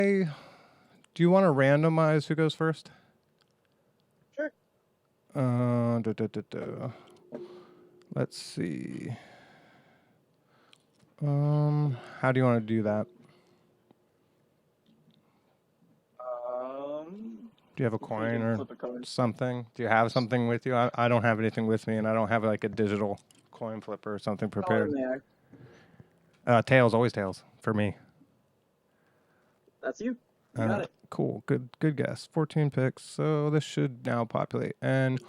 Do you want to randomize who goes first? Sure. Let's see. How do you want to do that? Do you have a coin or something? Do you have something with you? I don't have anything with me, and I don't have like a digital coin flipper or something prepared. Tails, always tails for me. That's you. You got it. Cool. Good guess. 14 picks. So this should now populate. And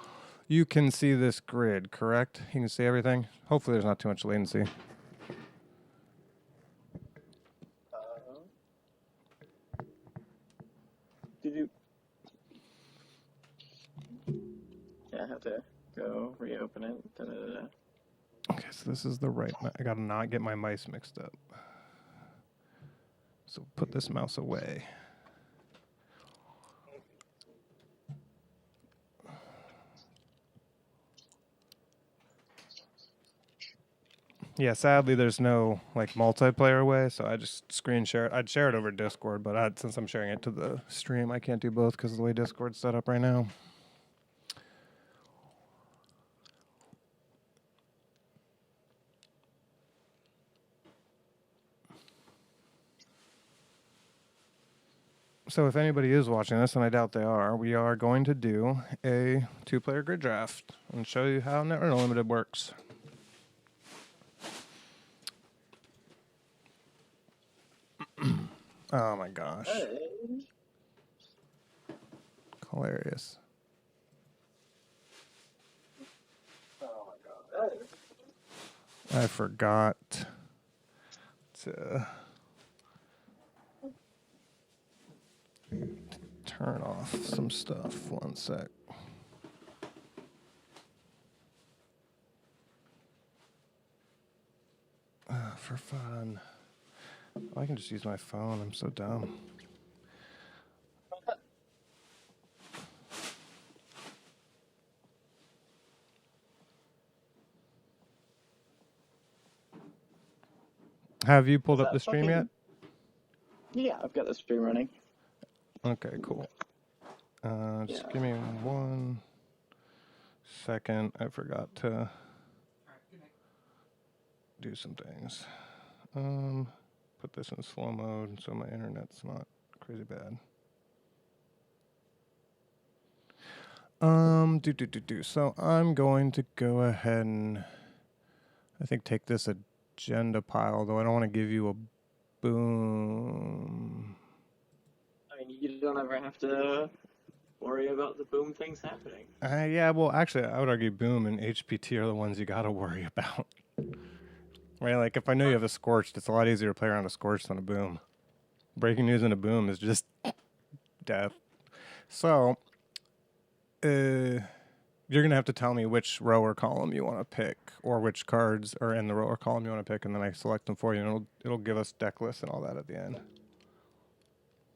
you can see this grid, correct? You can see everything? Hopefully there's not too much latency. Yeah, I have to go reopen it. Da-da-da-da. Okay, so this is the right... I gotta not get my mice mixed up. So put this mouse away. Yeah, sadly there's no like multiplayer way, so I just screen share it. I'd share it over Discord, but since I'm sharing it to the stream, I can't do both because of the way Discord's set up right now. So if anybody is watching this, and I doubt they are, we are going to do a 2-player grid draft and show you how Netrunner Limited works. Oh my gosh. Hilarious. Oh my god. I forgot to turn off some stuff. One sec. For fun. I can just use my phone. I'm so dumb. Have you pulled up the stream yet? Yeah, I've got the stream running. Okay, cool. Just give me 1 second. I forgot to do some things. Put this in slow mode so my internet's not crazy bad. So I'm going to go ahead and I think take this agenda pile, though I don't want to give you a boom. I mean, you don't ever have to worry about the boom things happening. Yeah, well, actually, I would argue boom and HPT are the ones you got to worry about. Right, like if I know you have a scorched, it's a lot easier to play around a scorched than a boom. Breaking news in a boom is just death. So, you're gonna have to tell me which row or column you want to pick, or which cards are in the row or column you want to pick, and then I select them for you, and it'll give us deck lists and all that at the end.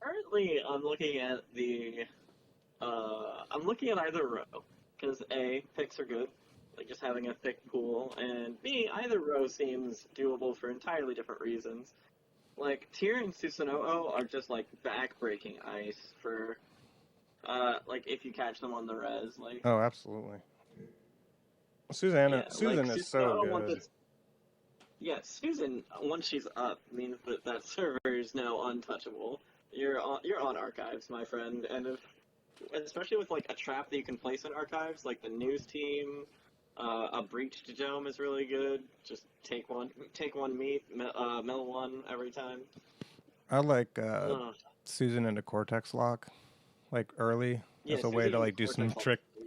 Currently, I'm looking at I'm looking at either row because A, picks are good. Like just having a thick pool, and B, either row seems doable for entirely different reasons. Like Tyr and Susanoo are just like back-breaking ice for, like if you catch them on the res. Like oh, absolutely. Susan like, is so good. Susan once she's up means that server is now untouchable. You're on archives, my friend, and especially with like a trap that you can place in archives, like the news team. A breached dome is really good. Just take one meat, mill one every time. I like Susan into Cortex Lock, like early, as a way to like do some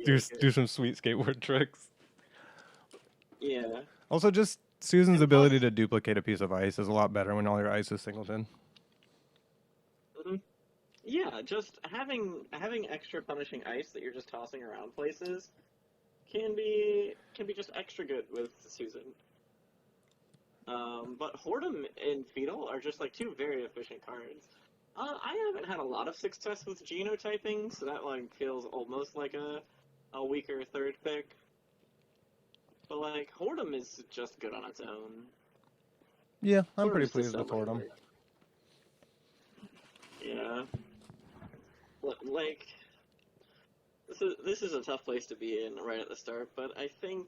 do some sweet skateboard tricks. Yeah. Also, just Susan's ability to duplicate a piece of ice is a lot better when all your ice is singleton. Yeah, just having extra punishing ice that you're just tossing around places can be just extra good with Susan. But Whoredom and Fetal are just like two very efficient cards. I haven't had a lot of success with genotyping, so that one feels almost like a weaker third pick. But like Whoredom is just good on its own. Yeah, I'm pretty pleased with Whoredom. Yeah. Like, this is a tough place to be in right at the start, but I think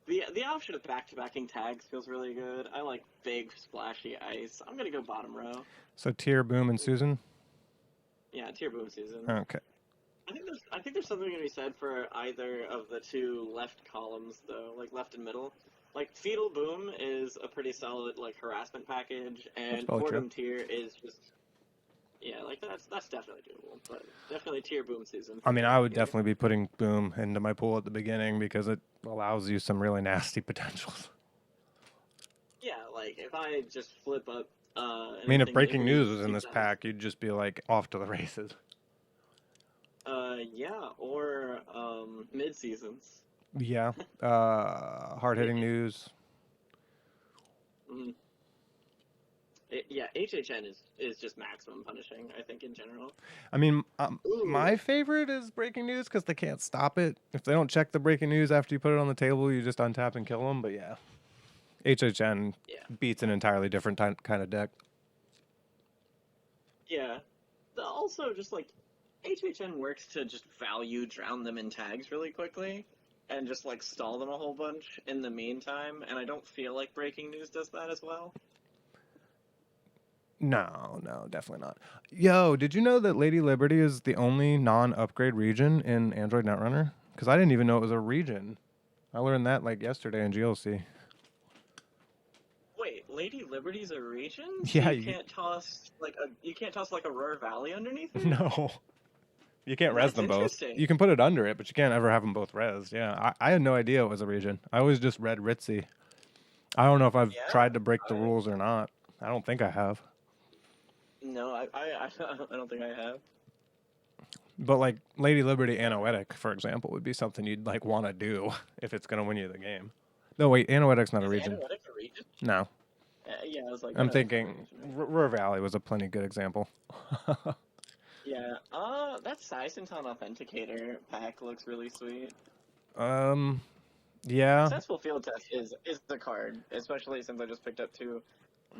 the option of back-to-backing tags feels really good. I like big, splashy ice. I'm gonna go bottom row. So Tier, Boom, and Susan? Yeah, tier boom season. Okay. I think there's something to be said for either of the two left columns though, like left and middle. Like fetal boom is a pretty solid like harassment package, That's and probably true. boredom tier is just yeah, like that's definitely doable. But definitely tier boom season. I mean, I would here. definitely be putting Boom into my pool at the beginning because it allows you some really nasty potentials. Yeah, like if I just flip up. I mean, if Breaking News was in this pack, you'd just be like off to the races. Yeah, or mid seasons. Yeah. Hard hitting news. Mm-hmm. Yeah, HHN is just maximum punishing, I think, in general. I mean, my favorite is Breaking News because they can't stop it. If they don't check the Breaking News after you put it on the table, you just untap and kill them. But yeah, HHN beats an entirely different kind of deck. Yeah. Also, just like, HHN works to just value drown them in tags really quickly and just like stall them a whole bunch in the meantime, and I don't feel like Breaking News does that as well. No, definitely not. Yo, did you know that Lady Liberty is the only non-upgrade region in Android Netrunner? Because I didn't even know it was a region. I learned that like yesterday in GLC. Wait, Lady Liberty's a region? Yeah, you can't toss like a Roar Valley underneath it? No. You can't res them both. You can put it under it, but you can't ever have them both res. Yeah, I had no idea it was a region. I always just read Ritzy. I don't know if I've tried to break the rules or not. I don't think I have. No, I don't think I have. But like Lady Liberty Anoetic, for example, would be something you'd like want to do if it's going to win you the game. No, wait, Anoetic's not a region. Anoetic a region? No. Yeah, I was like. I'm thinking Ruhr Valley was a plenty good example. Yeah. That Sisenton Authenticator pack looks really sweet. Yeah. Successful Field Test is the card, especially since I just picked up two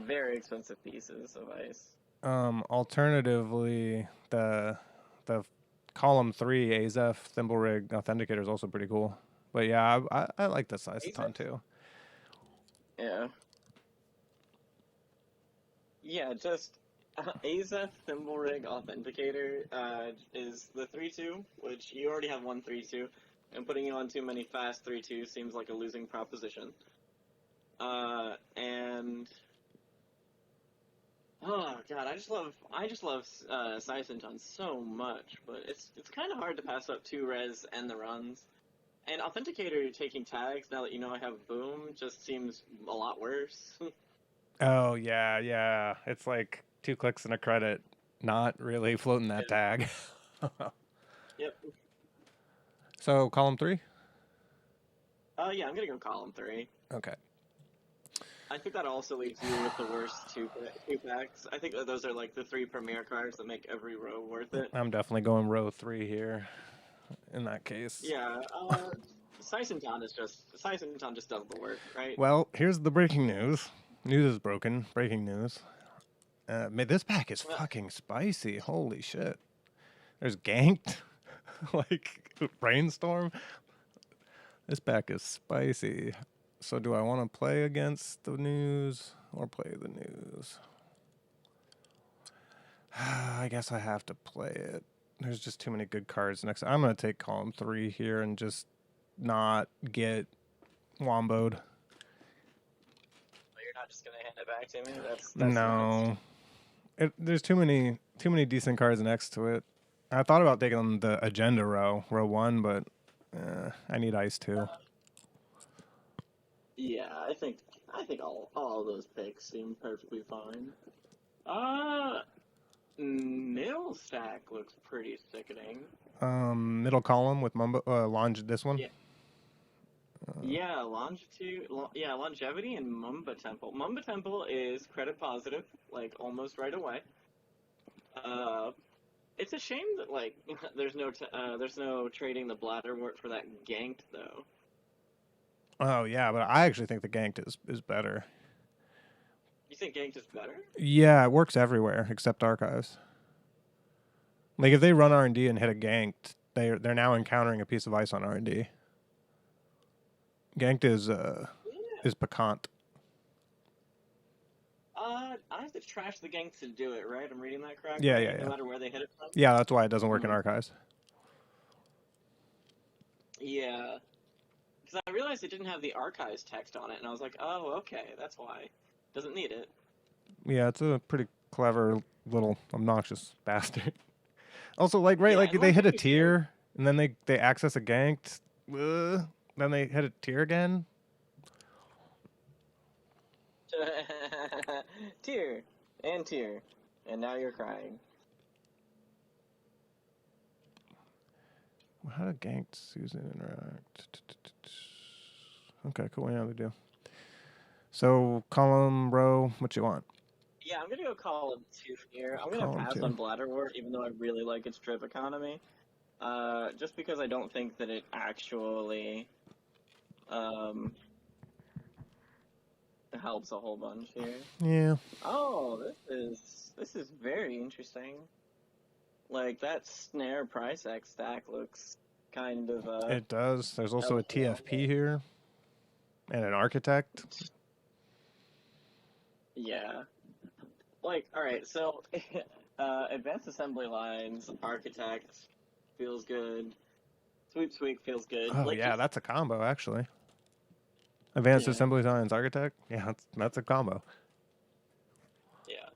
very expensive pieces of ice. Alternatively, the column 3 Azef Thimble Rig Authenticator is also pretty cool. But yeah, I like the Sisenton too. Yeah. Yeah, just Azef Thimble Rig Authenticator is the 3-2, which you already have one 3-2, and putting you on too many fast 3-2 seems like a losing proposition. And oh god, I just love Sisenton so much, but it's kind of hard to pass up 2 res and the runs. And Authenticator taking tags now that you know I have Boom just seems a lot worse. Oh yeah, it's like 2 clicks and a credit, not really floating that tag. Yep. So column 3? Yeah, I'm gonna go column 3. Okay. I think that also leaves you with the worst two packs. I think that those are like the 3 premier cards that make every row worth it. I'm definitely going row 3 here. In that case. Yeah. Sisenton just does the work, right? Well, here's the breaking news. News is broken. Breaking news. This pack is fucking spicy. Holy shit. There's ganked. Like brainstorm. This pack is spicy. So do I want to play against the news or play the news? I guess I have to play it. There's just too many good cards next. I'm going to take column 3 here and just not get womboed. You're not just going to hand it back to me? That's no. There's too many decent cards next to it. I thought about taking the agenda row 1, but I need ice too. Yeah, I think all of those picks seem perfectly fine. Middle stack looks pretty sickening. Middle column with this one. Yeah. Yeah, longevity and Mumba Temple. Mumba Temple is credit positive, like almost right away. It's a shame that like there's no trading the Bladderwort for that ganked though. Oh yeah, but I actually think the ganked is better. You think ganked is better? Yeah, it works everywhere except archives. Like if they run R&D and hit a ganked, they're now encountering a piece of ice on R&D. Ganked is piquant. I have to trash the gank to do it, right? I'm reading that correctly? Yeah. No matter where they hit it from? Yeah, that's why it doesn't work in archives. Yeah. Because I realized it didn't have the archives text on it, and I was like, oh, okay, that's why. Doesn't need it. Yeah, it's a pretty clever little obnoxious bastard. Also, like, right, Yeah, like and they one hit a thing tier, and then they access a ganked, then they hit a tier again. Tier. And tier. And now you're crying. How did ganked Susan interact? Okay, cool. Yeah, they do. So column, row, what you want? Yeah, I'm gonna go column 2 here. I'm gonna Column pass 2. on Bladderwort, even though I really like its drip economy. Just because I don't think that it actually helps a whole bunch here. Yeah. Oh, this is very interesting. Like that snare price X stack looks kind of It does. There's also a helpful. TFP here, and an architect. Yeah. Like, all right, so advanced assembly lines, architect feels good. Sweep feels good. Oh like, yeah, that's a combo actually. Advanced Yeah. assembly lines architect. Yeah, that's a combo. Yeah.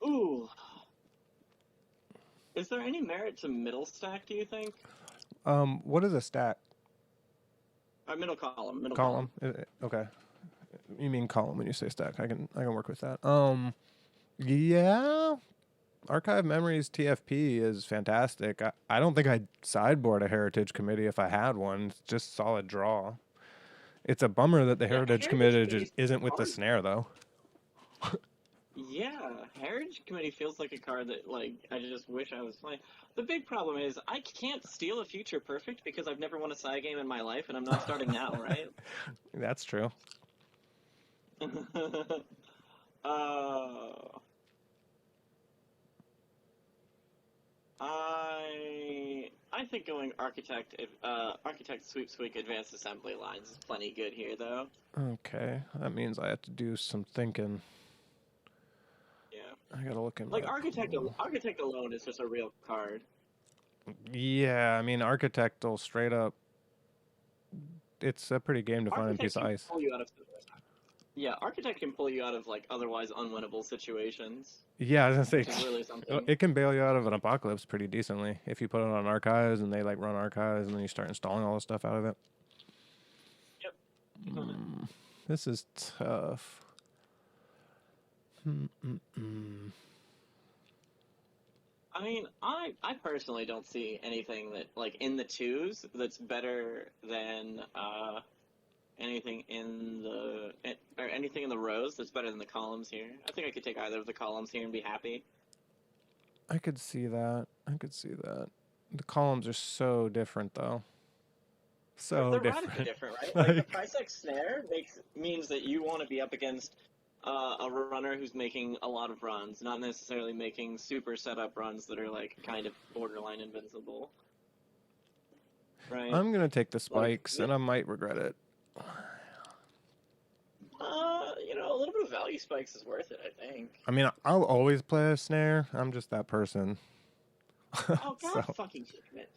Ooh. Is there any merit to middle stack, do you think? What is a stack? Middle column. Middle Column. Okay. You mean column when you say stack? I can work with that. Yeah. Archive Memories TFP is fantastic. I don't think I'd sideboard a Heritage Committee if I had one. It's just solid draw. It's a bummer that the Heritage Committee isn't with the snare, though. Yeah, Heritage Committee feels like a card that, like, I just wish I was playing. The big problem is I can't steal a Future Perfect because I've never won a side game in my life, and I'm not starting now, right? That's true. I think going Architect Sweep Advanced Assembly Lines is plenty good here, though. Okay, that means I have to do some thinking. Yeah, I gotta look in. like Architect alone is just a real card. Yeah, I mean Architect will straight up. It's a pretty game-defining piece of ice. Yeah, Architect can pull you out of like otherwise unwinnable situations. Yeah, I was gonna say really something. it can bail you out of an apocalypse pretty decently if you put it on archives and they like run archives and then you start installing all the stuff out of it. Yep. This is tough. I mean, I personally don't see anything that like in the twos that's better than anything in the rows that's better than the columns here. I think I could take either of the columns here and be happy. I could see that. The columns are so different, though. So they're different. radically different, right? Like the price X snare means that you want to be up against a runner who's making a lot of runs, not necessarily making super setup runs that are like kind of borderline invincible. Right? I'm gonna take the spikes, and I might regret it. A little bit of value spikes is worth it, I think. I mean, I'll always play a snare. I'm just that person. Oh God, fucking damn it!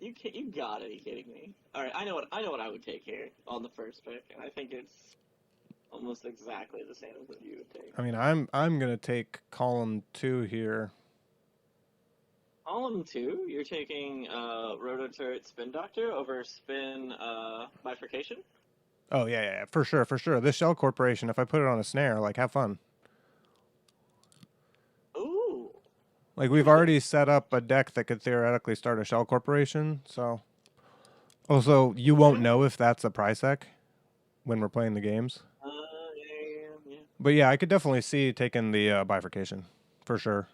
You gotta be kidding me. All right, I know what I would take here on the first pick, and I think it's almost exactly the same as what you would take. I mean, I'm gonna take column 2 here. Column 2, you're taking Roto Turret Spin Doctor over Spin Bifurcation? Oh, yeah, for sure. This Shell Corporation, if I put it on a snare, like, have fun. Ooh. Like, we've already set up a deck that could theoretically start a Shell Corporation, so... Also, you won't know if that's a price deck when we're playing the games. Yeah. But yeah, I could definitely see taking the Bifurcation, for sure.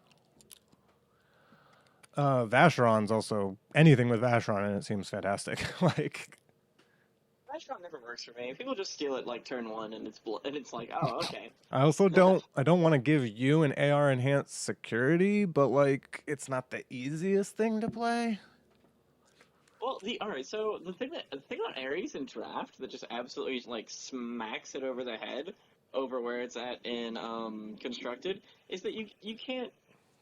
Vacheron's also... Anything with Vacheron in it seems fantastic. Like... Ashron never works for me. People just steal it like turn 1, and it's like, oh, okay. I also don't want to give you an AR enhanced security, but like it's not the easiest thing to play. Well, alright. So the thing about Ares in draft that just absolutely like smacks it over the head over where it's at in constructed is that you can't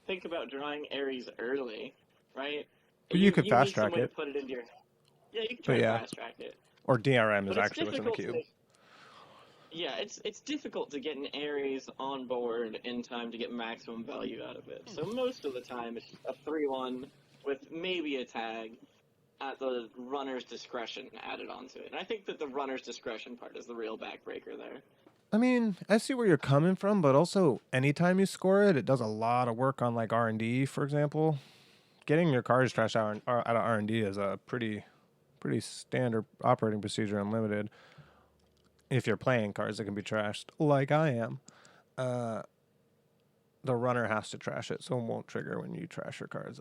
think about drawing Ares early, right? But you could You fast need some track way to it. put it into your yeah. You can But try to yeah, fast track it, or DRM is but it's actually what's in the difficult cube. to. Yeah, it's difficult to get an Ares on board in time to get maximum value out of it. So most of the time it's a 3-1 with maybe a tag at the runner's discretion added onto it. And I think that the runner's discretion part is the real backbreaker there. I mean, I see where you're coming from, but also anytime you score it, it does a lot of work on like R&D, for example. Getting your cards trashed out of R&D is a pretty standard operating procedure in limited. If you're playing cards that can be trashed, like I am, the runner has to trash it, so it won't trigger when you trash your cards.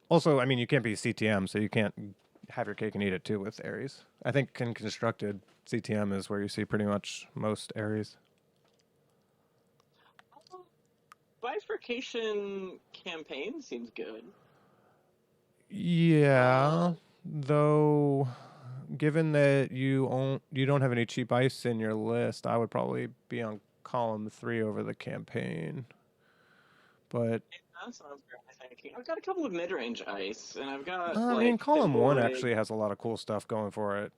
Also, I mean, you can't be CTM, so you can't have your cake and eat it too with Ares. I think in constructed, CTM is where you see pretty much most Ares. Bifurcation campaign seems good. Yeah, though, given that you don't have any cheap ice in your list, I would probably be on column 3 over the campaign. But That sounds great, thinking. I've got a couple of mid-range ice, and I've got I like mean, column 1 Thimble actually has a lot of cool stuff going for it.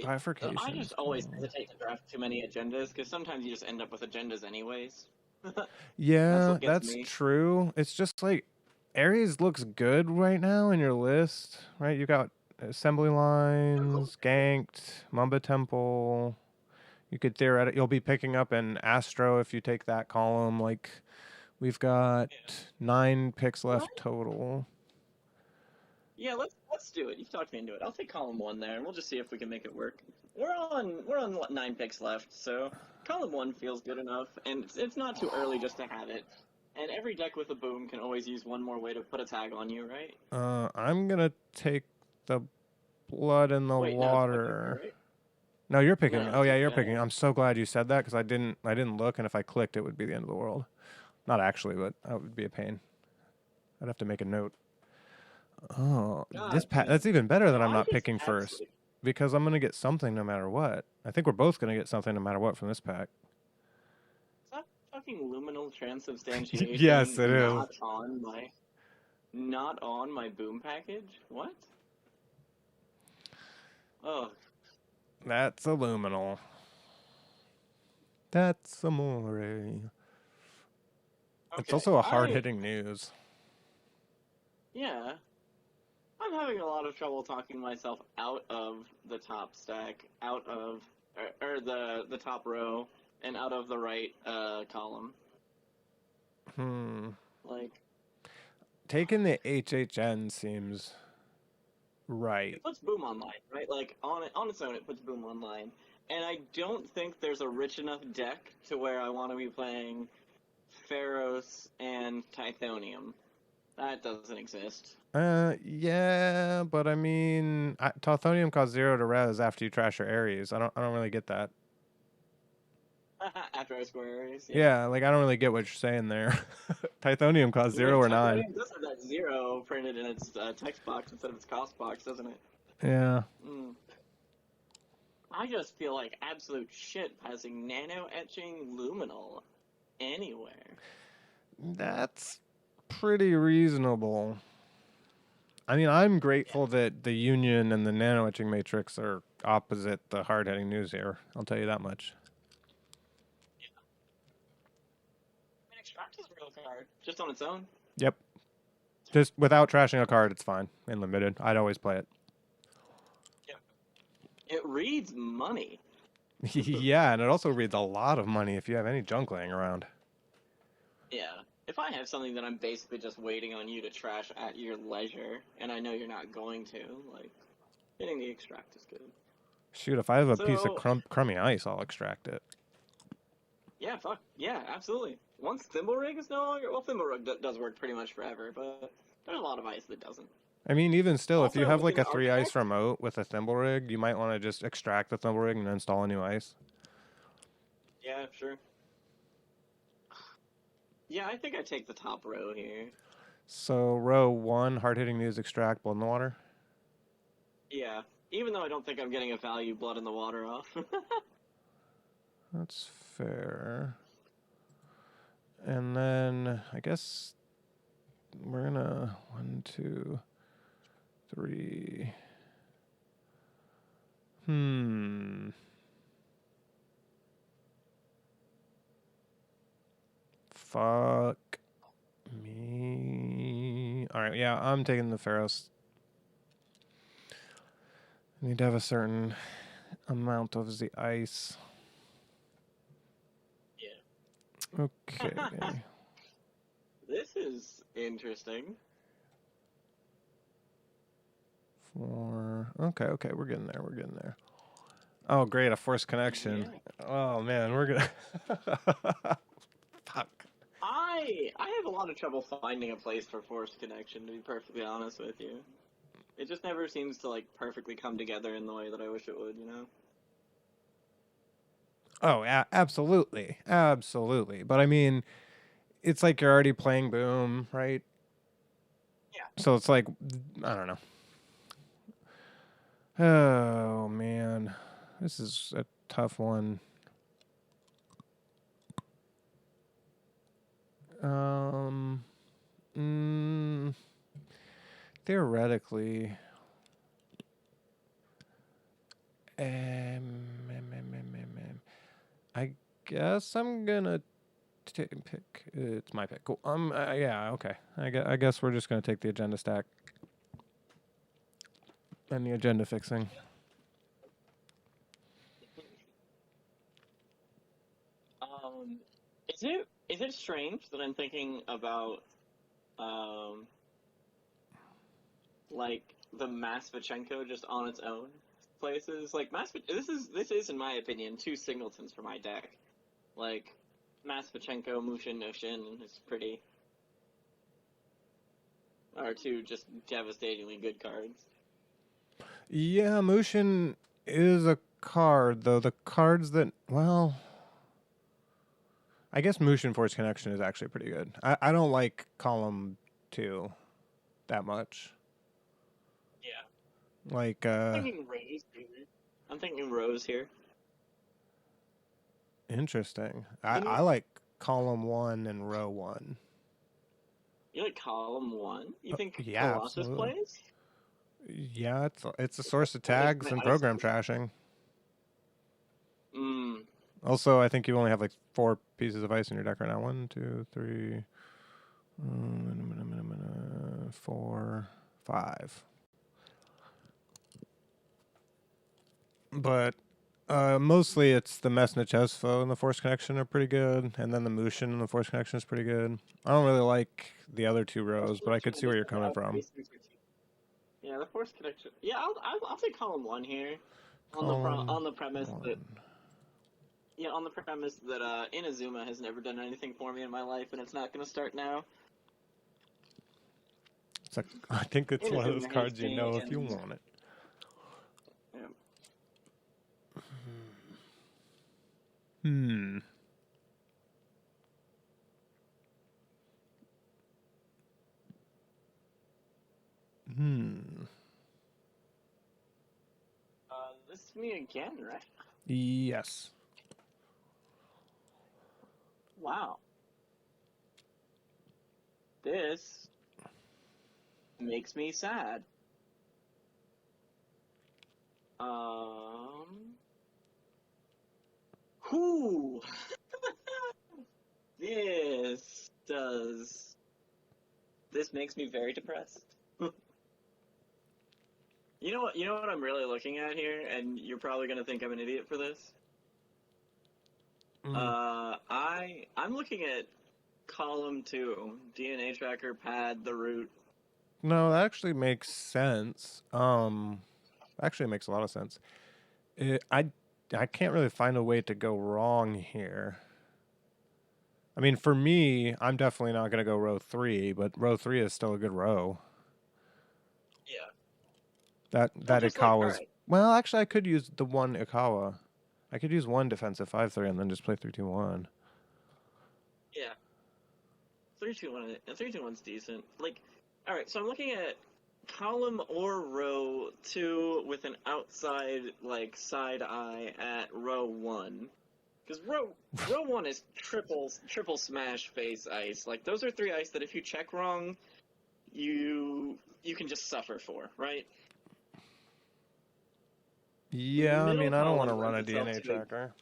Bifurcation. I just always hesitate to draft too many agendas because sometimes you just end up with agendas anyways. Yeah, what gets that's me. true. It's just like Ares looks good right now in your list, right? You got assembly lines, ganked, Mamba Temple. You could theoretically, you'll be picking up an Astro if you take that column. Like, we've got 9 picks left total. Yeah, let's do it. You've talked me into it. I'll take column 1 there, and we'll just see if we can make it work. We're on what, 9 picks left, so column 1 feels good enough, and it's not too early just to have it. And every deck with a boom can always use one more way to put a tag on you, right? I'm gonna take the blood in the water. Right? No, you're picking. No, Oh yeah, you're yeah. picking. I'm so glad you said that because I didn't look, and if I clicked, it would be the end of the world. Not actually, but that would be a pain. I'd have to make a note. Oh, God, that's even better that I'm I not just picking first because I'm gonna get something no matter what. I think we're both gonna get something no matter what from this pack. Is that fucking luminal transubstantiation? Yes, it is. Not on my boom package? What? Oh. That's a luminal. That's amore. Okay, it's also a hard-hitting news. Yeah. I'm having a lot of trouble talking myself out of the top stack, out of or the top row, and out of the right column. Like taking the HHN seems right. It puts boom online, right? Like on its own, it puts boom online, and I don't think there's a rich enough deck to where I want to be playing Pharos and Tithonium. That doesn't exist. Yeah, but I mean, Tithonium costs 0 to res after you trash your Ares. I don't really get that. After I score Ares. Yeah, like I don't really get what you're saying there. Tithonium costs 0 or 9. Tithonium does have that 0 printed in its text box instead of its cost box, doesn't it? Yeah. I just feel like absolute shit passing nano etching luminal anywhere. That's pretty reasonable. I mean, I'm grateful that the Union and the nano etching matrix are opposite the hard-hitting news here. I'll tell you that much. Yeah. I mean, Extract is a real card, just on its own. Yep. Just without trashing a card, it's fine. In limited, I'd always play it. Yep. It reads money. Yeah, and it also reads a lot of money if you have any junk laying around. Yeah. If I have something that I'm basically just waiting on you to trash at your leisure, and I know you're not going to, like, getting the Extract is good. Shoot, if I have a piece of crummy ice, I'll extract it. Yeah, fuck. Yeah, absolutely. Once Thimble Rig is no longer... Well, Thimble Rig does work pretty much forever, but there's a lot of ice that doesn't. I mean, even still, if you Also, have like within a 3 ice archetypes, remote with a thimble rig, you might want to just extract the thimble rig and install a new ice. yeah, sure. Yeah, I think I take the top row here. So row 1, hard-hitting news, extract, blood in the water. Yeah, even though I don't think I'm getting a value blood in the water off. That's fair. And then I guess we're gonna 1, 2, 3. Fuck me. All right, yeah, I'm taking the Pharaohs. I need to have a certain amount of the ice. Yeah. Okay. This is interesting. 4. Okay, we're getting there. Oh, great, a forced connection. Yeah. Oh man, we're gonna. Fuck. I have a lot of trouble finding a place for forced connection, to be perfectly honest with you. It just never seems to like perfectly come together in the way that I wish it would, you know? Oh, absolutely. But I mean, it's like you're already playing Boom, right? Yeah. So it's like, I don't know. Oh, man. This is a tough one. Theoretically, I guess I'm gonna pick. It's my pick. Cool. Yeah. Okay. I guess we're just gonna take the agenda stack and the agenda fixing. Is it strange that I'm thinking about like the Maspachenko just on its own places? Like this is in my opinion two singletons for my deck. Like Maspachenko, Mushin, Noshin is pretty are two just devastatingly good cards. Yeah, Mushin is a card, though. The cards that, well, I guess Mushin Force Connection is actually pretty good. I don't like column 2 that much. Yeah. Like, I'm thinking Rose here. Interesting. I like column 1 and row 1. You like column 1? You think Yeah, Colossus absolutely. plays? Yeah, it's a source of tags and program trashing. Also, I think you only have like 4 pieces of ice in your deck right now. 1, 2, 3, 4, 5. But mostly it's the Mesnachesvo and the Force Connection are pretty good, and then the Mushin and the Force Connection is pretty good. I don't really like the other 2 rows, but I could see where you're coming from. Yeah, the Force Connection. Yeah, I'll take column 1 here. On the premise that Inazuma has never done anything for me in my life, and it's not going to start now. It's like, I think it's one of those cards you know if you want it. Yeah. This is me again, right? Yes. Wow. This makes me sad. Whoo! This makes me very depressed. You know what I'm really looking at here, and you're probably gonna think I'm an idiot for this. I'm looking at column 2, DNA tracker, pad, the root. No, that actually makes sense. Actually makes a lot of sense. I can't really find a way to go wrong here. I mean, for me, I'm definitely not going to go row 3, but row 3 is still a good row. That just like, Ikawa's. alright. Well, actually, I could use the one Ikawa. I could use one defensive 5/3 and then just play 3/2/1. Yeah. 3-2-1. 3-2-1's decent. Like, alright, so I'm looking at column or row 2 with an outside, like, side eye at row 1. Because row 1 is triple smash face ice. Like, those are 3 ice that if you check wrong, you can just suffer for, right? Yeah, I Middle mean, I don't want to column run a lends itself DNA to tracker.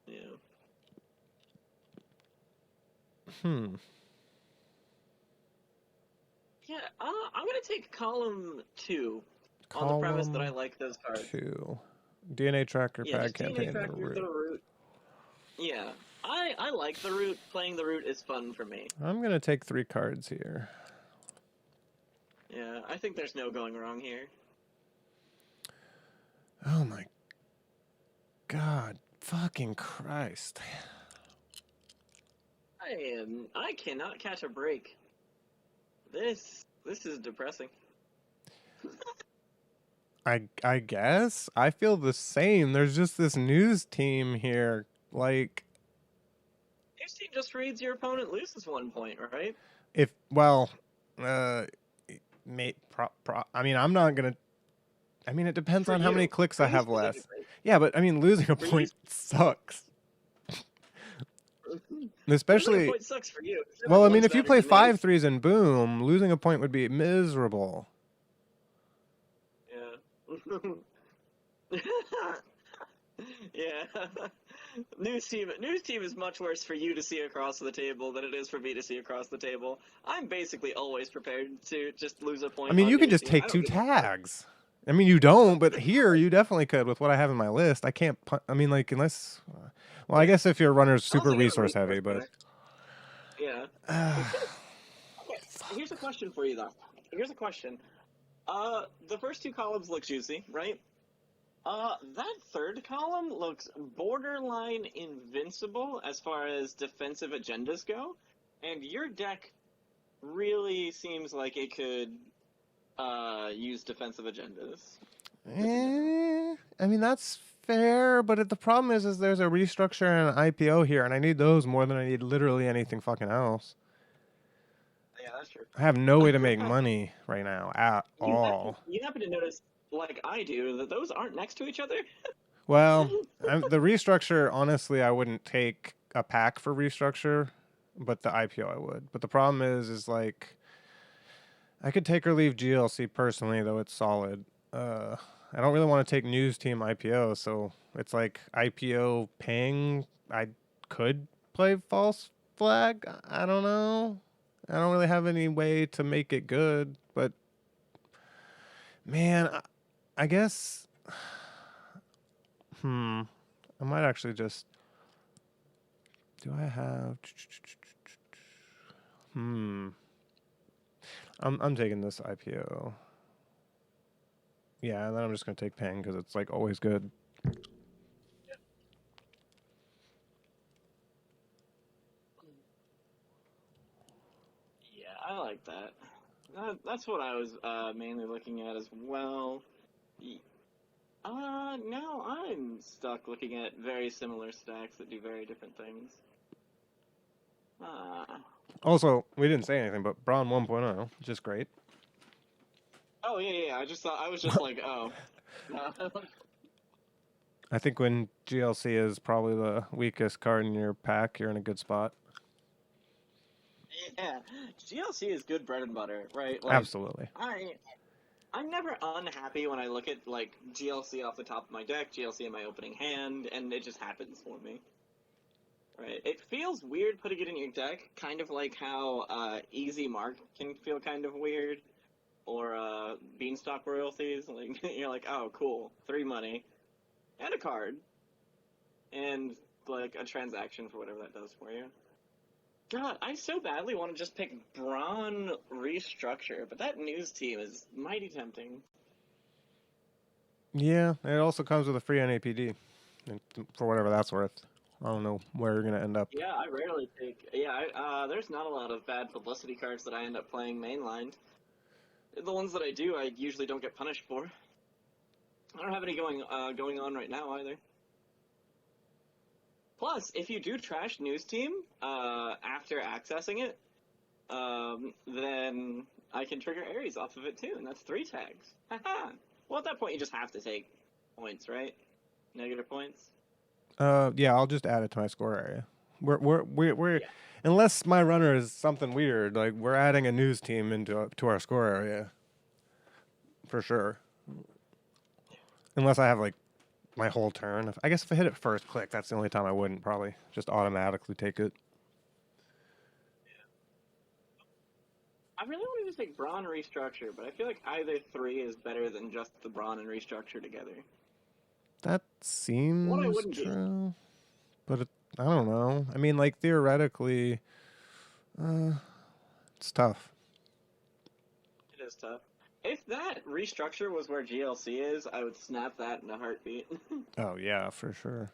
Yeah. Yeah, I'm gonna take column 2 on the premise that I Column like those cards. 2. DNA tracker, Yeah, pad just DNA campaign, the tracker, root. the root. Yeah, I like the root. Playing the root is fun for me. I'm going to take 3 cards here. Yeah, I think there's no going wrong here. Oh my God. Fucking Christ. I cannot catch a break. This is depressing. I guess I feel the same. There's just this news team here. Like, News team just reads your opponent loses 1 point, right? if well, I mean, I'm not gonna. I mean, it depends For on how many you. clicks For I you have left. specifically. Yeah, but I mean, losing a For you point sucks. Losing Especially, a point sucks for you. well, I mean, Everyone's if you better play than me. 5/3s and boom, losing a point would be miserable. Yeah. Yeah. News team is much worse for you to see across the table than it is for me to see across the table. I'm basically always prepared to just lose a point. I mean, on you could news just team. take I don't 2 give a fuck. tags. I mean, you don't, but here you definitely could with what I have in my list. I can't. I mean, like, unless. Well, I guess if your runner's I super also got a resource heavy, but. back. Yeah. Okay, here's a question for you though. Here's a question. The first 2 columns look juicy, right? That third column looks borderline invincible as far as defensive agendas go, and your deck really seems like it could use defensive agendas. I mean, that's fair, but the problem is there's a restructure and an IPO here, and I need those more than I need literally anything fucking else. Yeah, that's true. I have no way to make money right now at all. You happen to notice, like I do, that those aren't next to each other? Well, the restructure, honestly, I wouldn't take a pack for restructure, but the IPO I would. But the problem is like, I could take or leave GLC personally, though it's solid. I don't really want to take news team IPO, so it's like IPO ping. I could play false flag. I don't know. I don't really have any way to make it good, but man, I guess. I might actually just. Do I have? I'm taking this IPO. Yeah, and then I'm just gonna take ping because it's like always good. Yeah, I like that. That's what I was mainly looking at as well. Now I'm stuck looking at very similar stacks that do very different things. Also, we didn't say anything, but Braun 1.0, just great. Oh yeah. I was just like, oh. I think when GLC is probably the weakest card in your pack, you're in a good spot. Yeah, GLC is good bread and butter, right? Like, Absolutely. I'm never unhappy when I look at like GLC off the top of my deck, GLC in my opening hand, and it just happens for me. Right? It feels weird putting it in your deck, kind of like how Easy Mark can feel kind of weird, or Beanstalk Royalties. Like you're like, oh, cool, 3 money, and a card, and like a transaction for whatever that does for you. God, I so badly want to just pick Braun Restructure, but that news team is mighty tempting. Yeah, it also comes with a free NAPD, for whatever that's worth. I don't know where you're gonna end up. Yeah, I rarely take. Yeah, there's not a lot of bad publicity cards that I end up playing mainlined. the ones that I do, I usually don't get punished for. I don't have any going on right now either. Plus, if you do trash news team after accessing it, then I can trigger Ares off of it too, and that's 3 tags. Haha. Well, at that point, you just have to take points, right? Negative points. Yeah, I'll just add it to my score area. We're unless my runner is something weird, like we're adding a news team into to our score area for sure. Unless I have like my whole turn. I guess if I hit it first click, that's the only time I wouldn't probably just automatically take it. I really wanted to take Brawn and Restructure, but I feel like either 3 is better than just the Brawn and Restructure together. That seems What I wouldn't true, do. but I don't know. I mean, like theoretically, it's tough. It is tough. If that Restructure was where GLC is, I would snap that in a heartbeat. Oh yeah, for sure.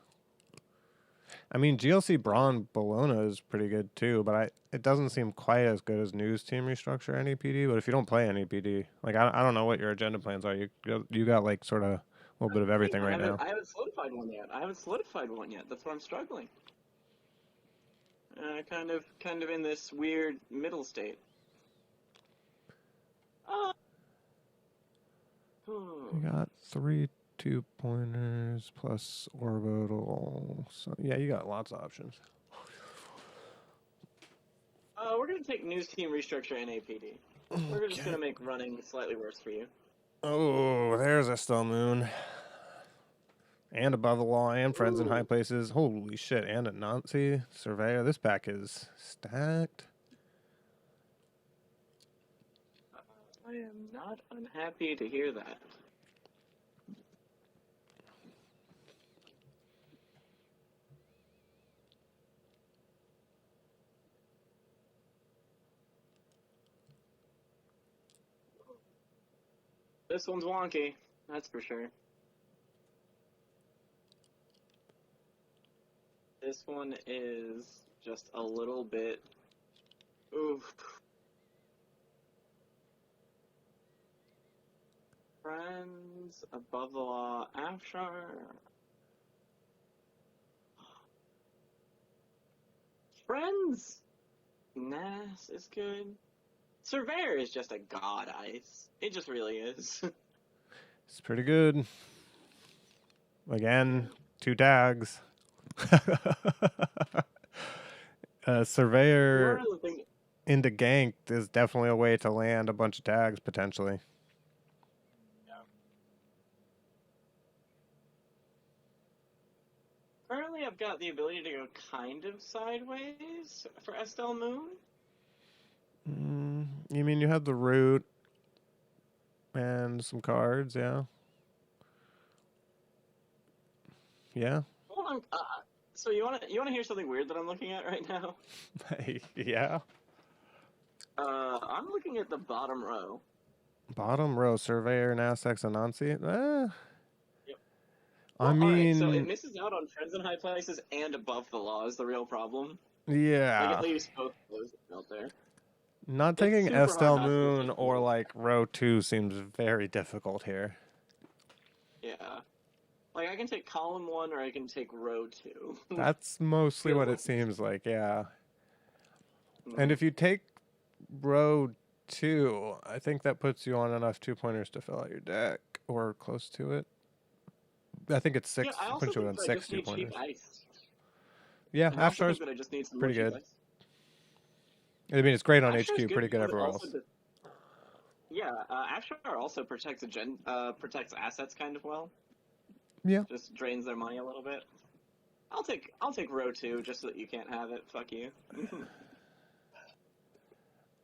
I mean, GLC Braun Bologna is pretty good too, but it doesn't seem quite as good as News Team Restructure NEPD. But if you don't play NEPD, like I don't know what your agenda plans are. You got like sort of a little bit of everything right now. I haven't solidified one yet. That's where I'm struggling. Kind of in this weird middle state. You got 3 2-pointers plus orbital. So yeah, you got lots of options. We're gonna take News Team Restructure NAPD. We're just gonna make running slightly worse for you. Oh, there's Estelle Moon. And Above the Law and Friends in High Places. Holy shit. And a Nazi Surveyor. This pack is stacked. I am not unhappy to hear that. This one's wonky, that's for sure. This one is just a little bit... Oof. Friends, Above the Law, Afshar. Friends! Nas is good. Surveyor is just a god ice. It just really is. It's pretty good. Again, 2 tags. Surveyor into ganked is definitely a way to land a bunch of tags potentially. Yeah. Currently, I've got the ability to go kind of sideways for Estelle Moon. You mean you have the root and some cards, yeah? Yeah. Hold on. So you wanna hear something weird that I'm looking at right now? Yeah. I'm looking at the bottom row. Bottom row, Surveyor, Nasex, Anansi. Yep. I mean, right, so it misses out on Friends in High Places and Above the Law is the real problem. Yeah. Like, it leaves both of those out there. Not taking Estelle Moon or like row 2 seems very difficult here. Yeah. Like, I can take column 1 or I can take row 2. That's mostly what it seems like, yeah. And if you take row 2, I think that puts you on enough 2-pointers to fill out your deck or close to it. I think it's 6. Yeah, I also puts you on think 6 2-pointers. Yeah, Afshar's pretty good. I mean, it's great on HQ, pretty good everywhere else. Afshar also protects protects assets kind of well. Yeah. Just drains their money a little bit. I'll take row 2 just so that you can't have it. Fuck you.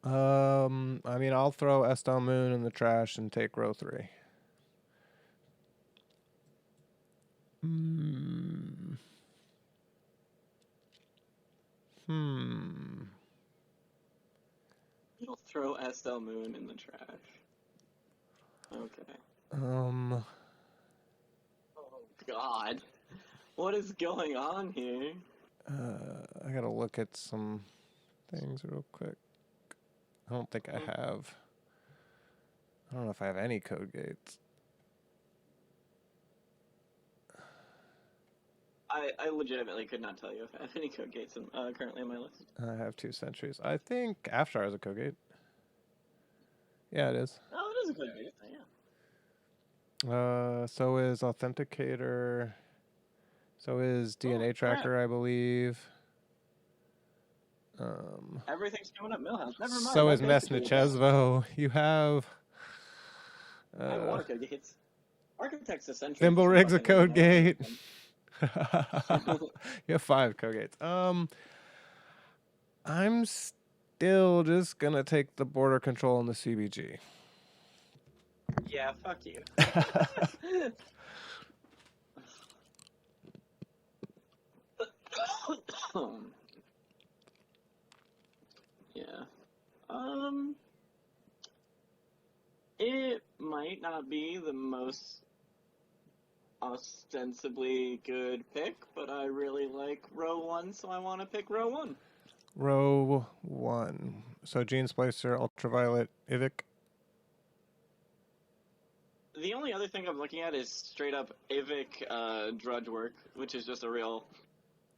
I mean, I'll throw Estelle Moon in the trash and take row 3. You'll throw Estelle Moon in the trash. Okay. Oh God. What is going on here? I gotta look at some things real quick. I don't think I have. I don't know if I have any code gates. I legitimately could not tell you if I have any code gates currently on my list. I have 2 sentries. I think Afshar is a code gate. Yeah, it is. Oh, it is a code gate. Yeah. So is Authenticator. So is DNA Oh, Tracker, crap. I believe. Everything's coming up Millhouse. Never mind. So I is basically Mesnichesvo. You have. I have a lot of code gates. Architect's Essentials. Thimblerig's a code gate. Really You have 5 code gates. I'm still just gonna take the border control and the CBG. Yeah, fuck you. Yeah. It might not be the most ostensibly good pick, but I really like row 1, so I want to pick row 1. Row 1. So Gene Splicer, Ultraviolet, Ivic. The only other thing I'm looking at is straight up Ivic Drudge Work, which is just a real...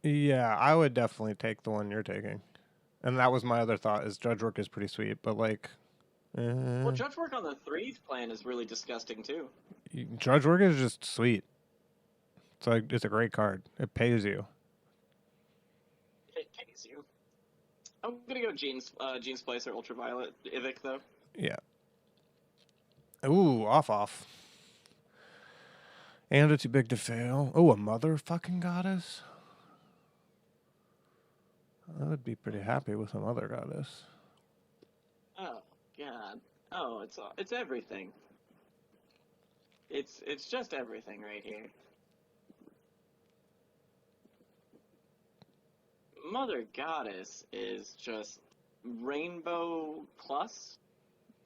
Yeah, I would definitely take the one you're taking. And that was my other thought, is Drudge Work is pretty sweet, but like... Well, Drudge Work on the 3's plan is really disgusting, too. Drudge Work is just sweet. It's like, it's a great card. It pays you. It pays you. I'm gonna go Gene Splicer Ultraviolet Ivic, though. Yeah. Ooh, off. And it's too big to fail. Oh, a motherfucking goddess? I would be pretty happy with a mother goddess. Oh, God. Oh, it's everything. It's just everything right here. Mother Goddess is just rainbow plus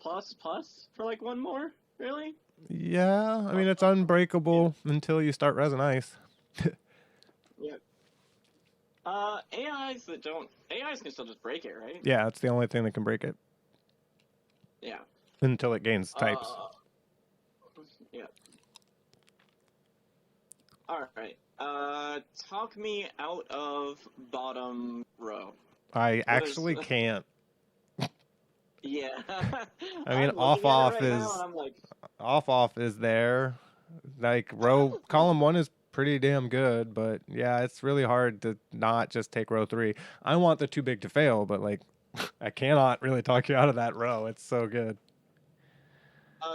for like one more, really? Yeah, I mean, it's unbreakable until you start resin ice. Yeah. AIs can still just break it, right? Yeah, it's the only thing that can break it. Yeah. Until it gains types. Yeah. Alright. Talk me out of bottom row. I actually can't. Yeah. I mean, I'm looking at it right now, and I'm like, off is there. Like row column 1 is pretty damn good, but yeah, it's really hard to not just take row 3. I want the too big to fail, but like I cannot really talk you out of that row. It's so good.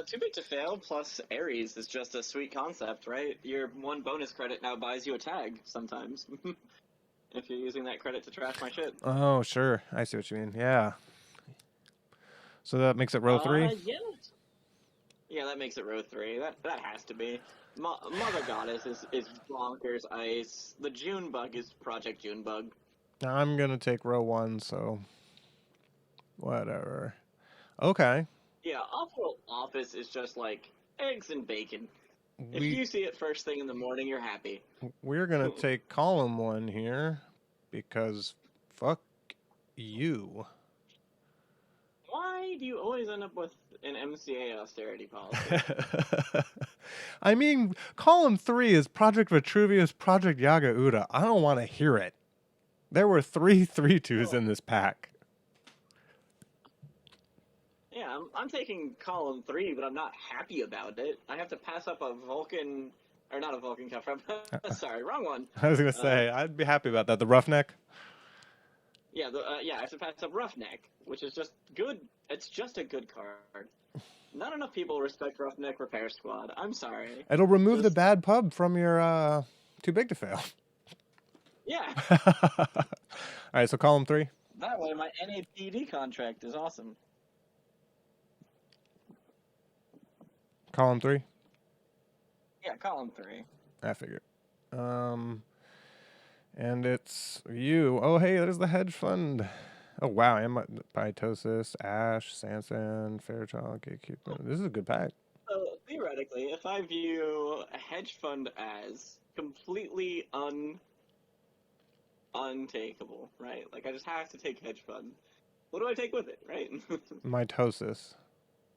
too big to fail plus Ares is just a sweet concept, right? Your 1 bonus credit now buys you a tag sometimes. If you're using that credit to trash my shit. Oh, sure. I see what you mean. Yeah. So that makes it row 3? Yeah. Yeah, that makes it row 3. That has to be. Mother Goddess is bonkers ice. The June bug is Project June bug. I'm going to take row 1, so whatever. Okay. Yeah, Off-World Office is just like eggs and bacon. If you see it first thing in the morning, you're happy. We're going to take column 1 here because fuck you. Why do you always end up with an MCA austerity policy? I mean, column 3 is Project Vitruvius, Project Yaga Uda. I don't want to hear it. There were 3 3/2s in this pack. Yeah, I'm taking column 3, but I'm not happy about it. I have to pass up a Vulcan, or not a Vulcan cuff. Sorry, wrong one. I was gonna say I'd be happy about that. The Roughneck. Yeah, I have to pass up Roughneck, which is just good. It's just a good card. Not enough people respect Roughneck Repair Squad. I'm sorry. It'll remove the bad pub from your too big to fail. Yeah. All right, so column 3. That way, my NAPD contract is awesome. Column 3. Yeah, column 3. I figured. And it's you. Oh, hey, there's the hedge fund. Oh, wow. Pitosis, Ash, Sansan, Fairchild, Gatekeeper. This is a good pack. So, theoretically, if I view a hedge fund as completely untakeable, right? Like, I just have to take hedge fund. What do I take with it, right? Mitosis.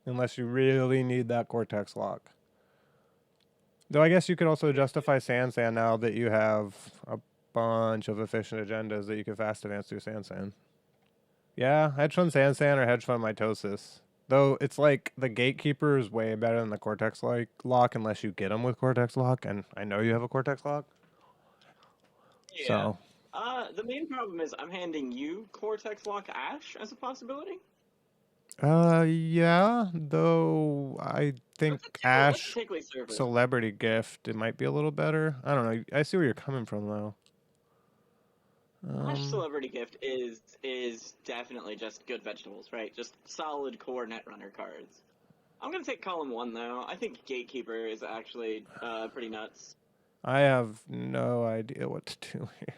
unless you really need that Cortex lock. Though I guess you could also justify Sand now that you have a bunch of efficient agendas that you can fast advance through Sand. Yeah, hedge fund Sand or hedge fund mitosis. Though it's like the gatekeeper is way better than the Cortex lock unless you get them with Cortex lock, and I know you have a Cortex lock. Yeah. So. The main problem is I'm handing you Cortex Lock Ash as a possibility. Yeah, though I think Ash Celebrity Gift, it might be a little better. I don't know. I see where you're coming from, though. Ash Celebrity Gift is definitely just good vegetables, right? Just solid core Netrunner cards. I'm gonna take column 1 though. I think Gatekeeper is actually pretty nuts. I have no idea what to do here.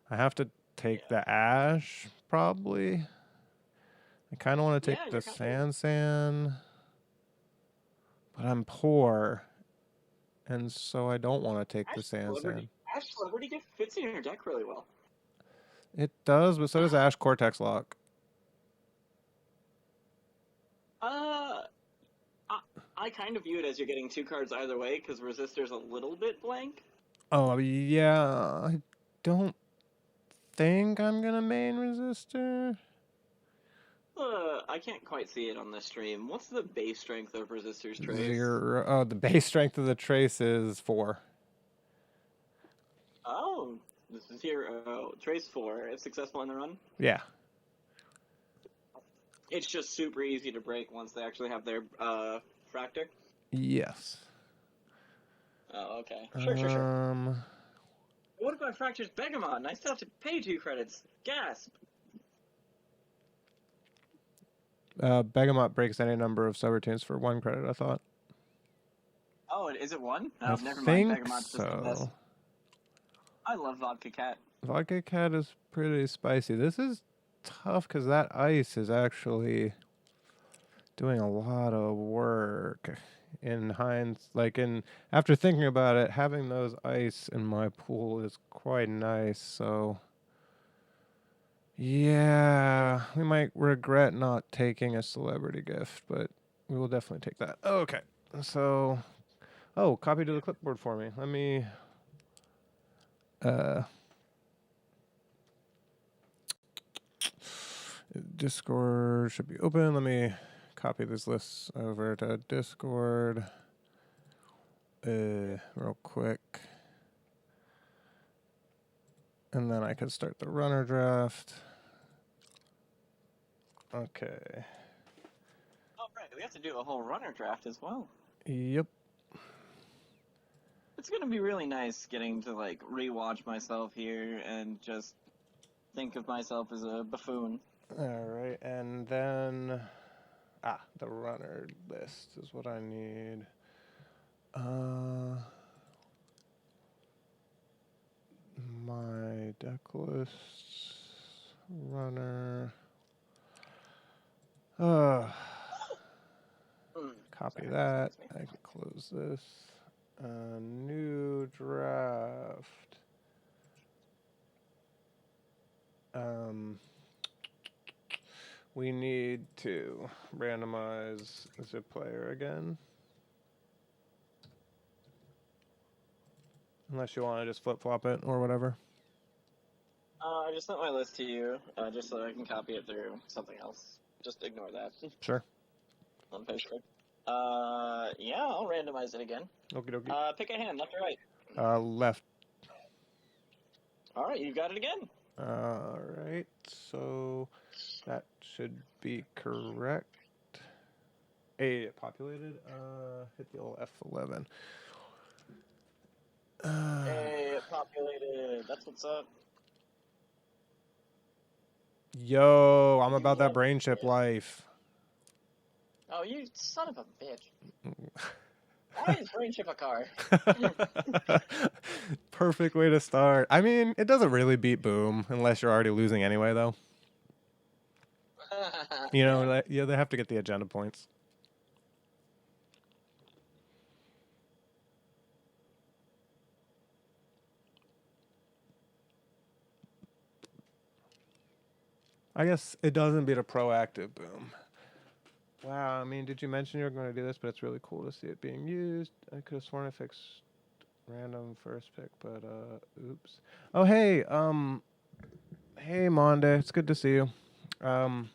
I have to take the Ash, probably. I kind of want to take the Sand, but I'm poor, and so I don't want to take the Sand. Ash Celebrity Gift fits in your deck really well. It does, but so does Ash Cortex Lock. I kind of view it as you're getting 2 cards either way, because Resistor's a little bit blank. Oh, yeah, I don't think I'm gonna main Resistor. I can't quite see it on this stream. What's the base strength of Resistor's Trace? 0. Oh, the base strength of the Trace is 4. Oh, 0. Trace 4. If successful in the run? Yeah. It's just super easy to break once they actually have their Fractor? Yes. Oh, okay. Sure. What if I Fracture's Begamon? I still have to pay 2 credits. Gasp! Begamot breaks any number of subroutines for 1 credit, I thought. Oh, is it 1? Oh, never mind. Begamot's just the best. I love Vodka Cat. Vodka Cat is pretty spicy. This is tough because that ice is actually doing a lot of work. After thinking about it, having those ice in my pool is quite nice, so yeah, we might regret not taking a Celebrity Gift, but we will definitely take that. Okay, so, copy to the clipboard for me. Let me, Discord should be open. Let me copy this list over to Discord real quick. And then I can start the runner draft. Okay. Oh, right. We have to do a whole runner draft as well. Yep. It's going to be really nice getting to, like, rewatch myself here and just think of myself as a buffoon. All right. And then... the runner list is what I need. My deck lists, runner. Copy that. I can close this. New draft. We need to randomize zip player again. Unless you want to just flip-flop it or whatever. I just sent my list to you, just so I can copy it through something else. Just ignore that. Sure. On Facebook. Yeah, I'll randomize it again. Okie dokie. Pick a hand, left or right? Left. Alright, you got it again. Alright, so that should be correct. A populated, hit the old F11. Hey, populated. That's what's up. Yo, I'm about that brain chip life. Oh, you son of a bitch. Why is brain chip a card? Perfect way to start. I mean, it doesn't really beat Boom unless you're already losing anyway, though. You know, yeah, they have to get the agenda points. I guess it doesn't beat a proactive Boom. Wow, I mean, did you mention you were going to do this? But it's really cool to see it being used. I could have sworn I fixed random first pick, but oops. Oh hey, hey Monday, it's good to see you. I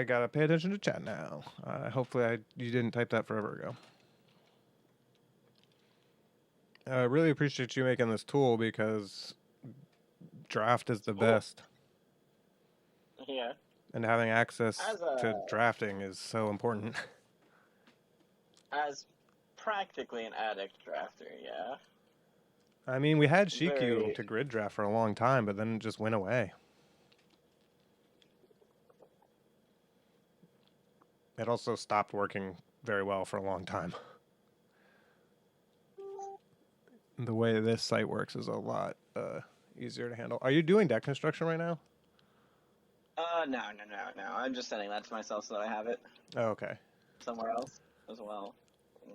gotta pay attention to chat now. Hopefully you didn't type that forever ago. I really appreciate you making this tool because draft is the best. Yeah. And having access As to drafting is so important. as practically an addict drafter, yeah. I mean, we had Shiku Very. to grid draft for a long time, but then it just went away. It also stopped working very well for a long time. The way this site works is a lot easier to handle. Are you doing deck construction right now? No. I'm just sending that to myself so that I have it Oh, okay. somewhere else as well. I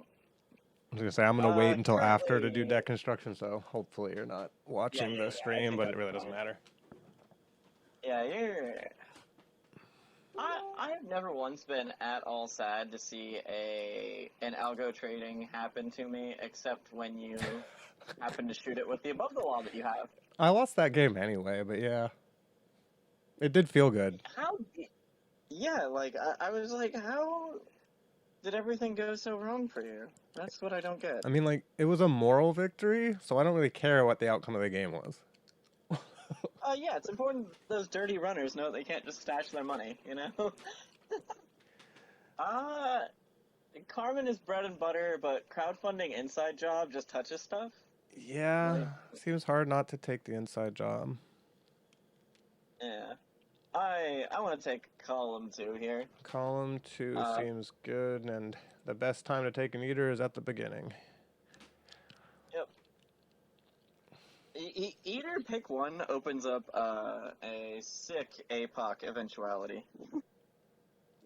was gonna say I'm gonna wait until after to do Currently, deck construction, so hopefully you're not watching the I stream, think but that's it really doesn't fine. matter. Yeah, you're. I have never once been at all sad to see an algo trading happen to me, except when you happen to shoot it with the above the wall that you have. I lost that game anyway, but yeah. It did feel good. Yeah, like, I was like, how did everything go so wrong for you? That's what I don't get. I mean, like, it was a moral victory, so I don't really care what the outcome of the game was. Yeah, it's important those dirty runners know they can't just stash their money, you know? Carmen is bread and butter, but crowdfunding inside job just touches stuff. Yeah, Like, seems hard not to take the inside job. yeah. I want to take column 2 here. Column 2 seems good, and the best time to take an eater is at the beginning. Yep. Eater pick 1 opens up a sick APOC eventuality.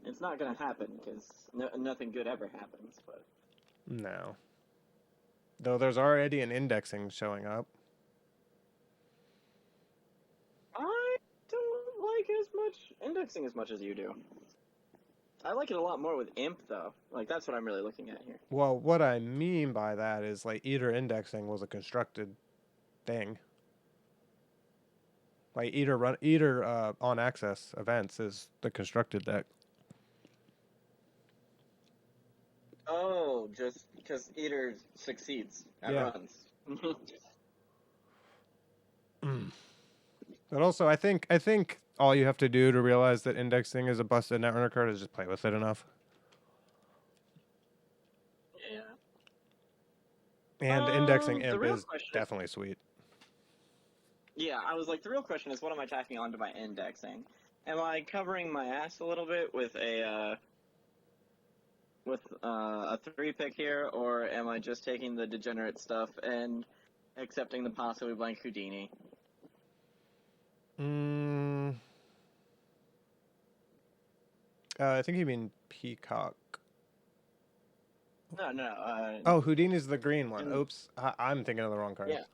It's not gonna happen because nothing good ever happens, but No. Though there's already an indexing showing up. I don't like as much indexing as much as you do. I like it a lot more with imp though. Like that's what I'm really looking at here. Well, what I mean by that is like eater indexing was a constructed thing. Like eater on access events is the constructed deck. Oh, just because Eater succeeds at runs. But also, I think all you have to do to realize that indexing is a busted Netrunner card is just play with it enough. Yeah. And indexing imp is definitely sweet. Yeah, I was like, the real question is, what am I tacking onto my indexing? Am I covering my ass a little bit with a 3-pick here, or am I just taking the degenerate stuff and accepting the possibly blank Houdini? I think you mean Peacock. No. Oh, Houdini's the green one. Oops, I'm thinking of the wrong card. Yeah.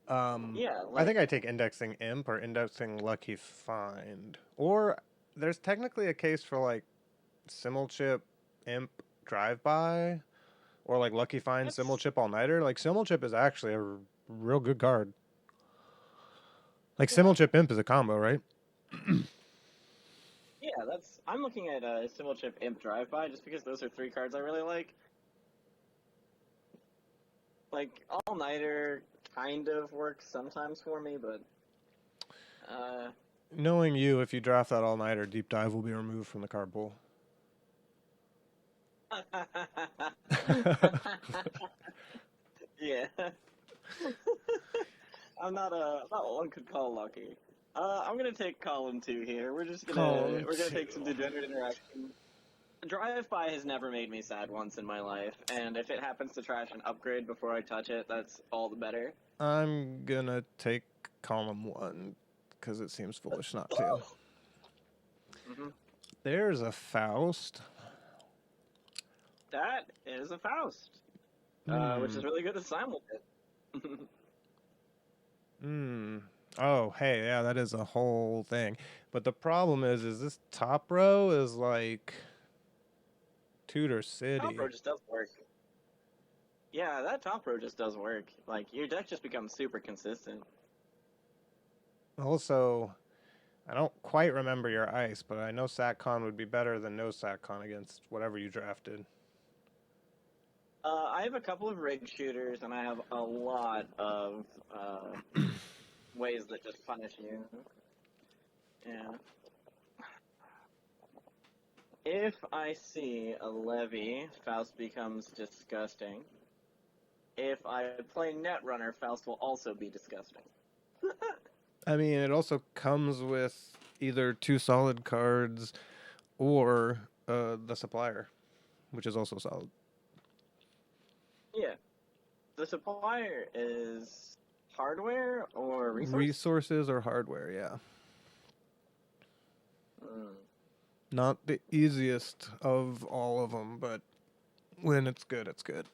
I think I take indexing imp or indexing lucky find. Or there's technically a case for like Simulchip imp drive-by, or like lucky find Simulchip all-nighter. Like Simulchip is actually a real good card. Like Simulchip imp is a combo, right? Yeah, I'm looking at Simulchip imp drive-by just because those are 3 cards I really like. Like all-nighter kind of works sometimes for me, but knowing you, if you draft that all-nighter, deep dive will be removed from the card pool. Yeah. I'm not one could call lucky. I'm gonna take column 2 here. We're gonna take some degenerate interaction. Drive-by has never made me sad once in my life, and if it happens to trash an upgrade before I touch it, that's all the better. I'm gonna take column 1 because it seems foolish not to. There's a Faust. That is a Faust, which is really good at Simulchip. Oh, hey, yeah, that is a whole thing. But the problem is this top row is like Tudor Top row City. just does work. Yeah, that top row just does work. Like, your deck just becomes super consistent. Also, I don't quite remember your ice, but I know SatCon would be better than no SatCon against whatever you drafted. I have a couple of rig shooters, and I have a lot of ways that just punish you. Yeah. If I see a levy, Faust becomes disgusting. If I play Netrunner, Faust will also be disgusting. I mean, it also comes with either 2 solid cards or the supplier, which is also solid. Yeah. The supplier is hardware or resource? Resources or hardware, yeah. Mm. Not the easiest of all of them, but when it's good, it's good.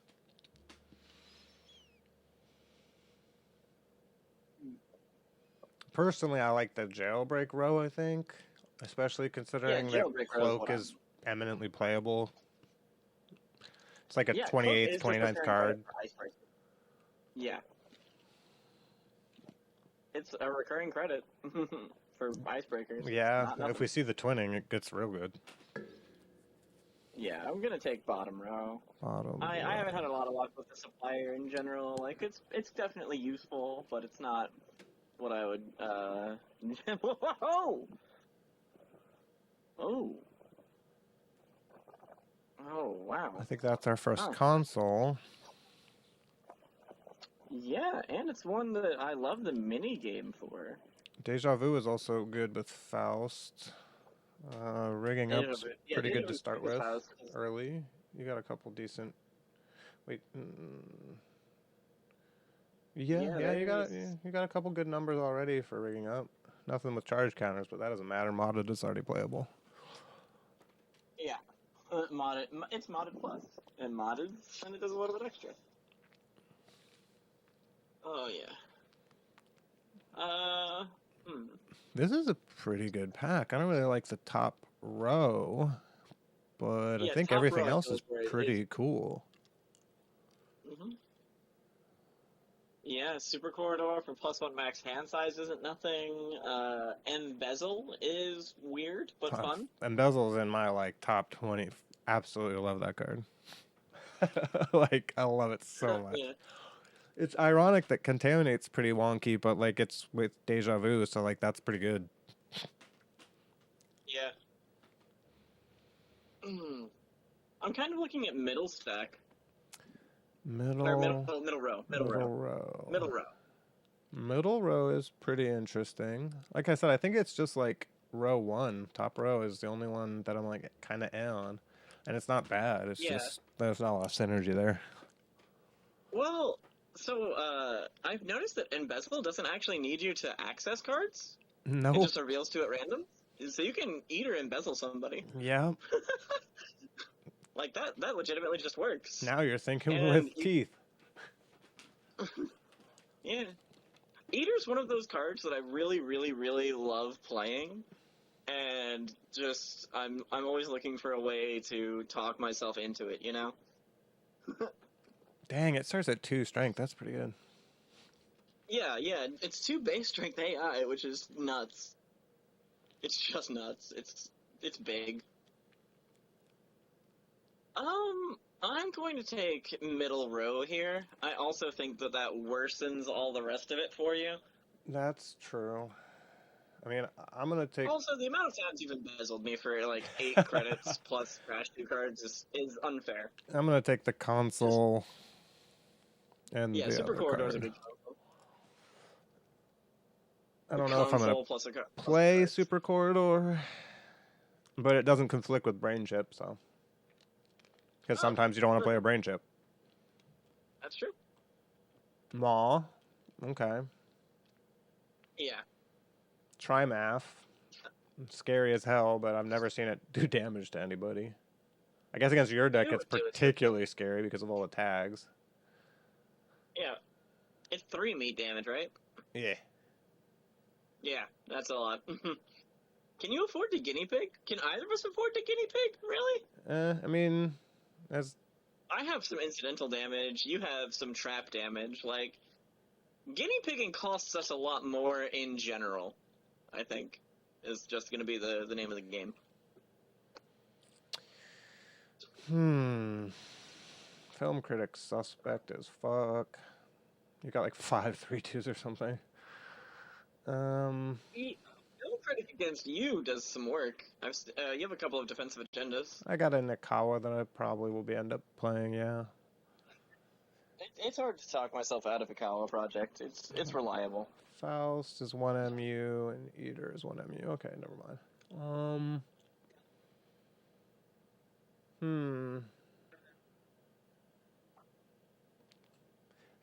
Personally, I like the jailbreak row, I think, especially considering that Jailbreak Row is Cloak what is eminently playable. It's like a Yeah, Cloak 28th, is just 29th recurring credit card. for Icebreaker. Yeah. It's a recurring credit for Icebreakers. Yeah, Not if we nothing. see the twinning, it gets real good. Yeah, I'm gonna take bottom row. Bottom I row. haven't had a lot of luck with the supplier in general. Like, it's definitely useful, but it's not what I would, Whoa! Oh. Oh, wow. I think that's our first Oh. console. Yeah, and it's one that I love the mini game for. Deja Vu is also good with Faust. Rigging up's pretty good to start with early. You got a couple decent. Wait. Yeah, you got a couple good numbers already for rigging up. Nothing with charge counters, but that doesn't matter. Modded is already playable. Yeah. Modded. It's modded plus. And modded, and it does a little bit extra. Oh, yeah. This is a pretty good pack. I don't really like the top row, but I Yeah, think top everything row I else feel is is where it pretty cool. Mm-hmm. Yeah, Super Corridor for +1 max hand size isn't nothing. Embezzle is weird, but fun. Embezzle's in my like top 20. Absolutely love that card. Like, I love it so much. Yeah. It's ironic that Contaminate's pretty wonky, but like it's with Deja Vu, so like that's pretty good. Yeah. I'm kind of looking at middle stack. Middle Or row. middle row. Middle row. Middle row is pretty interesting. Like I said, I think it's just like row 1. Top row is the only one that I'm like kind of on. And it's not bad. It's just there's not a lot of synergy there. Well, so I've noticed that Embezzle doesn't actually need you to access cards. No. It just reveals to at random. So you can eat or embezzle somebody. Yeah. Like that legitimately just works. Now you're thinking with teeth. Yeah. Eater's one of those cards that I really, really, really love playing. And just I'm always looking for a way to talk myself into it, you know? Dang, it starts at 2 strength. That's pretty good. Yeah, it's 2 base strength AI, which is nuts. It's just nuts. It's big. I'm going to take middle row here. I also think that worsens all the rest of it for you. That's true. I mean, I'm going to take... Also, the amount of times you've embezzled me for, like, 8 credits plus crash 2 cards is unfair. I'm going to take the console and the Super other Corridor is a card. good console. I don't know if I'm going to play Super Corridor, but it doesn't conflict with Brain Chip, so... Because sometimes you don't want to play a Brain Chip. That's true. Maw. Okay. Yeah. Trimath. Scary as hell, but I've never seen it do damage to anybody. I guess against your deck it's particularly scary because of all the tags. Yeah. It's 3 meat damage, right? Yeah. Yeah, that's a lot. Can you afford the guinea pig? Can either of us afford the guinea pig? Really? I mean, as I have some incidental damage. You have some trap damage. Like, guinea pigging costs us a lot more in general, I think, is just going to be the name of the game. Film critic suspect as fuck. You got like 5 3-2s or something. Film critic against you does some work. You have a couple of defensive agendas. I got a Nikawa that I probably will end up playing, yeah. It's hard to talk myself out of a Kawa project. It's reliable. Faust is 1 MU and Eater is 1 MU. Okay, never mind.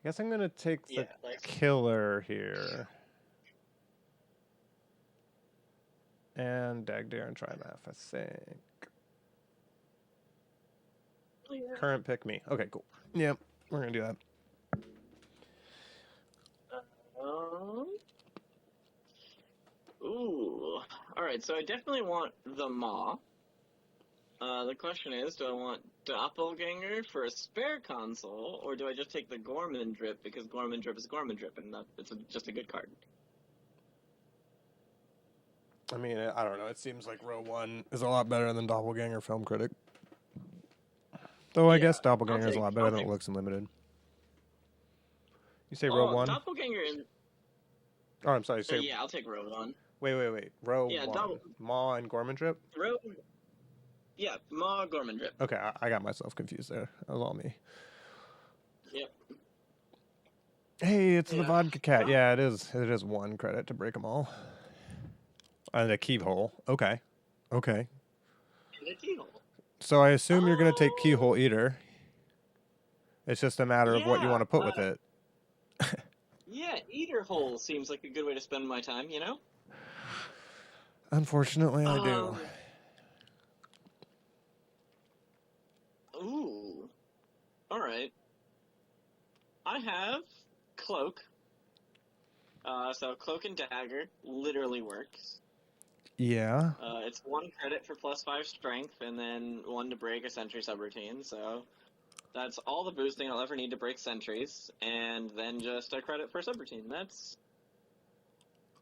I guess I'm gonna take the killer here. And Dagdare and Trimath, I think. Yeah. Current pick me. Okay, cool. Yep, we're gonna do that. Ooh. Alright, so I definitely want the Maw. The question is, do I want Doppelganger for a spare console, or do I just take the Gorman Drip because Gorman Drip is Gorman Drip, and it's just a good card? I mean, I don't know. It seems like row 1 is a lot better than Doppelganger Film Critic. Though I guess Doppelganger is a lot better than it looks in Limited. You say row 1? Doppelganger in... Oh, I'm sorry. Say... yeah, I'll take row 1. Wait. Row 1. Maw and Gorman Drip? Yeah, Maw, Gorman Drip. Okay, I got myself confused there. That was all me. Yep. Hey, it's the Vodka Cat. Yeah, it is. It is 1 credit to break them all. And a keyhole. Okay. And a keyhole. So I assume you're going to take Keyhole Eater. It's just a matter of what you want to put with it. Yeah, Eater Hole seems like a good way to spend my time, you know? Unfortunately, I do. Ooh. Alright. I have Cloak. So Cloak and Dagger literally works. Yeah. It's 1 credit for +5 strength, and then 1 to break a sentry subroutine, so that's all the boosting I'll ever need to break sentries, and then just a credit for subroutine. That's...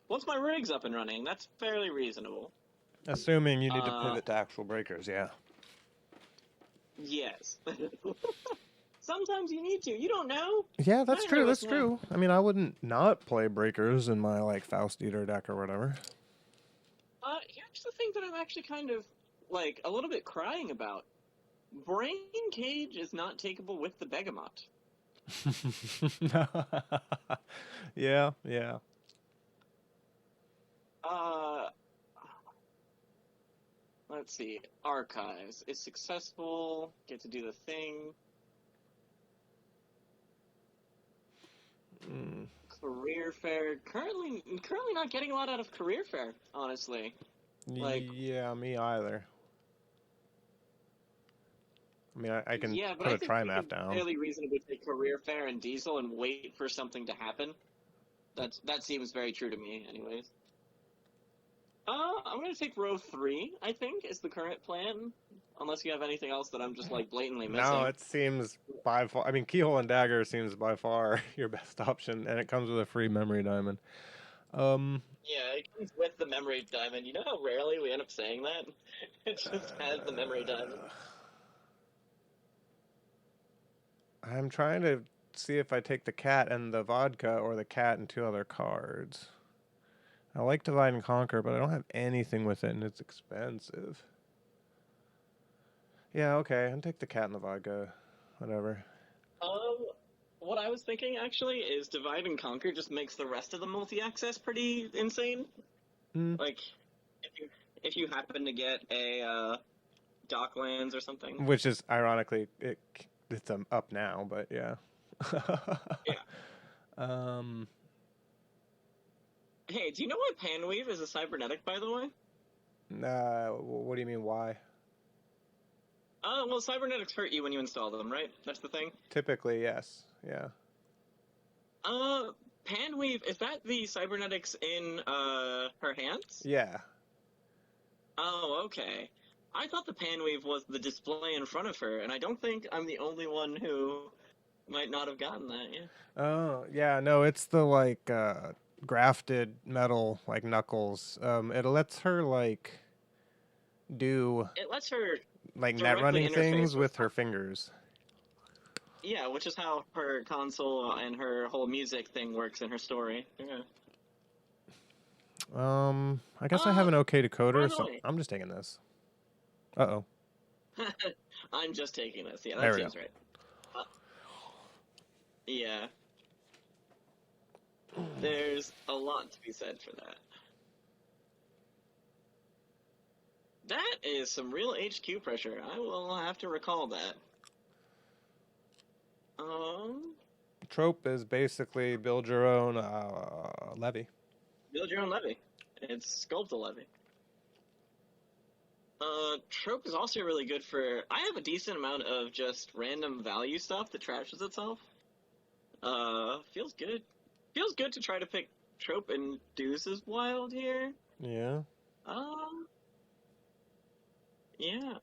Once my rig's up and running, that's fairly reasonable. Assuming you need to pivot to actual breakers, yeah. Yes. Sometimes you need to. You don't know. Yeah, that's true. That's true. I mean, I wouldn't not play breakers in my, like, Faust Eater deck or whatever. Here's the thing that I'm actually kind of, like, a little bit crying about. Brain Cage is not takeable with the Begamot. Yeah. Let's see. Archives is successful. Get to do the thing. Career fair. Currently not getting a lot out of career fair, honestly. Like, yeah, me either. I mean, I can put a Trimath down. Fairly reasonably take career fair and diesel and wait for something to happen. That seems very true to me, anyways. I'm gonna take row 3, I think, is the current plan. Unless you have anything else that I'm just, like, blatantly missing. No, it seems by far... I mean, Keyhole and Dagger seems by far your best option, and it comes with a free memory diamond. Yeah, it comes with the memory diamond. You know how rarely we end up saying that? It just has the memory diamond. I'm trying to see if I take the cat and the vodka or the cat and 2 other cards. I like Divide and Conquer, but I don't have anything with it, and it's expensive. Yeah, okay, I'll take the cat and the vodka. Whatever. What I was thinking, actually, is Divide and Conquer just makes the rest of the multi-access pretty insane. Like, if you happen to get a, Docklands or something. Which is, ironically, it's up now, but yeah. Yeah. Hey, do you know why Panweave is a cybernetic, by the way? What do you mean, why? Well, cybernetics hurt you when you install them, right? That's the thing? Typically, yes. Yeah. Panweave, is that the cybernetics in her hands? Yeah. Oh, okay. I thought the Panweave was the display in front of her, and I don't think I'm the only one who might not have gotten that, yeah. Oh, yeah, no, it's the like grafted metal like knuckles. It lets her like do It lets her like net directly running interface things with her stuff. fingers. Yeah, which is how her console and her whole music thing works in her story. Yeah. I guess I have an okay By decoder, the so way, I'm just taking this. Uh-oh. I'm just taking this. Yeah, There that we go. seems right. Yeah. There's a lot to be said for that. That is some real HQ pressure. I will have to recall that. Trope is basically build your own levy. Build your own levy. It's sculpt a levy. Trope is also really good for. I have a decent amount of just random value stuff that trashes itself. Feels good. Feels good to try to pick Trope and Deuce's Wild here. Yeah. Yeah.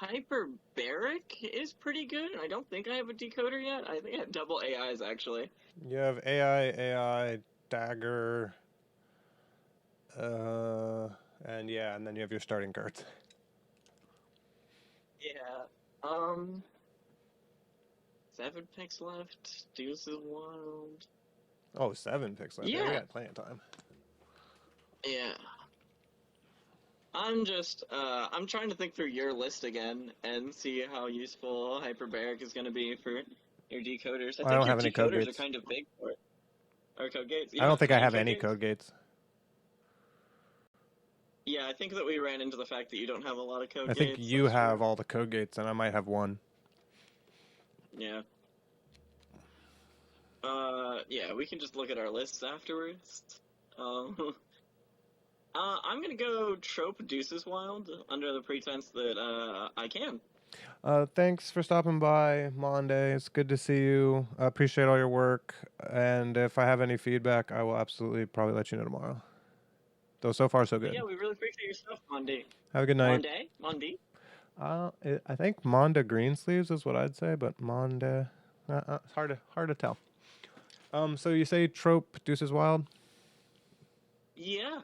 Hyperbaric is pretty good. I don't think I have a decoder yet. I think I have double AIs, actually. You have AI, dagger, and yeah, and then you have your starting cards. Yeah. 7 picks left. Deuce's Wild. Oh, 7 picks left. Yeah, we got plenty of time. Yeah. I'm trying to think through your list again and see how useful Hyperbaric is going to be for your decoders. I don't have any your code decoders gates. are kind of big for it. Or code gates. I don't think I have any code gates. Yeah, I think that we ran into the fact that you don't have a lot of code gates. I think you have all the code gates, and I might have one. Yeah. Yeah, we can just look at our lists afterwards. I'm gonna go Trope Deuce's Wild under the pretense that I can. Thanks for stopping by, Monday. It's good to see you. I appreciate all your work, and if I have any feedback, I will absolutely probably let you know tomorrow. Though so far so good. Yeah, we really appreciate your stuff, Monday. Have a good night. Monday. I think Monda Greensleeves is what I'd say, but Monda, it's hard to tell. So you say Trope Deuce's Wild? Yeah.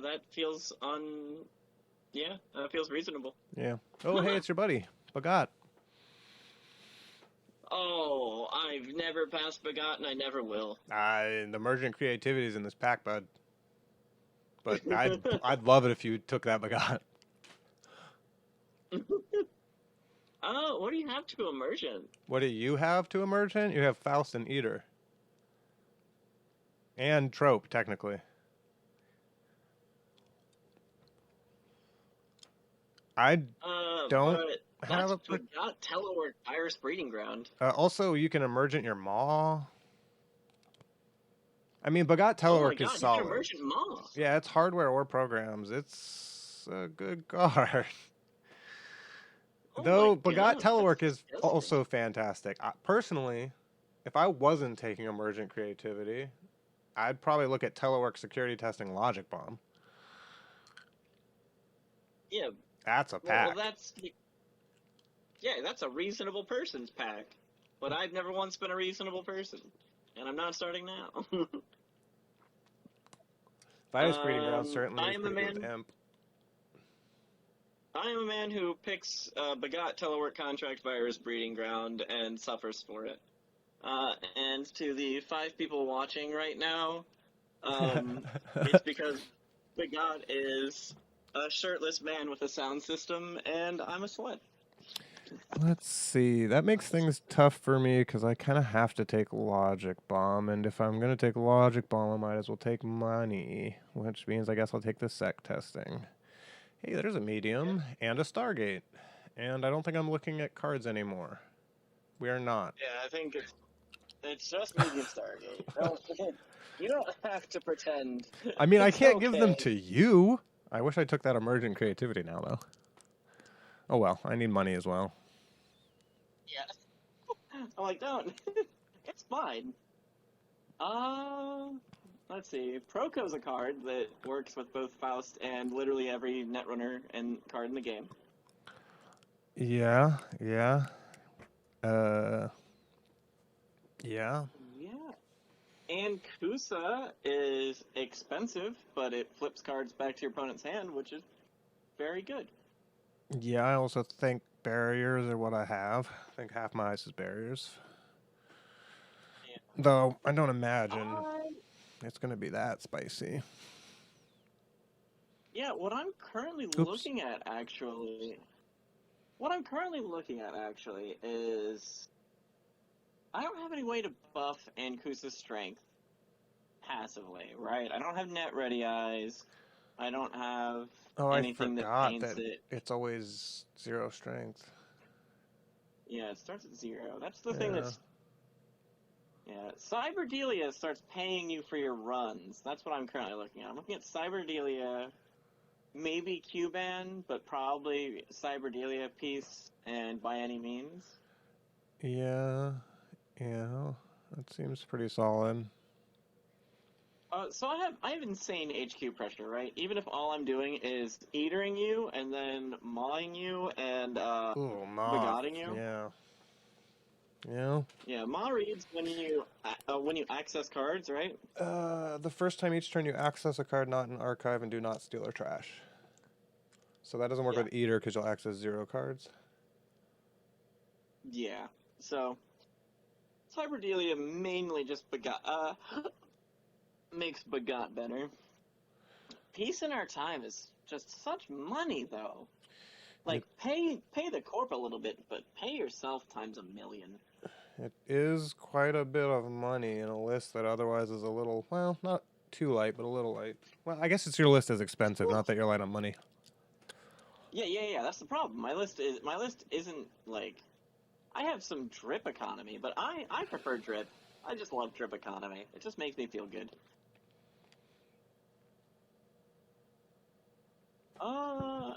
That feels that feels reasonable. Yeah. Oh, hey, it's your buddy, Bagat. Oh, I've never passed Bagat, and I never will. The emergent creativity is in this pack, bud. But I'd love it if you took that Bagat. What do you have to Emergent? What do you have to Emergent? You have Faust and Eater. And Trope, technically. I don't have a... Bagat Telework Iris Breeding Ground. Also, you can Emergent your Maw. I mean, Bagat Telework is solid. You can Emergent Maw. Yeah, it's hardware or programs. It's a good card. Though Bagat Telework is also fantastic. Personally, if I wasn't taking Emergent Creativity, I'd probably look at Telework Security Testing Logic Bomb. Yeah. That's a pack. Well, that's a reasonable person's pack. But I've never once been a reasonable person. And I'm not starting now. Virus Breeding Ground certainly is pretty good with Imp. I am a man who picks Bagat Telework Contract Virus Breeding Ground and suffers for it. And to the 5 people watching right now, it's because Bagat is a shirtless man with a sound system, and I'm a slut. Let's see. That makes things tough for me because I kind of have to take Logic Bomb, and if I'm going to take Logic Bomb, I might as well take money, which means I guess I'll take the Sec Testing. Hey, there's a Medium and a Stargate, and I don't think I'm looking at cards anymore. We are not. Yeah, I think it's just Medium Stargate. You don't have to pretend. I mean, I can't give them to you. I wish I took that Emergent Creativity now, though. Oh well, I need money as well. Yeah. I'm like, don't. It's fine. Let's see. Proko's a card that works with both Faust and literally every Netrunner and card in the game. Yeah. Yeah. Yeah. Yeah. And Kusa is expensive, but it flips cards back to your opponent's hand, which is very good. Yeah, I also think barriers are what I have. I think half my ice is barriers. Yeah. Though I don't imagine it's going to be that spicy. Yeah, what I'm currently Oops. looking at actually is I don't have any way to buff Ankusa's strength passively, right? I don't have net ready eyes. I don't have anything that forgot paints that it. it's always 0 strength. Yeah, it starts at 0. That's the thing that's... Yeah, Cyberdelia starts paying you for your runs. That's what I'm currently looking at. I'm looking at Cyberdelia, maybe Cuban, but probably Cyberdelia piece, and by any means. Yeah, that seems pretty solid. So I have insane HQ pressure, right? Even if all I'm doing is eatering you and then mawing you and begodding you. Yeah. Yeah. Yeah, maw reads when you access cards, right? The first time each turn you access a card not in archive and do not steal or trash. So that doesn't work with Eater because you'll access 0 cards. Yeah. So Cyberdelia mainly just makes begot better. Peace in Our Time is just such money, though. Like, pay the Corp a little bit, but pay yourself times 1,000,000. It is quite a bit of money in a list that otherwise is a little, well, not too light, but a little light. Well, I guess it's your list is expensive, not that you're light on money. Yeah. That's the problem. My list isn't like. I have some drip economy, but I prefer drip. I just love drip economy. It just makes me feel good. And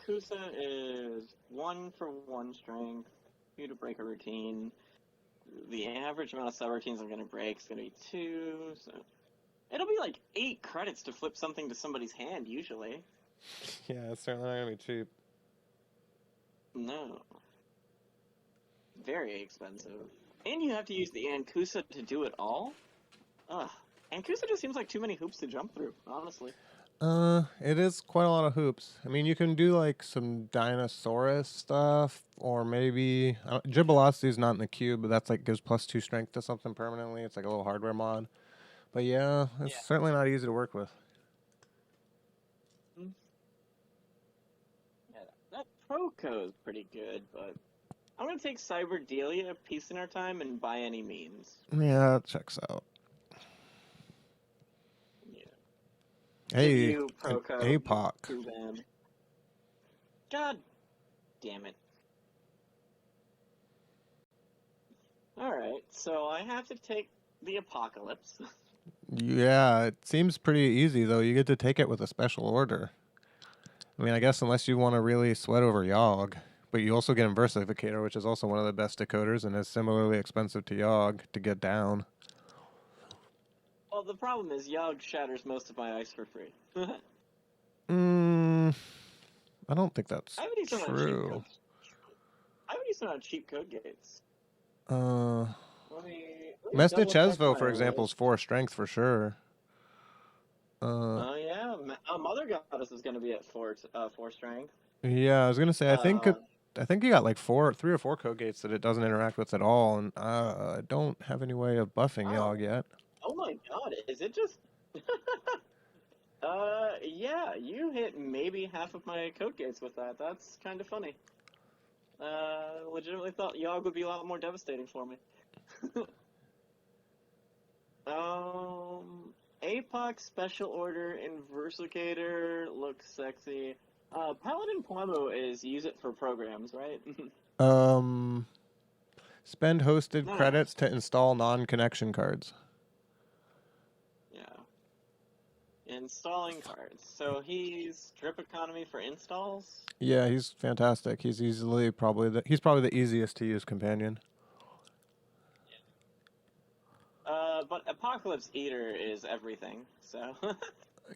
Kusa is 1 for 1 strength. You to break a routine. The average amount of subroutines I'm going to break is going to be 2, so it'll be like 8 credits to flip something to somebody's hand usually. Yeah, it's certainly not going to be cheap. No. Very expensive. And you have to use the Ankusa to do it all? Ugh. Ankusa just seems like too many hoops to jump through, honestly. It is quite a lot of hoops. I mean, you can do like some Dinosaurus stuff, or maybe Gibalosity is not in the cube, but that's like gives +2 strength to something permanently. It's like a little hardware mod. But yeah, it's certainly not easy to work with. Yeah, that Proko is pretty good, but I'm gonna take Cyberdelia, Peace in Our Time, and by any means. Yeah, that checks out. Hey, APOC. God damn it. Alright, so I have to take the Apocalypse. Yeah, it seems pretty easy, though. You get to take it with a special order. I mean, I guess unless you want to really sweat over Yogg. But you also get Inversificator, which is also one of the best decoders and is similarly expensive to Yogg to get down. Well, the problem is Yogg shatters most of my ice for free. I don't think that's true. I haven't used it on cheap code gates. Mesna Chesvo, for example, is 4 strength for sure. Oh yeah, Mother Goddess is going to be at 4 strength. Yeah, I was gonna say I think you got like 3 or 4 code gates that it doesn't interact with at all, and I don't have any way of buffing Yogg yet. Oh my god, is it just... yeah, you hit maybe half of my code gates with that. That's kind of funny. Legitimately thought Yogg would be a lot more devastating for me. APOC Special Order Inversicator looks sexy. Paladin Poemo is use it for programs, right? Spend hosted credits to install non-connection cards. Yeah. Installing cards. So he's drip economy for installs? Yeah, he's fantastic. He's probably the easiest to use companion. Yeah. Apocalypse Eater is everything. So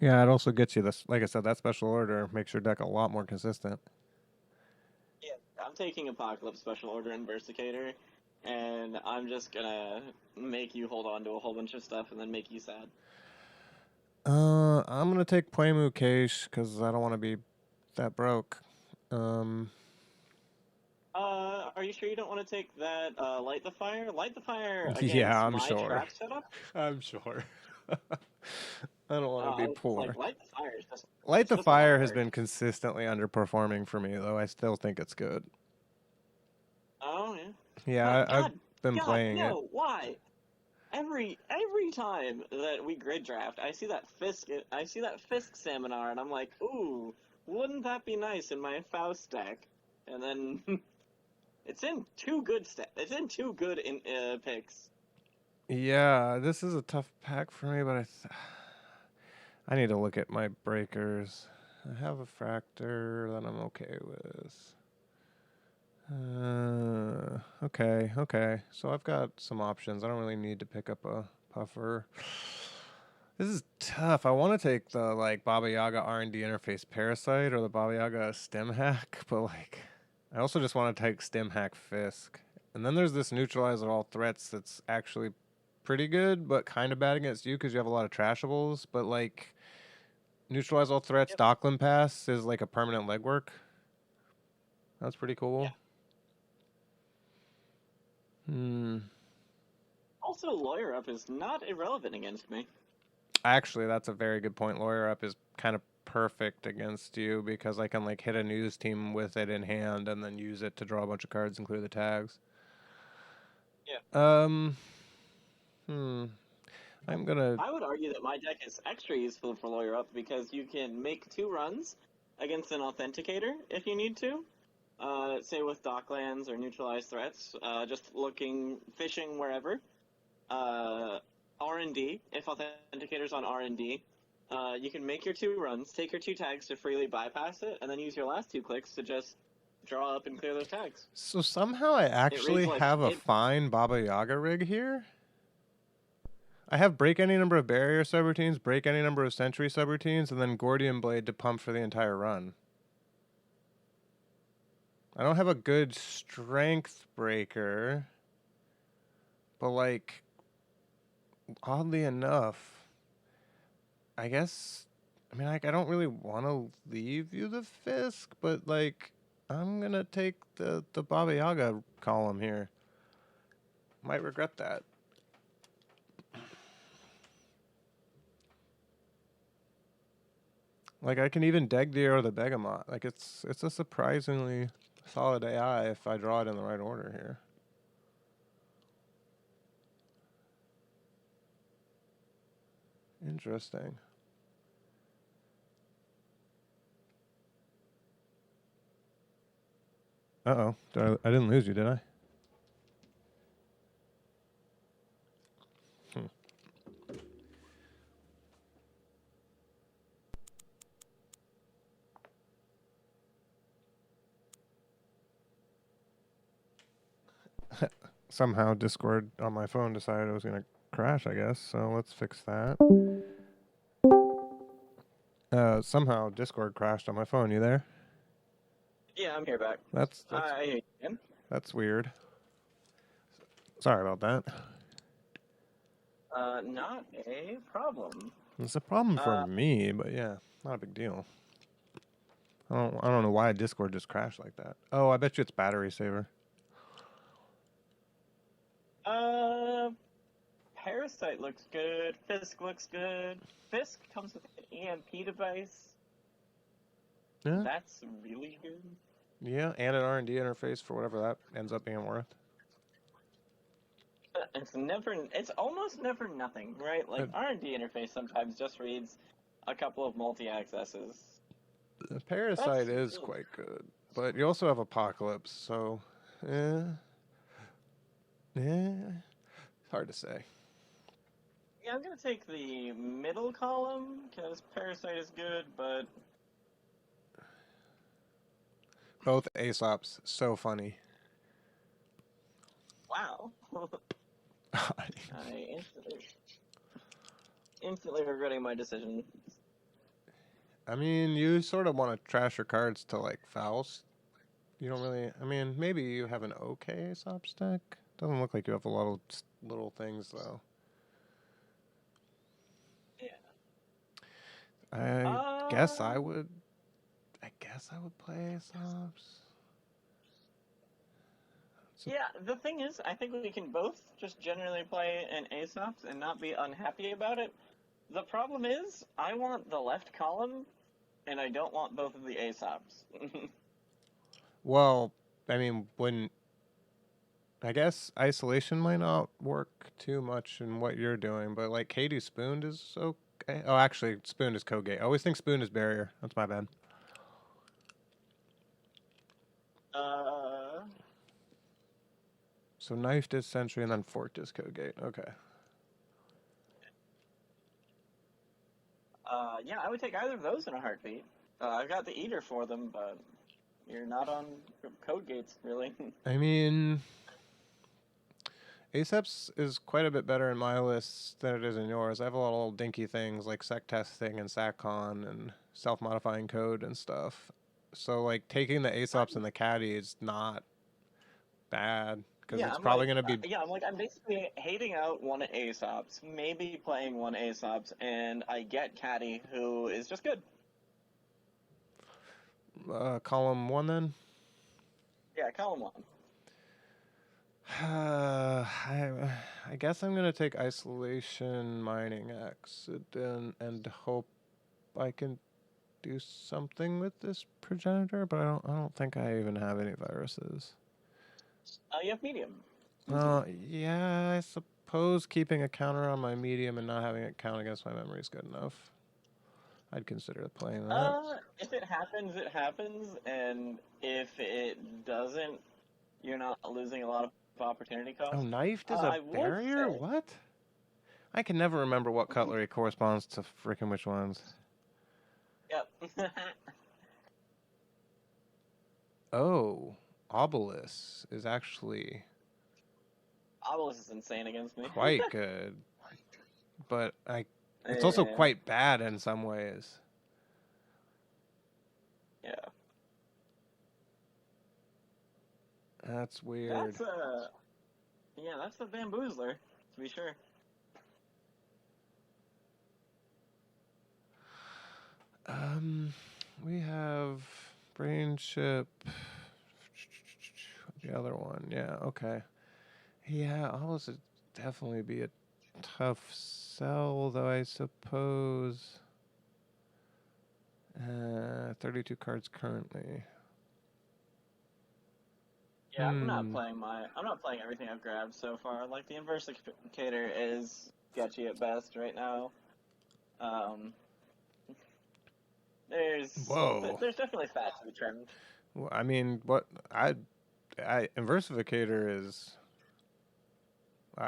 Yeah, it also gets you this. Like I said, that special order makes your deck a lot more consistent. yeah, I'm taking Apocalypse Special Order and Versicator, and I'm just gonna make you hold on to a whole bunch of stuff and then make you sad. I'm gonna take Puemu Cache because I don't want to be that broke. Are you sure you don't want to take that Light the Fire? Light the Fire Yeah, against I'm my sure. trap setup? I'm sure. I don't want to be It's poor. like Light the Fire is just Light it's the just a lot of Fire has work. been consistently underperforming for me, though. I still think it's good. Oh yeah. Yeah, I've been God, playing it. no! Why? Every time that we grid draft, I see that Fisk Seminar, and I'm like, ooh, wouldn't that be nice in my Faust deck? And then it's in two good picks. Yeah, this is a tough pack for me, but I need to look at my breakers. I have a Fractor that I'm okay with. Okay. So I've got some options. I don't really need to pick up a puffer. This is tough. I want to take the like Baba Yaga R&D interface Parasite or the Baba Yaga Stem Hack, but like I also just want to take Stem Hack Fisk. And then there's this Neutralize all threats that's actually pretty good, but kind of bad against you because you have a lot of trashables. But like Neutralize all threats, Yep. Dockland Pass is like a permanent legwork. That's pretty cool. Yeah. Also, Lawyer Up is not irrelevant against me. Actually, that's a very good point. Lawyer Up is kind of perfect against you because I can like hit a news team with it in hand and then use it to draw a bunch of cards and clear the tags. Yeah. I would argue that my deck is extra useful for Lawyer Up because you can make 2 runs against an Authenticator if you need to. Say with Docklands or Neutralized Threats, just fishing wherever. R&D, if Authenticator's on R&D, you can make your 2 runs, take your 2 tags to freely bypass it, and then use your last 2 clicks to just draw up and clear those tags. So somehow I actually have a fine Baba Yaga rig here. I have break any number of barrier subroutines, break any number of sentry subroutines, and then Gordian Blade to pump for the entire run. I don't have a good strength breaker, but like, oddly enough, I guess, I mean, like, I don't really want to leave you the Fisk, but like, I'm gonna take the Baba Yaga column here. Might regret that. Like, I can even Degdeer or the Begamot. Like, it's a surprisingly solid AI if I draw it in the right order here. Interesting. Uh-oh. I didn't lose you, did I? Somehow Discord on my phone decided it was going to crash, I guess. So let's fix that. Somehow Discord crashed on my phone. You there? Yeah, I'm here back. That's I hear you again. That's weird. Sorry about that. Not a problem. It's a problem for me, but yeah, not a big deal. I don't know why Discord just crashed like that. Oh, I bet you it's battery saver. Parasite looks good. Fisk looks good. Fisk comes with an EMP device. Yeah. That's really good. Yeah, and an R&D interface for whatever that ends up being worth. It's almost never nothing, right? Like, R&D interface sometimes just reads a couple of multi-accesses. The Parasite is quite good, but you also have Apocalypse, so hard to say. Yeah, I'm gonna take the middle column because Parasite is good, but both Aesops so funny. Wow. instantly regretting my decision. I mean, you sort of want to trash your cards to like Faust. You don't really. I mean, maybe you have an okay Aesop stack. Doesn't look like you have a lot of little things though. Yeah. I guess I would. I guess I would play Aesops. Yeah, the thing is, I think we can both just generally play an Aesops and not be unhappy about it. The problem is, I want the left column, and I don't want both of the Aesops. Well, I mean, when I guess isolation might not work too much in what you're doing, but like Katie Spooned is okay. Oh, actually, Spooned is Kogate. I always think Spooned is barrier. That's my bad. uh, So knifed is Sentry and then forked is Kogate. Okay. yeah, I would take either of those in a heartbeat. I've got the Eater for them, but you're not on code gates, really. I mean, Aceps is quite a bit better in my list than it is in yours. I have a lot of little dinky things like sec testing and SACCON and self-modifying code and stuff. So like taking the Aesops and the caddy is not bad because Yeah, it's I'm probably like, going to be. I'm basically hating out one Aesops, maybe playing one Aesops, and I get Caddy, who is just good. Column 1 then? Yeah, column 1. I guess I'm gonna take isolation mining accident and hope I can do something with this progenitor, but I don't think I even have any viruses. You have medium. Yeah, I suppose keeping a counter on my medium and not having it count against my memory is good enough. I'd consider playing that. If it happens, it happens, and if it doesn't, you're not losing a lot of opportunity cost. Oh, knifed is a I would barrier? say, What? I can never remember what cutlery corresponds to frickin' which ones. Yep. Oh, Obelisk is actually Obelisk is insane against me. quite good, but it's also Yeah. quite bad in some ways. Yeah. That's weird. That's the bamboozler, to be sure. We have brain chip. The other one, yeah, okay. Yeah, Obelisk would definitely be a tough sell, though I suppose. 32 cards currently. Yeah, I'm not playing everything I've grabbed so far. Like, the Inversificator is sketchy at best right now. There's definitely fat to be trimmed. Well, I mean, Inversificator is.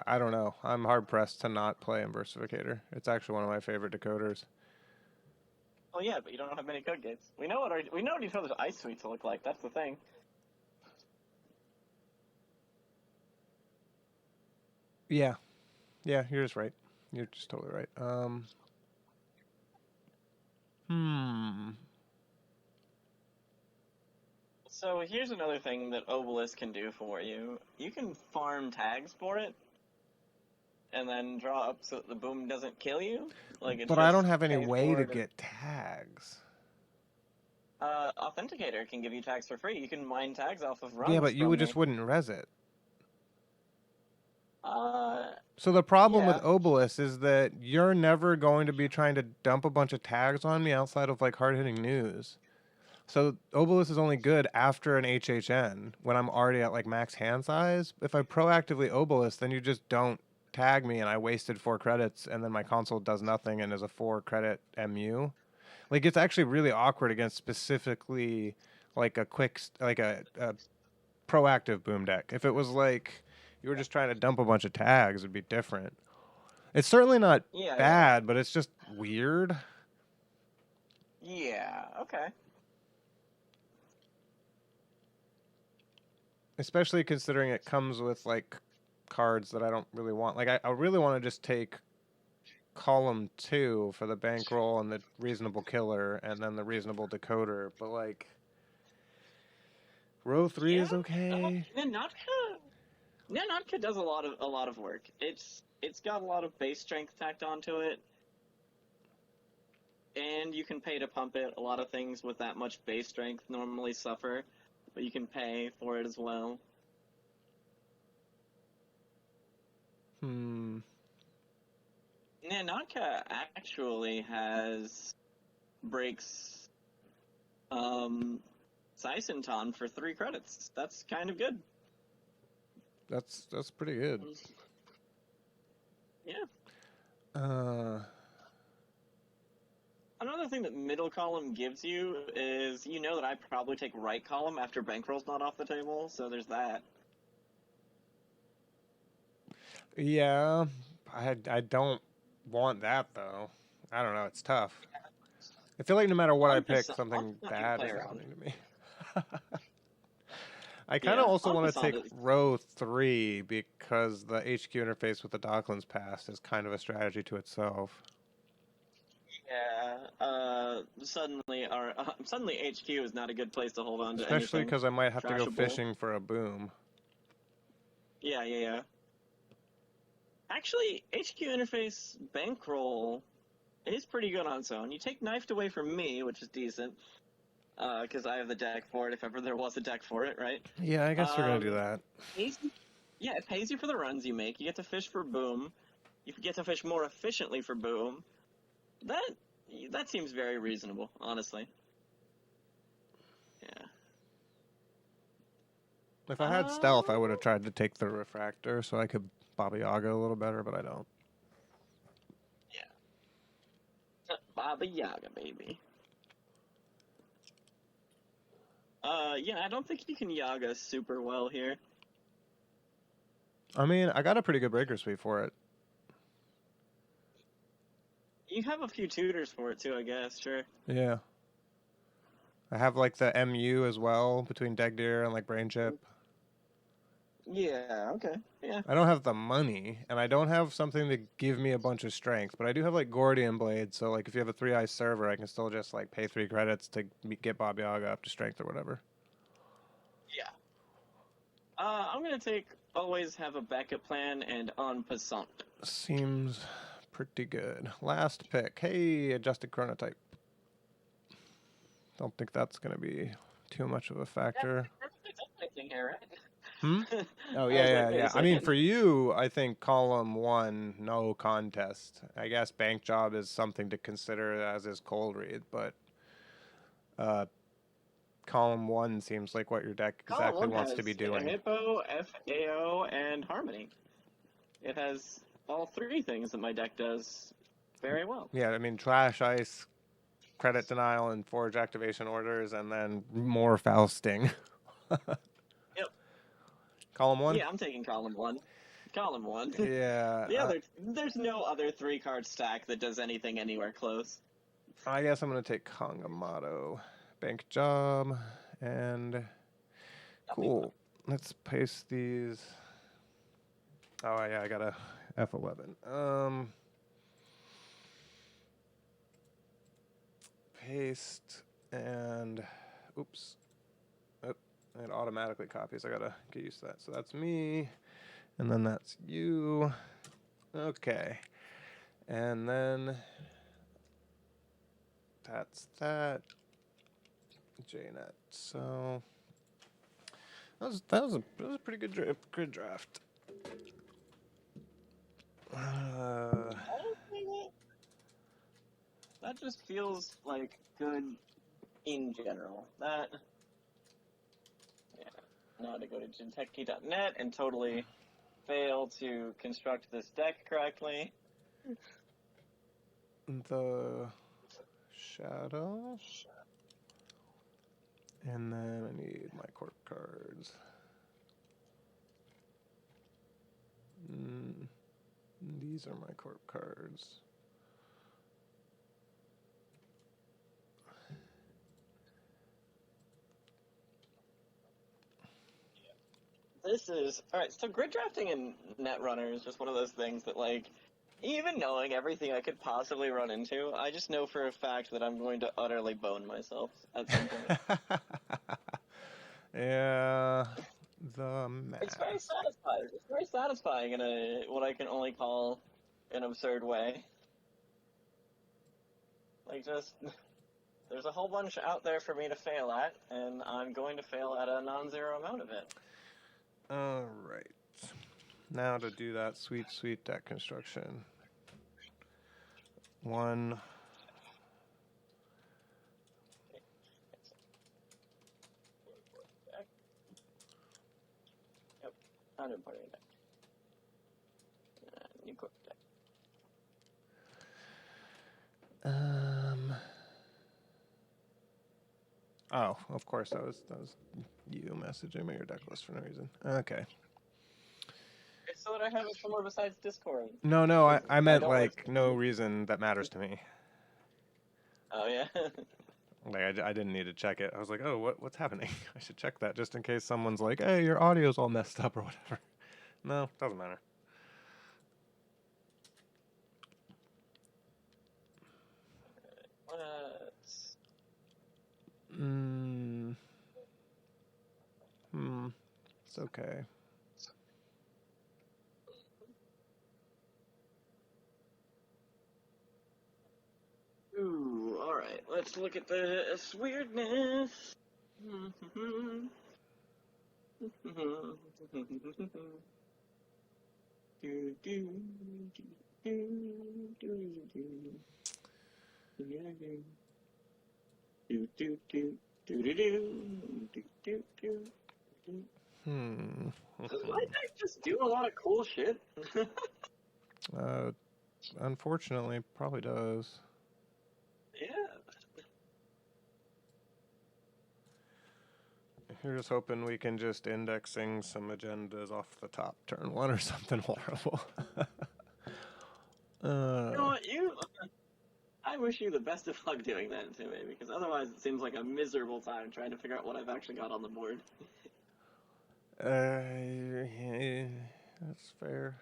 I don't know. I'm hard pressed to not play Inversificator. It's actually one of my favorite decoders. Oh yeah, but you don't have many code gates. We know what each other's ice suites look like. That's the thing. Yeah, you're just right. You're just totally right. So here's another thing that Obelisk can do for you. You can farm tags for it, and then draw up so that the boom doesn't kill you. But I don't have any way to get tags. Authenticator can give you tags for free. You can mine tags off of runs. Yeah, but you just wouldn't res it. So the problem with Obelisk is that you're never going to be trying to dump a bunch of tags on me outside of like hard-hitting news. So Obelisk is only good after an HHN when I'm already at like max hand size. If I proactively Obelisk, then you just don't tag me and I wasted 4 credits and then my console does nothing and is a 4 credit MU. Like it's actually really awkward against specifically like a proactive boom deck. If it was like you were just trying to dump a bunch of tags, it'd be different. It's certainly not bad, but it's just weird. Yeah, okay. Especially considering it comes with like cards that I don't really want. Like I really want to just take column 2 for the bankroll and the reasonable killer, and then the reasonable decoder. But like, row 3 is okay. Nanotka does a lot of work. It's got a lot of base strength tacked onto it, and you can pay to pump it. A lot of things with that much base strength normally suffer, but you can pay for it as well. Nanotka actually breaks Seisenton for 3 credits. That's kind of good. That's pretty good. Yeah. Another thing that middle column gives you is that I probably take right column after bankroll's not off the table, so there's that. Yeah, I don't want that though. I don't know. It's tough. I feel like no matter what I pick, something bad is happening to me. I kind of also want to take row 3 because the HQ interface with the Docklands Pass is kind of a strategy to itself. Yeah. Suddenly HQ is not a good place to hold on to. Especially because I might have to go fishing for a boom. Yeah. Actually, HQ interface bankroll is pretty good on its own. You take knifed away from me, which is decent, because I have the deck for it if ever there was a deck for it, right? Yeah, I guess we're going to do that. It pays you for the runs you make. You get to fish for boom. You get to fish more efficiently for boom. That seems very reasonable, honestly. Yeah. If I had stealth, I would have tried to take the refractor so I could Baba Yaga a little better, but I don't. Yeah. Baba Yaga, baby. Yeah, I don't think you can Yaga super well here. I mean, I got a pretty good breaker suite for it. You have a few tutors for it too, I guess, sure. Yeah. I have like the MU as well between Degdeer and like Brain Chip. Yeah, okay. Yeah. I don't have the money, and I don't have something to give me a bunch of strength, but I do have like Gordian Blade, so like if you have a 3-eye server, I can still just like pay 3 credits to get Baba Yaga up to strength or whatever. Yeah. I'm gonna always have a backup plan and en passant. Seems pretty good. Last pick. Hey, adjusted chronotype. Don't think that's gonna be too much of a factor. Here, right? Oh, yeah. I mean, for you, I think column 1, no contest. I guess bank job is something to consider, as is cold read, but column 1 seems like what your deck exactly wants to be doing. Hippo, FAO, and Harmony. It has all 3 things that my deck does very well. Yeah, I mean, Trash Ice, Credit Denial, and Forge Activation Orders, and then more Fausting. Yep. Column 1? Yeah, I'm taking column 1. Column 1. Yeah. There's no other 3-card stack that does anything anywhere close. I guess I'm going to take Kangamato. Bank job, and cool. Let's paste these. Oh, yeah, I got a F11. Paste, and oops. It automatically copies. I gotta get used to that. So that's me, and then that's you. Okay. And then that's that. JNet. So that was a pretty good draft. That just feels like good in general. Now to go to gentechkey.net and totally fail to construct this deck correctly. The shadow. And then I need my corp cards. These are my corp cards. This is alright. So grid drafting in Netrunner is just one of those things that, like, Even knowing everything I could possibly run into, I just know for a fact that I'm going to utterly bone myself at some point. Yeah, the It's very mask. satisfying. It's very satisfying in a what I can only call an absurd way. Like just there's a whole bunch out there for me to fail at, and I'm going to fail at a non-zero amount of it. All right. Now to do that sweet, sweet deck construction. One. Yep, I'm importing deck. New Corp deck. Oh, of course that was you messaging me your deck list for no reason. Okay. So that I have it somewhere besides Discord. No, I meant don't like no reason that matters to me. Oh yeah. Like I didn't need to check it. I was like, oh, what's happening? I should check that just in case someone's like, hey, your audio's all messed up or whatever. No, doesn't matter. It's okay. Ooh, alright. Let's look at this weirdness. Does my deck just do a lot of cool shit? Unfortunately, probably does. Yeah. You're just hoping we can just indexing some agendas off the top turn one or something horrible. You know what, I wish you the best of luck doing that to me, because otherwise it seems like a miserable time trying to figure out what I've actually got on the board. Yeah, that's fair.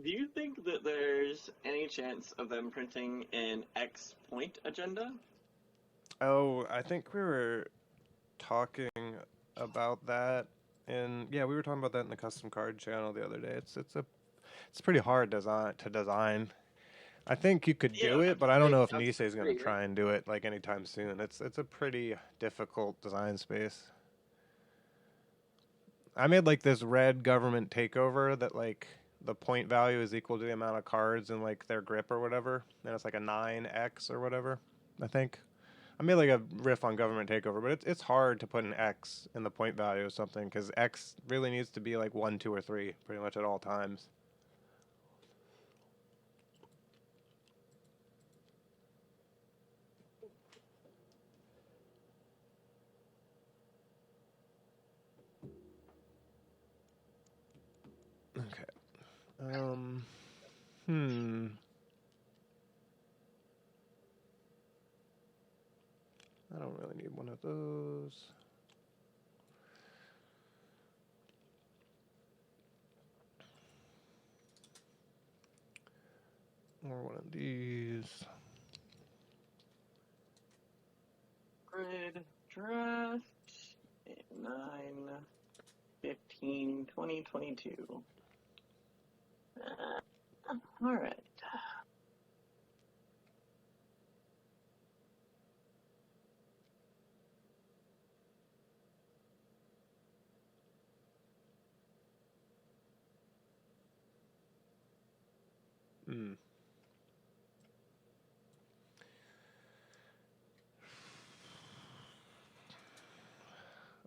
Do you think that there's any chance of them printing an X point agenda? Oh, I think we were talking about that, and yeah, we were talking about that in the custom card channel the other day. It's pretty hard to design. I think you could do it, but I don't know if Nisei is going to try and do it like anytime soon. It's a pretty difficult design space. I made like this red government takeover that like the point value is equal to the amount of cards in like their grip or whatever, and it's like a 9x or whatever. I think I made like a riff on government takeover, but it's hard to put an X in the point value of something because X really needs to be like 1, 2, or 3 pretty much at all times. Okay. I don't really need one of those. Or one of these. Grid draft 9, 15, 20, 22. All right.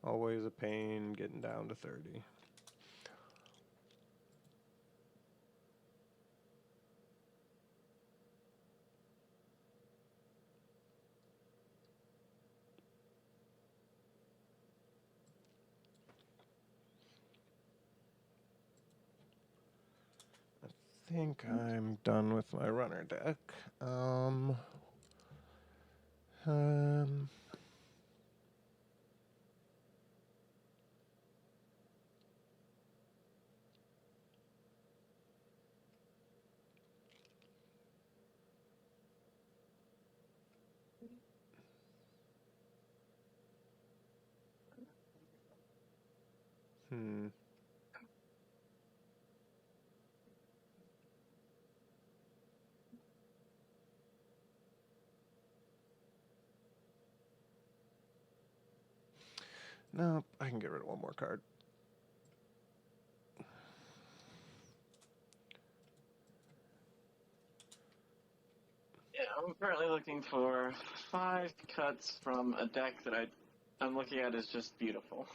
Always a pain getting down to 30. I think I'm done with my runner deck. Hmm. No, I can get rid of one more card. Yeah, I'm currently looking for 5 cuts from a deck that I'm looking at is just beautiful.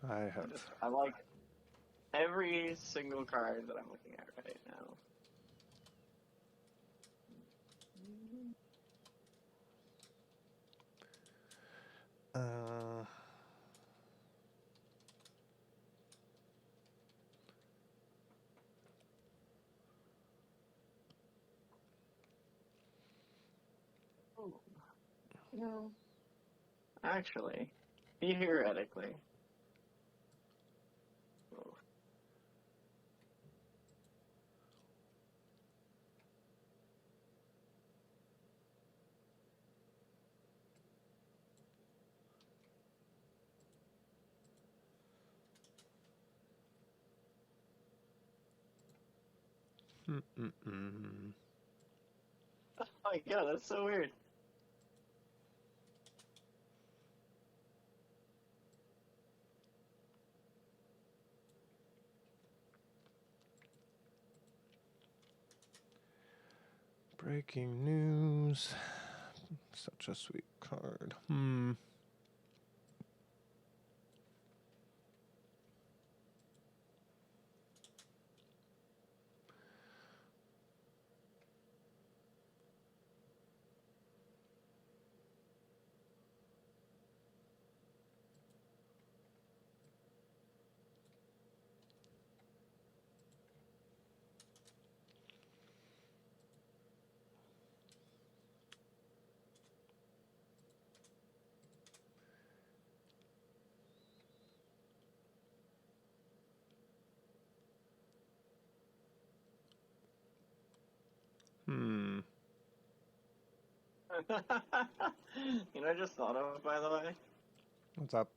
I have. I like every single card that I'm looking at right now. Uh. No. Actually, theoretically. Mm-mm-mm. Oh my god, that's so weird. Breaking news. Such a sweet card. Hmm. Hmm. You know, I just thought of, by the way. What's up?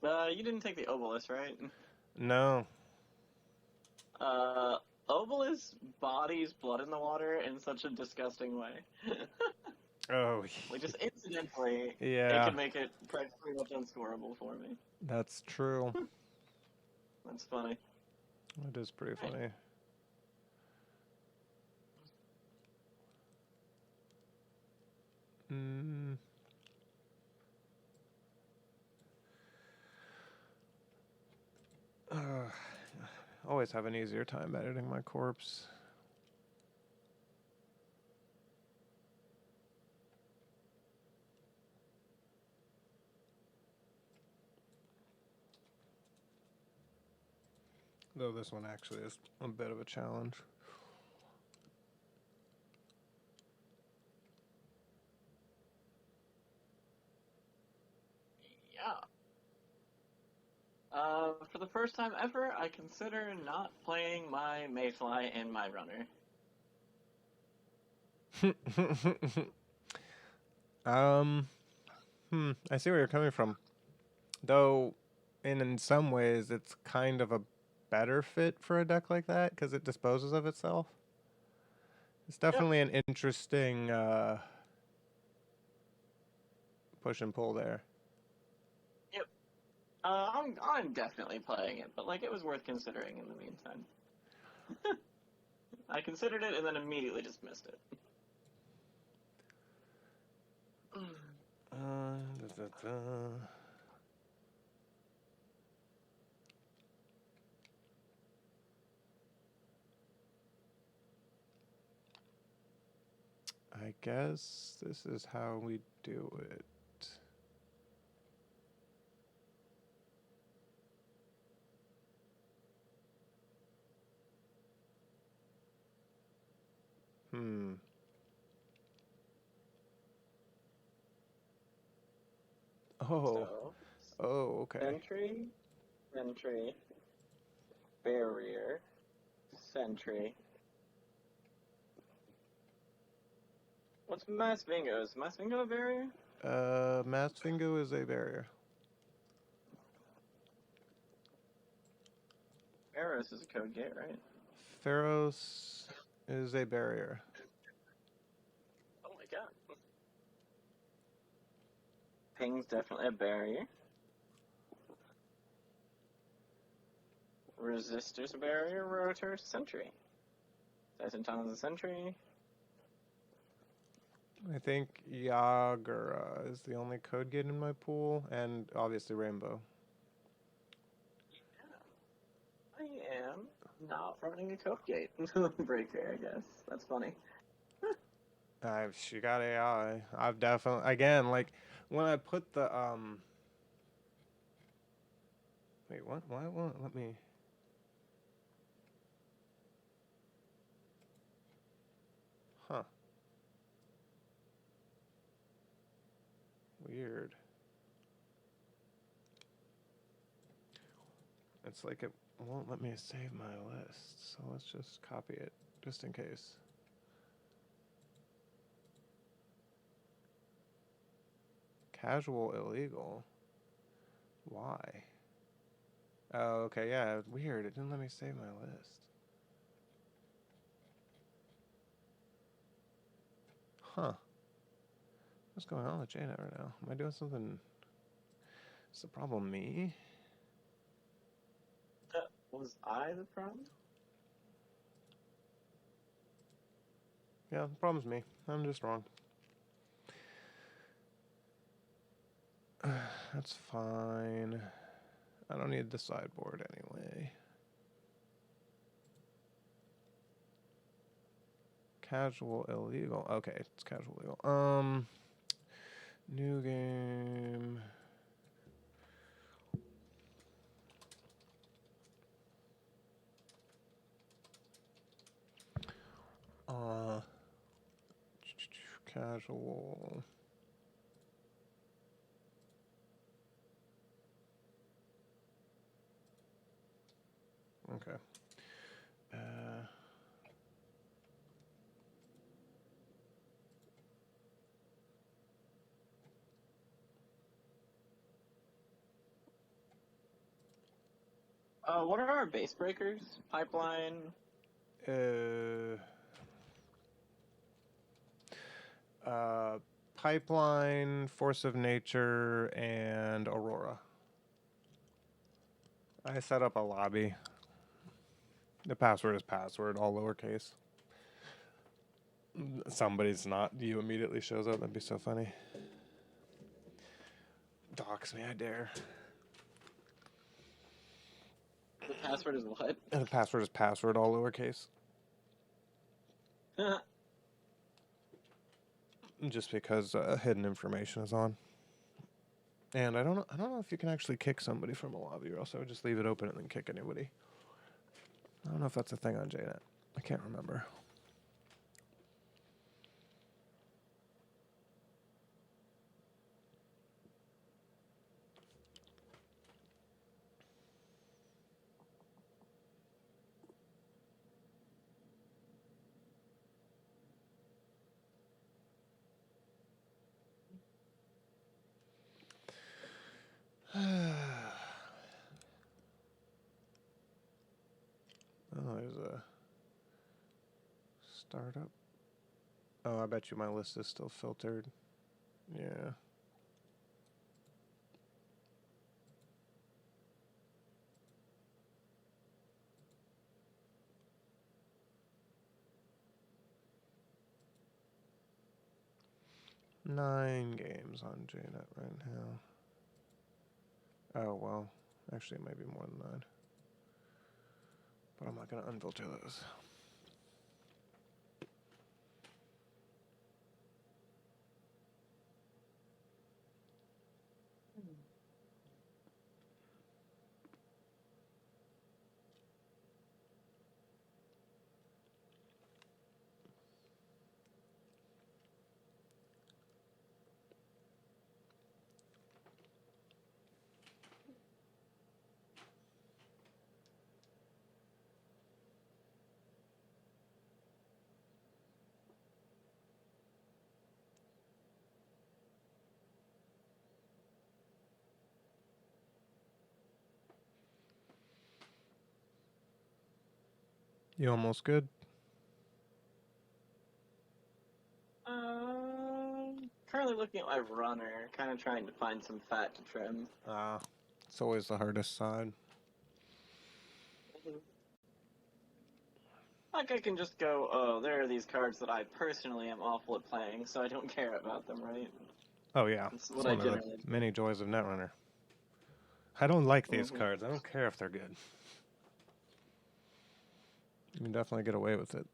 You didn't take the Obelisk, right? No. Obelisk bodies blood in the water in such a disgusting way. Oh. Like, just incidentally, it Yeah. could make it pretty much unscorable for me. That's true. That's funny. It is pretty funny. Hmm. Always have an easier time editing my corpse. Though this one actually is a bit of a challenge. Yeah. For the first time ever, I consider not playing my Mayfly and my Runner. I see where you're coming from. Though, in some ways, it's kind of a better fit for a deck like that because it disposes of itself. It's definitely an interesting push and pull there. Yep. I'm definitely playing it, but like it was worth considering in the meantime. I considered it and then immediately dismissed it. Da, da, da. I guess this is how we do it. Hmm. Oh. So, Oh, okay. Sentry, Barrier, Sentry. What's Mass Bingo? Is Mass Bingo a barrier? Mass Fingo is a barrier. Eros is a code gate, right? Pharos is a barrier. Oh my god. Ping's definitely a barrier. Resistor's a barrier. Rotor's a sentry. Titanton's a sentry. I think Yagura is the only code gate in my pool, and obviously Rainbow. I am not running a code gate breaker, I guess. That's funny. She got AI. I've definitely, again, like, when I put the, wait, what? Why won't it let me? Huh. Weird. It's like it won't let me save my list, so let's just copy it, just in case. Casual illegal. Why? Oh, okay, yeah, weird. It didn't let me save my list. Huh. What's going on with JNet right now? Am I doing something? Is the problem me? Was I the problem? Yeah, the problem's me. I'm just wrong. That's fine. I don't need the sideboard anyway. Casual illegal. Okay, it's casual illegal. New game. Casual. Okay. What are our base breakers? Pipeline. Pipeline, Force of Nature, and Aurora. I set up a lobby. The password is password, all lowercase. Somebody's not, you immediately shows up. That'd be so funny. Dox me, I dare. The password is what? And the password is password, all lowercase. Just because hidden information is on. And I don't know if you can actually kick somebody from a lobby, or else I would just leave it open and then kick anybody. I don't know if that's a thing on JNet. I can't remember. Oh, there's a startup. Oh, I bet you my list is still filtered. Yeah. Nine games on JNet right now. Oh, well. Actually, it might be more than 9. But I'm not going to unfilter those. You almost good? Currently looking at my runner, kind of trying to find some fat to trim. It's always the hardest side. Like I can just go, oh, there are these cards that I personally am awful at playing, so I don't care about them, right? Oh yeah, That's it's what I one of the generally do. many joys of Netrunner. I don't like these cards. I don't care if they're good. You can definitely get away with it.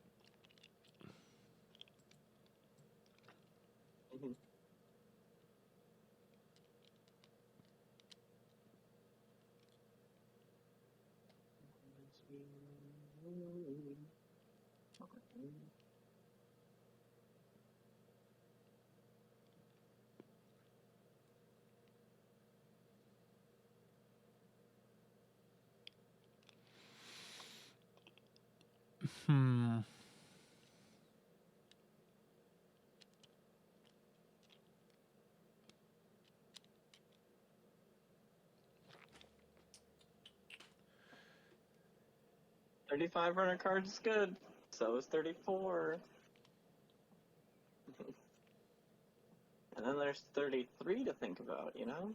Hmm. $35 runner cards is good. So is 34. And then there's 33 to think about, you know?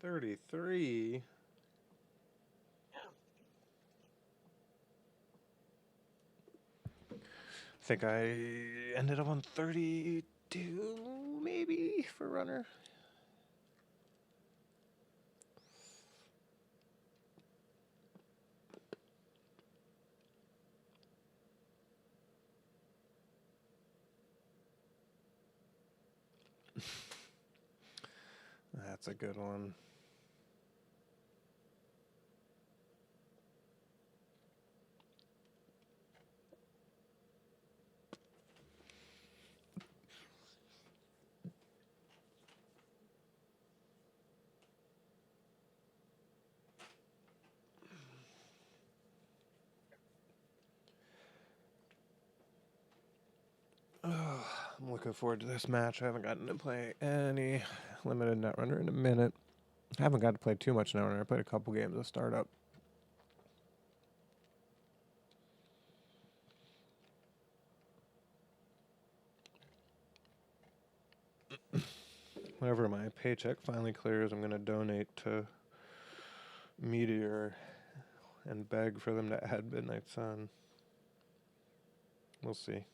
33. I think I ended up on 32, maybe, for runner. That's a good one. I'm looking forward to this match. I haven't gotten to play any limited Netrunner in a minute. I haven't got to play too much Netrunner. I played a couple games of startup. Whenever my paycheck finally clears, I'm going to donate to Meteor and beg for them to add Midnight Sun. We'll see.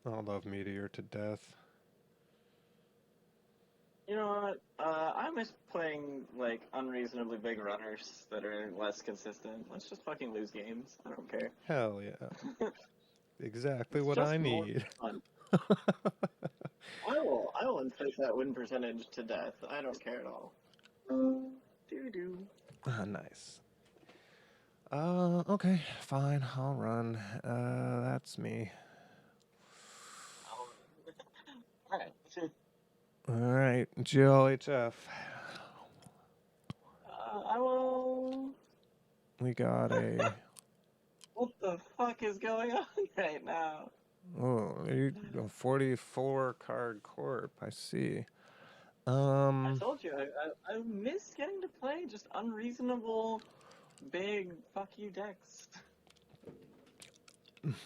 I love Meteor to death. You know what? I miss playing, like, unreasonably big runners that are less consistent. Let's just fucking lose games. I don't care. Hell yeah. Exactly It's what just I more need. fun. I will inflate that win percentage to death. I don't care at all. Doo-doo. Nice. Okay, fine, I'll run. That's me. Alright. Alright, GLHF. I will... We got a... What the fuck is going on right now? Oh, a 44 card corp, I see. I told you, I miss getting to play just unreasonable, big, fuck you decks.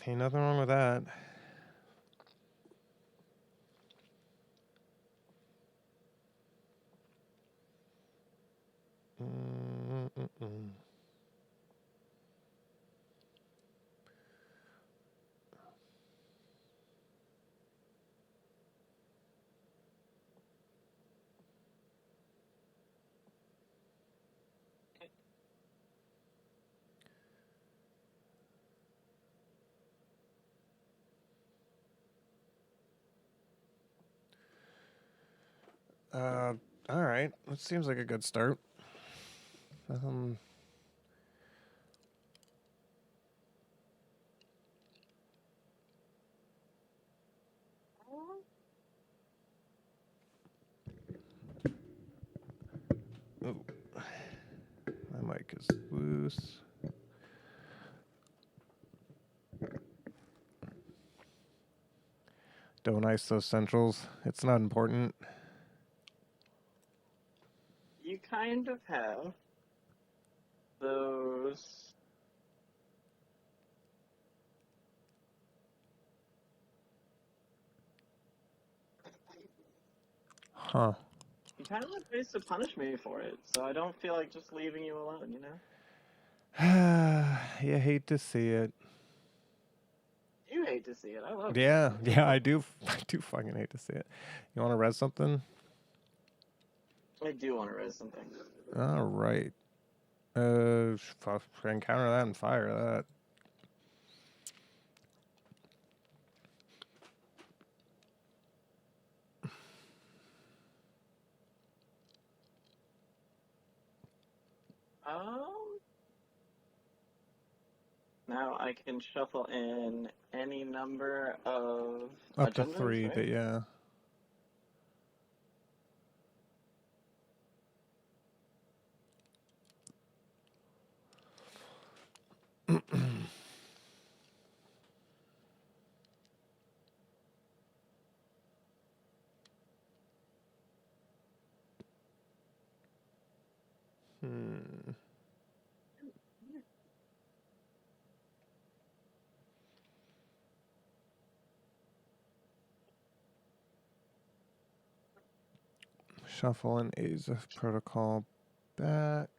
Ain't nothing wrong with that. All right. That seems like a good start. Oh, my mic is loose. Don't ice those centrals. It's not important. You kind of have those. Huh. You kind of have ways to punish me for it, so I don't feel like just leaving you alone, you know? You hate to see it. You hate to see it. I love Yeah, it. yeah, I do. I do fucking hate to see it. You want to res something? I do want to res something. All right. Encounter that and fire that. Now I can shuffle in any number of Up to agendas, 3, right? yeah. Shuffle an Azif protocol back.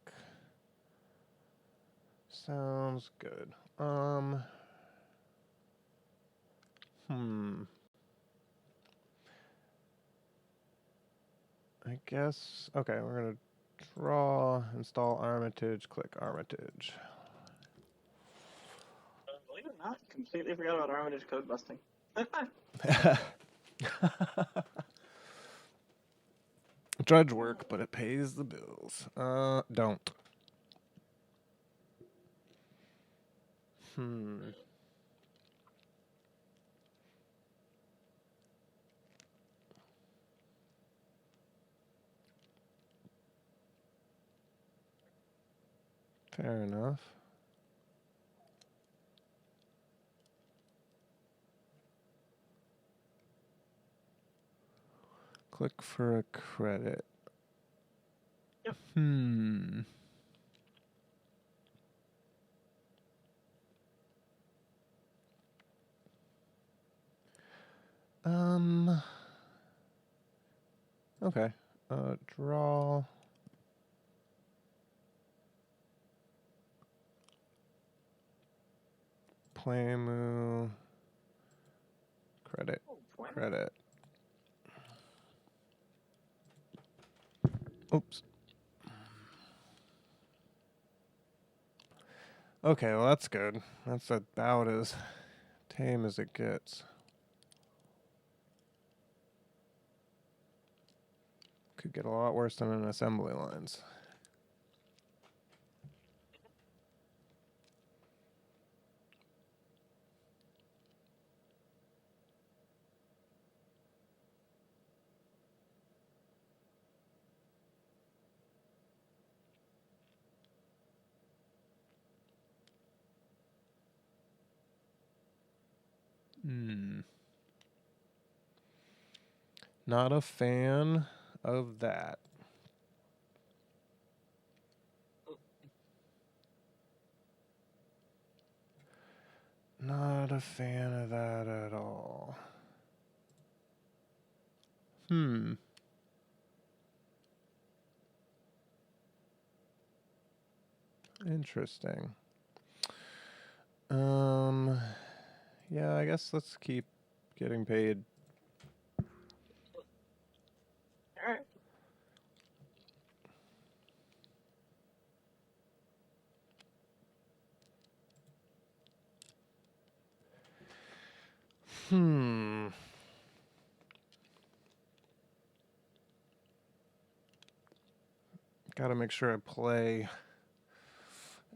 Sounds good. I guess. Okay, we're gonna draw, install Armitage, click Armitage. Believe it or not, completely forgot about Armitage code busting. Drudge work, but it pays the bills. Don't. Fair enough. Click for a credit. Yep. Okay. Draw. Play move. Credit. Credit. Oops. Okay, well that's good. That's about as tame as it gets. Could get a lot worse than an assembly lines. Not a fan of that. Not a fan of that at all. Interesting. Yeah, I guess let's keep getting paid. All right. Gotta make sure I play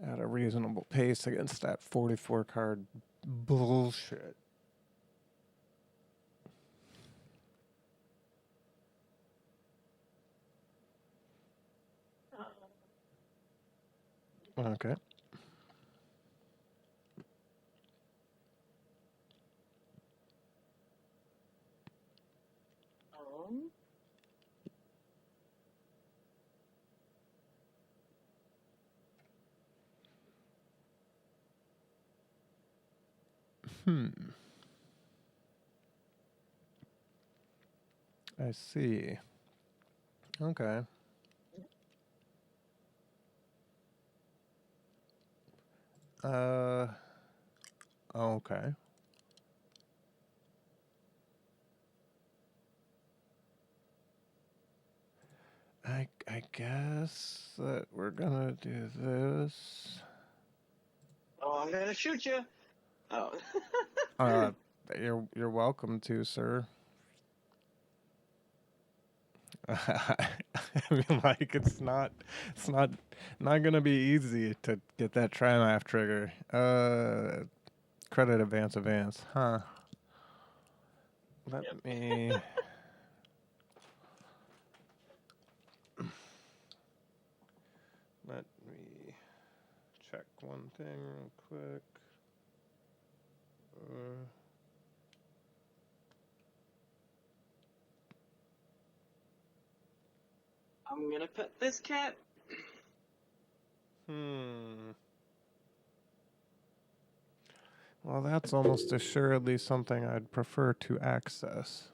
at a reasonable pace against that 44 card bullshit. Okay. I see. Okay. Okay. I guess that we're gonna do this. Oh, I'm gonna shoot you. Oh. You're welcome to, sir. I mean, like it's not gonna be easy to get that Triumph trigger. Credit advance, huh? Let Yep. me. Let me check one thing real quick. I'm gonna pet this cat. Well, that's almost assuredly something I'd prefer to access.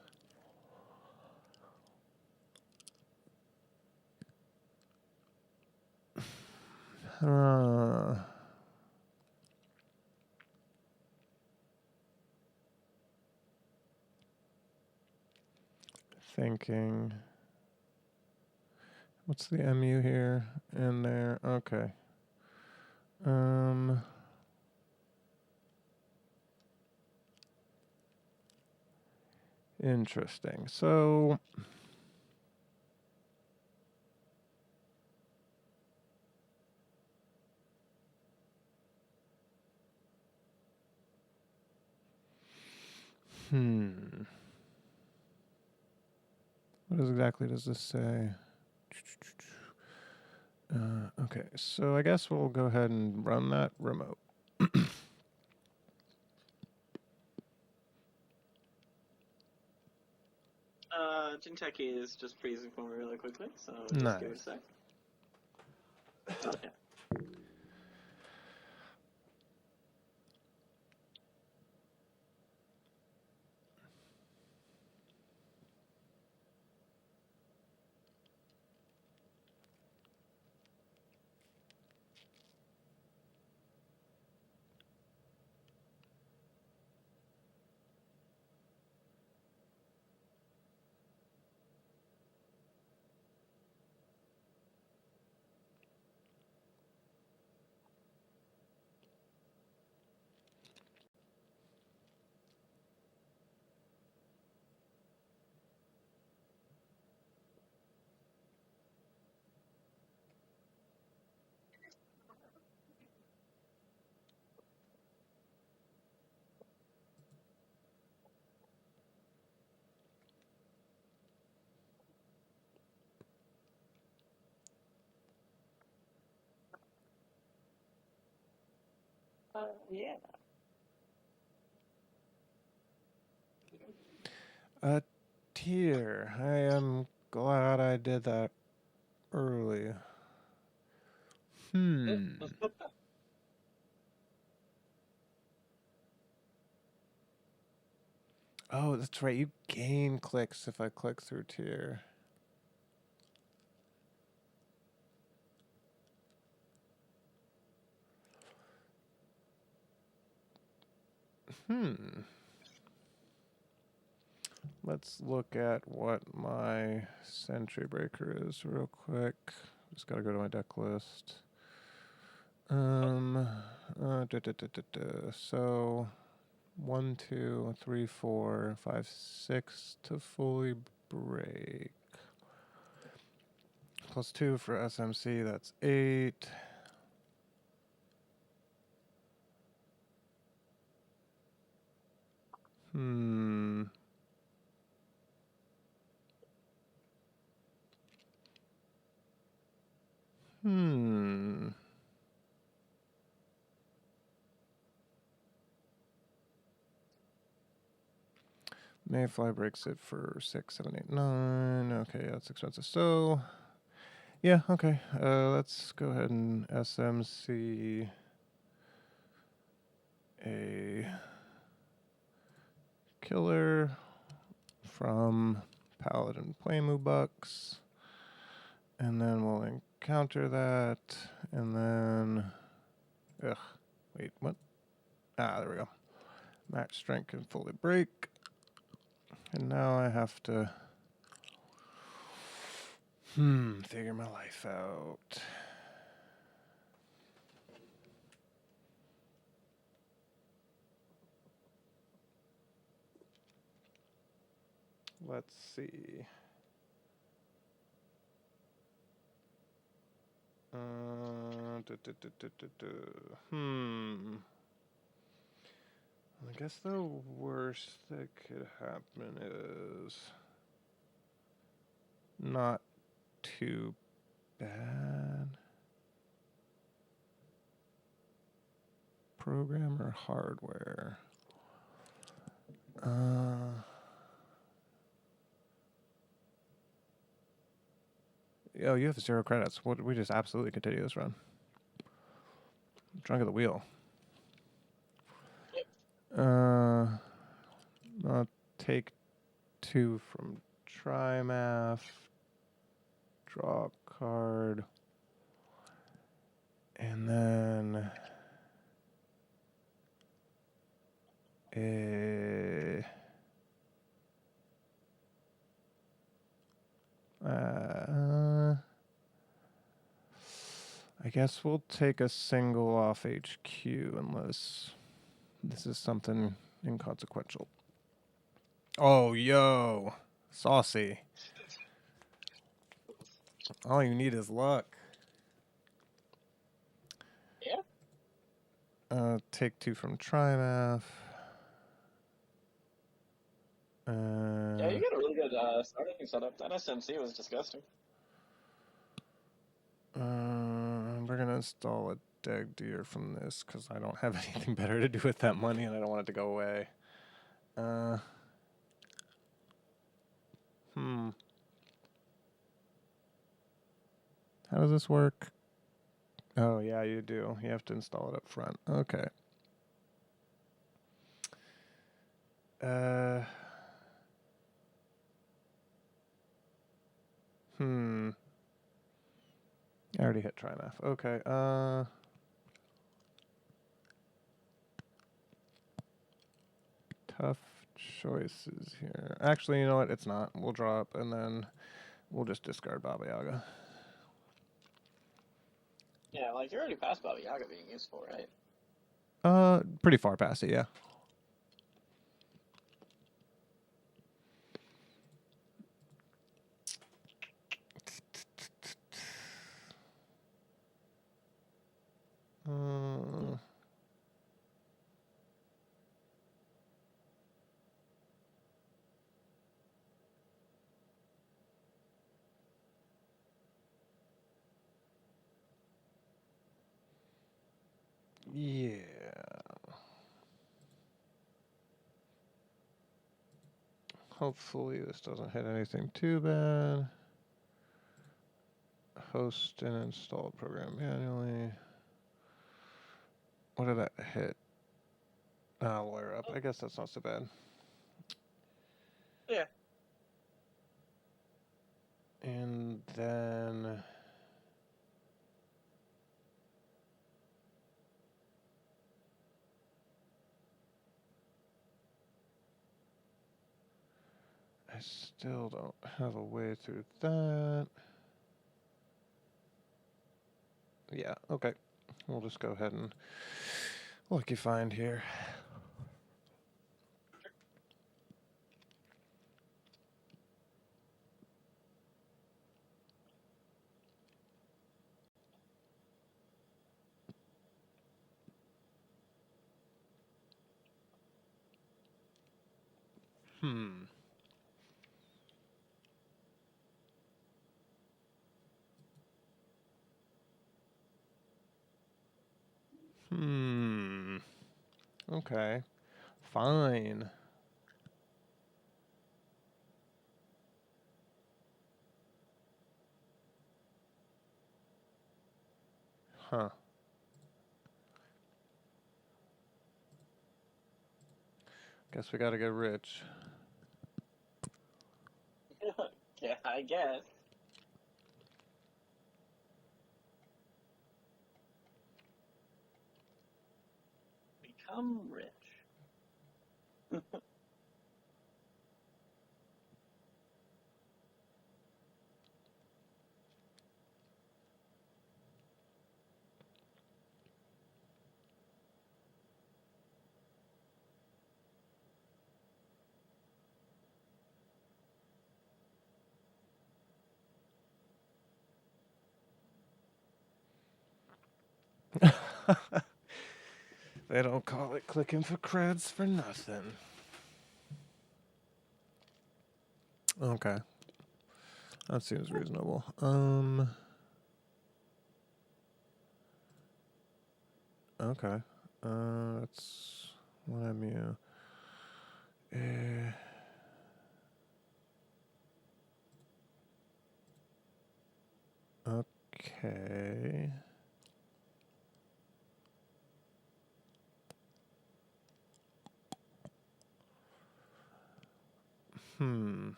Thinking. What's the MU here? In there. Okay. Interesting. So what exactly does this say? Okay, so I guess we'll go ahead and run that remote. Jinteki is just freezing for me really quickly, so Nice. just give it a sec. Okay. Yeah. A tier. I am glad I did that early. Oh, that's right. You gain clicks if I click through tier. Let's look at what my sentry breaker is real quick. Just gotta go to my deck list. So 1, 2, 3, 4, 5, 6 to fully break. +2 for SMC, that's 8. Mayfly breaks it for 6, 7, 8, 9. Okay, that's expensive. So, yeah, okay. Let's go ahead and SMC a killer from Paladin Playmoo Bucks. And then we'll encounter that. And then... Ugh. Wait, what? Ah, there we go. Max strength can fully break. And now I have to... figure my life out. Let's see. I guess the worst that could happen is not too bad. Programmer hardware. Yo, you have 0 credits. What? We just absolutely continue this run. Drunk at the wheel. I'll take 2 from Trimath. Draw a card. And then... I guess we'll take a single off HQ unless this is something inconsequential. Oh, yo. Saucy. All you need is luck. Yeah. Take 2 from Trimath. Yeah, you got a really good starting setup. That SMC was disgusting. We're going to install a Dag Deer from this because I don't have anything better to do with that money and I don't want it to go away. How does this work? Oh, yeah, you do. You have to install it up front. Okay. I already hit Trimath. Okay. Tough choices here. Actually, you know what? It's not. We'll draw up and then we'll just discard Baba Yaga. Yeah, like you're already past Baba Yaga being useful, right? Pretty far past it, yeah. Yeah. Hopefully this doesn't hit anything too bad. Host and install program manually. What did that hit? Lawyer up. I guess that's not so bad. Yeah. And then... I still don't have a way through that. Yeah, okay. We'll just go ahead and lucky find here. Okay. Fine. Huh. Guess we gotta get rich. Yeah, I guess. Become rich. They don't call it clicking for creds for nothing. Okay. That seems reasonable. Okay. That's what I'm you. Okay.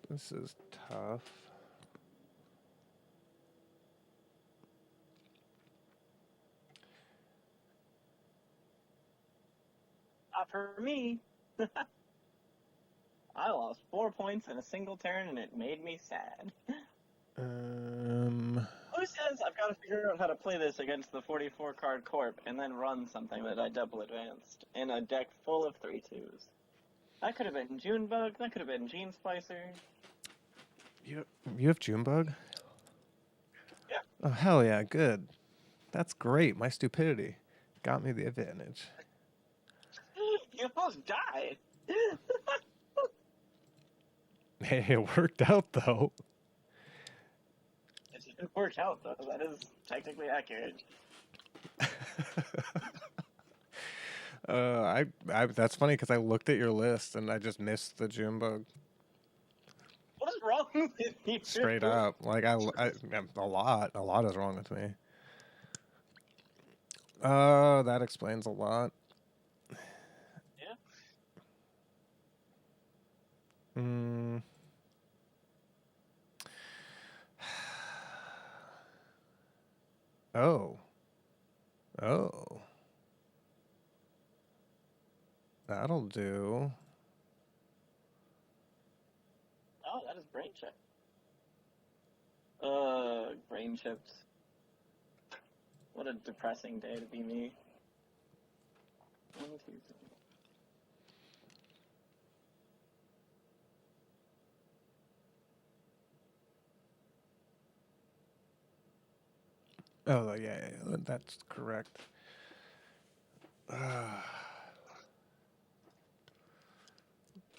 This is tough. Not for me. I lost 4 points in a single turn, and it made me sad. Who says I've got to figure out how to play this against the 44-card Corp and then run something that I double advanced in a deck full of 3/2s? That could have been Junebug. That could have been Gene Splicer. You have Junebug? Yeah. Oh, hell yeah, good. That's great. My stupidity got me the advantage. You almost died. Hey, it worked out, though. It didn't work out, though. That is technically accurate. That's funny because I looked at your list and I just missed the Junebug. What is wrong with you? Straight up. Like, a lot is wrong with me. That explains a lot. Yeah. Oh. That'll do. Oh, that is brain chip. Brain chips. What a depressing day to be me. 1, 2, 3. Oh, yeah, that's correct.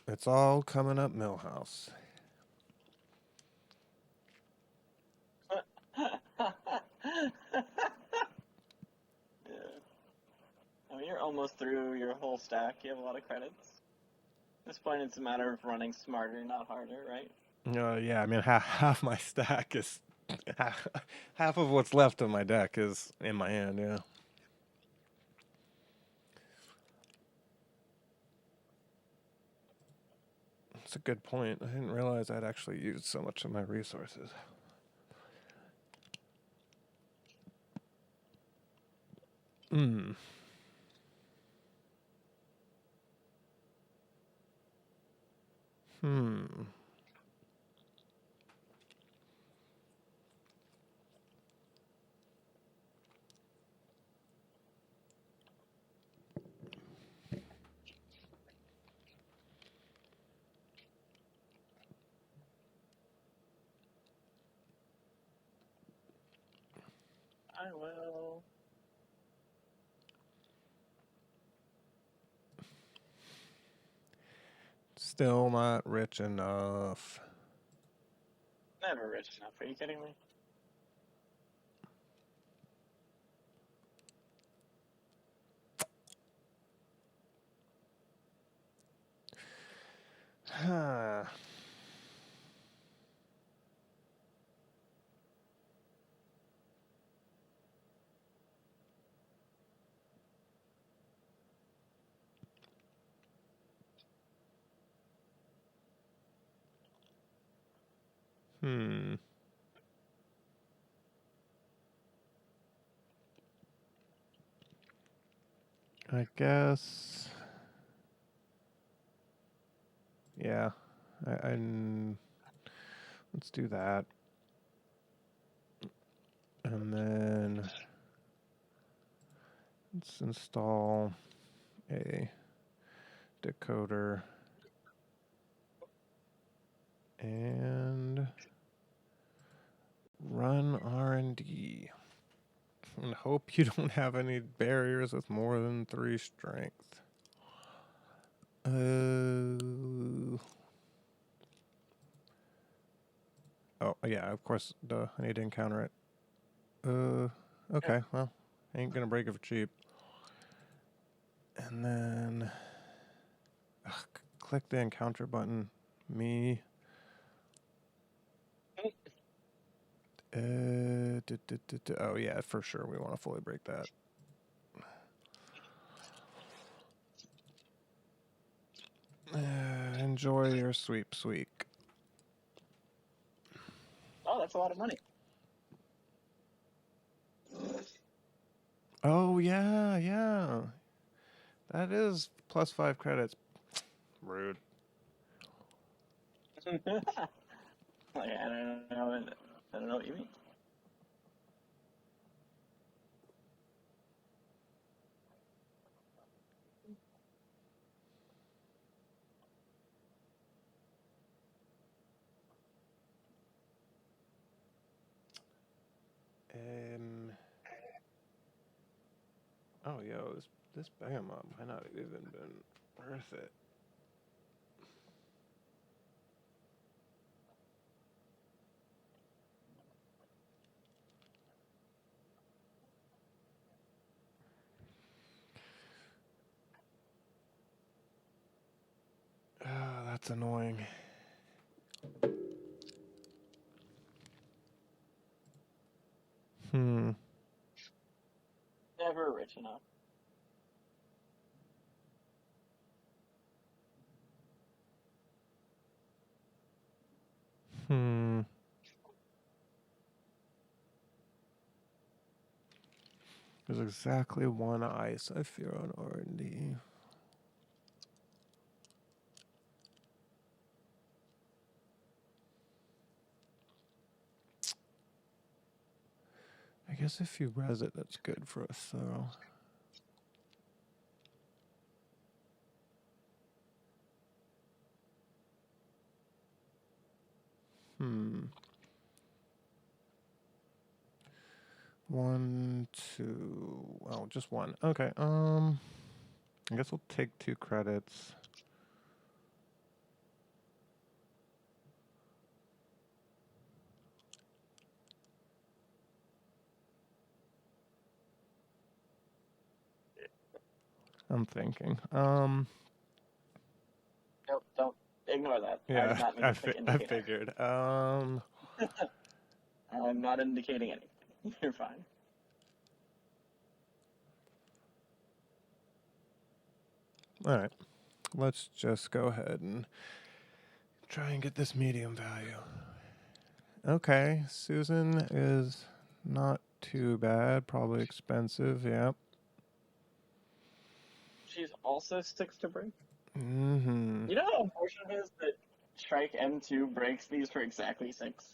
It's all coming up Millhouse. Yeah. I mean, you're almost through your whole stack. You have a lot of credits. At this point, it's a matter of running smarter, not harder, right? Yeah, I mean, half my stack is... half of what's left of my deck is in my hand, yeah. That's a good point. I didn't realize I'd actually used so much of my resources. I will. Still not rich enough. Never rich enough. Are you kidding me? I guess. Yeah. Let's do that. And then let's install a decoder and run R&D. And hope you don't have any barriers with more than 3 strength. Oh, yeah, of course, duh, I need to encounter it. Okay, well, ain't gonna break it for cheap. And then, click the encounter button. Me. Oh, yeah, for sure, we want to fully break that. Enjoy your sweep week. Oh, that's a lot of money. Oh, yeah. That is plus 5 credits. Rude. Like, I don't know what you mean. Oh, yo, this behemoth might not have even been worth it. Oh, that's annoying. Never rich enough. There's exactly 1 ice I fear on R&D. I guess if you res it, that's good for us, though. One, two. Oh, just 1. Okay. I guess we'll take 2 credits. I'm thinking. Nope, don't ignore that. I Yeah, did not mean to click I indicate figured. I'm not indicating anything. You're fine. All right. Let's just go ahead and try and get this medium value. Okay, Susan is not too bad. Probably expensive, yep. She's also 6 to break. Mm-hmm. You know how unfortunate it is that Strike M2 breaks these for exactly 6?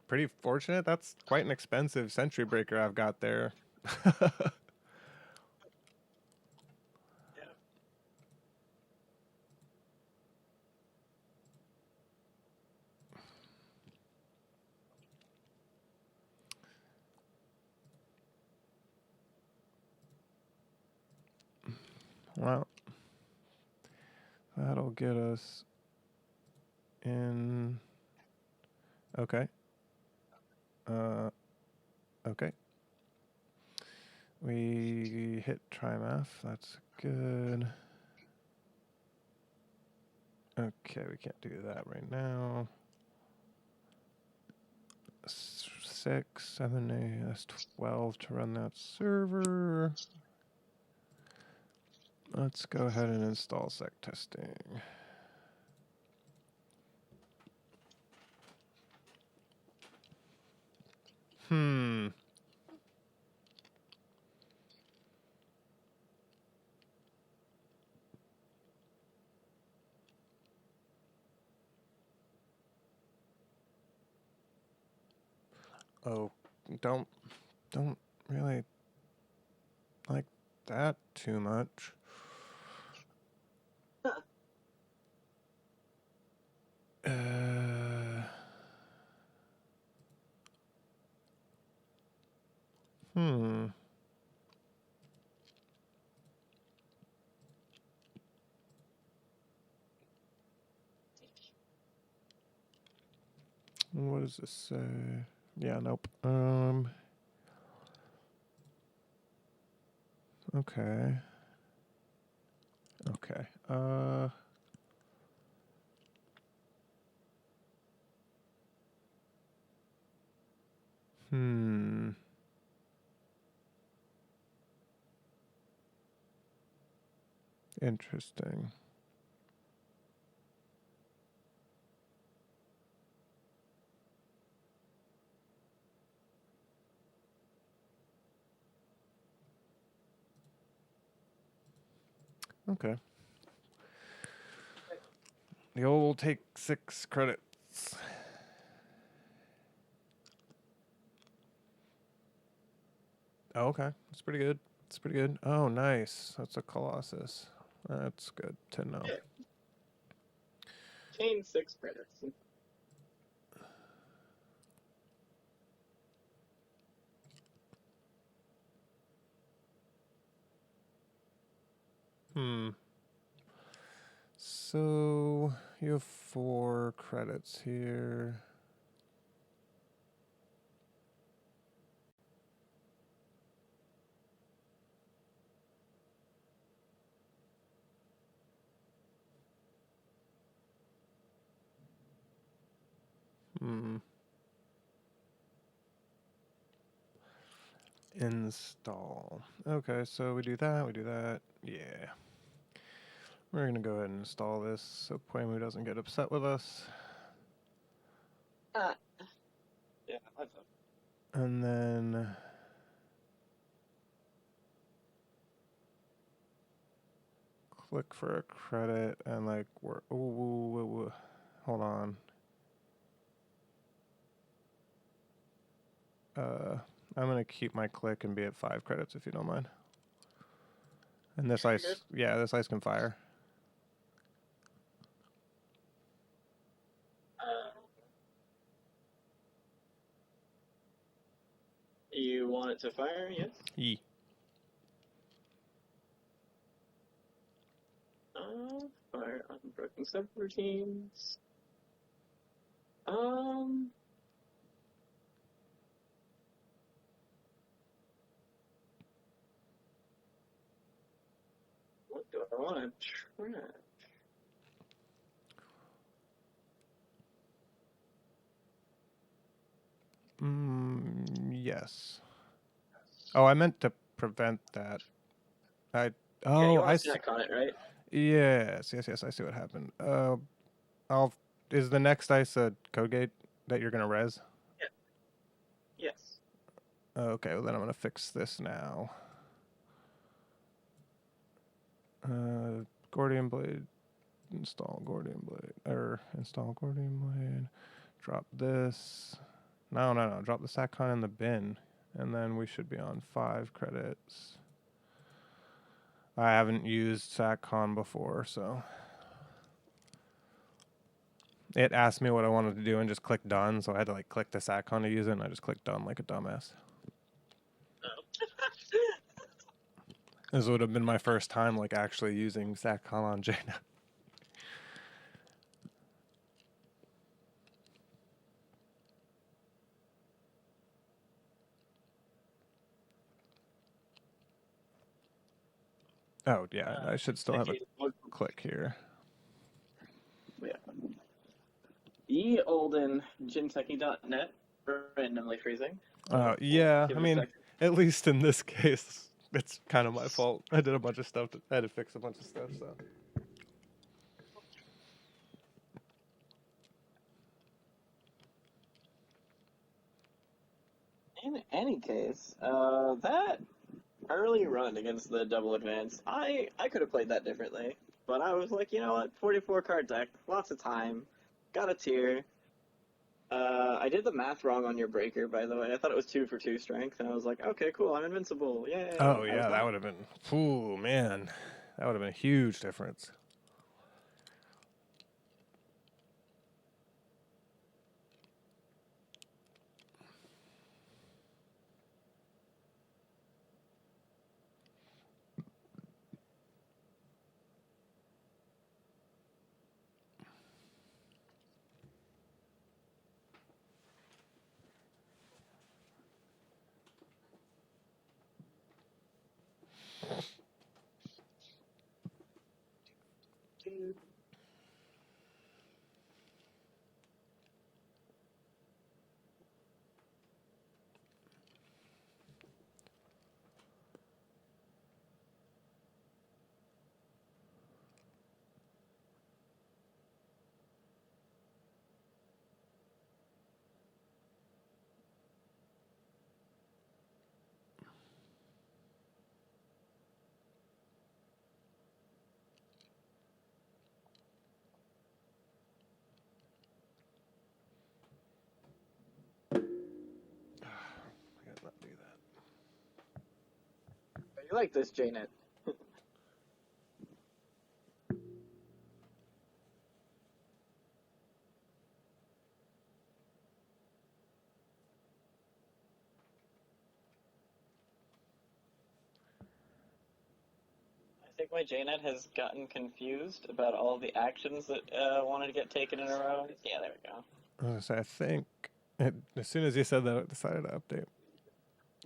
Pretty fortunate. That's quite an expensive sentry breaker I've got there. Well, that'll get us in. Okay. Okay. We hit Trimath. That's good. Okay, we can't do that right now. 6, 7, 8, that's 12 to run that server. Let's go ahead and install sec testing. Oh, don't really like that too much. Hmm. What does this say? Yeah, nope. Okay. Okay. Hmm. Interesting. Okay. The old take 6 credits. Oh, okay. That's pretty good. That's pretty good. Oh, nice. That's a Colossus. That's good to know. Yeah. Chain 6 credits. Hmm. So you have 4 credits here. Hmm. Install. Okay, so we do that. Yeah. We're going to go ahead and install this so Puemu doesn't get upset with us. Yeah, that's And then click for a credit and like we're hold on. I'm gonna keep my click and be at 5 credits if you don't mind. And this ice, yeah, this ice can fire. You want it to fire? Yes. Yee. Fire unbroken subroutines. What do I want to track? Yes. Oh, I meant to prevent that. Yeah, Oh, you want to snack on it, right? Yes. I see what happened. Is the next ice a code gate that you're gonna res? Yeah. Yes. Okay, well then I'm gonna fix this now. Gordian blade. Install Gordian blade. Drop this. No. Drop the SACCON in the bin. And then we should be on 5 credits. I haven't used SACCON before, so. It asked me what I wanted to do and just click done, so I had to like click the SACCON to use it, and I just clicked done like a dumbass. This would have been my first time like actually using SACCON on Jaina. Oh, yeah, I should still have a click here. Yeah. Ye olden gintechie.net randomly freezing. Yeah, I mean, at least in this case, it's kind of my fault. I did a bunch of stuff. I had to fix a bunch of stuff, so. In any case, that early run against the double advance, I could have played that differently. But I was like, you know what, 44 card deck, lots of time, got a tier. I did the math wrong on your breaker, by the way. I thought it was 2 for 2 strength, and I was like, okay, cool, I'm invincible. Yay! Oh I was yeah, that not. would have been. Ooh man, that would have been a huge difference. I gotta not do that. You like this, JNet? I think my JNet has gotten confused about all the actions that wanted to get taken in a row. Yeah, there we go. I was gonna say, I think as soon as you said that, it decided to update.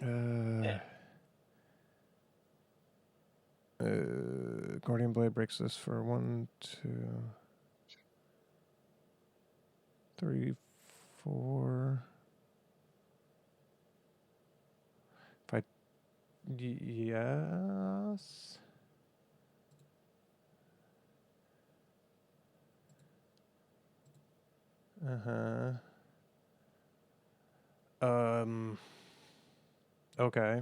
Yeah. Guardian Blade breaks this for 1, 2, 3, 4. If I yes. Uh-huh. Okay.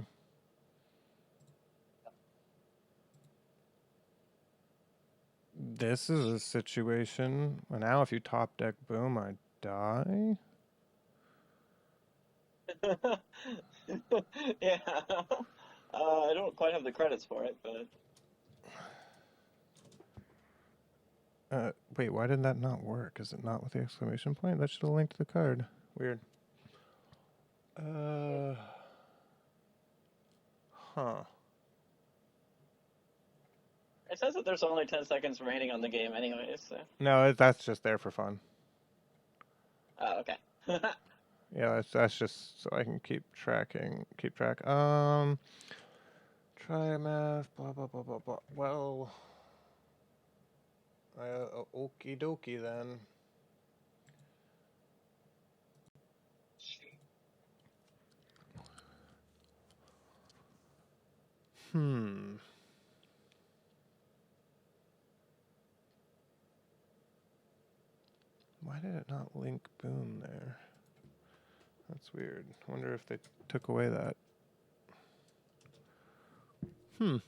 This is a situation. Well, now if you top deck boom, I die. Yeah. I don't quite have the credits for it, but Wait, why did that not work? Is it not with the exclamation point? That should have linked to the card. Weird. Huh. it says that there's only 10 seconds remaining on the game anyways, so. No, that's just there for fun. Oh, okay. Yeah, that's just so I can keep track. Try math, blah blah blah blah blah. Well, okie dokie then. Why did it not link boom there? That's weird. I wonder if they took away that. Huh.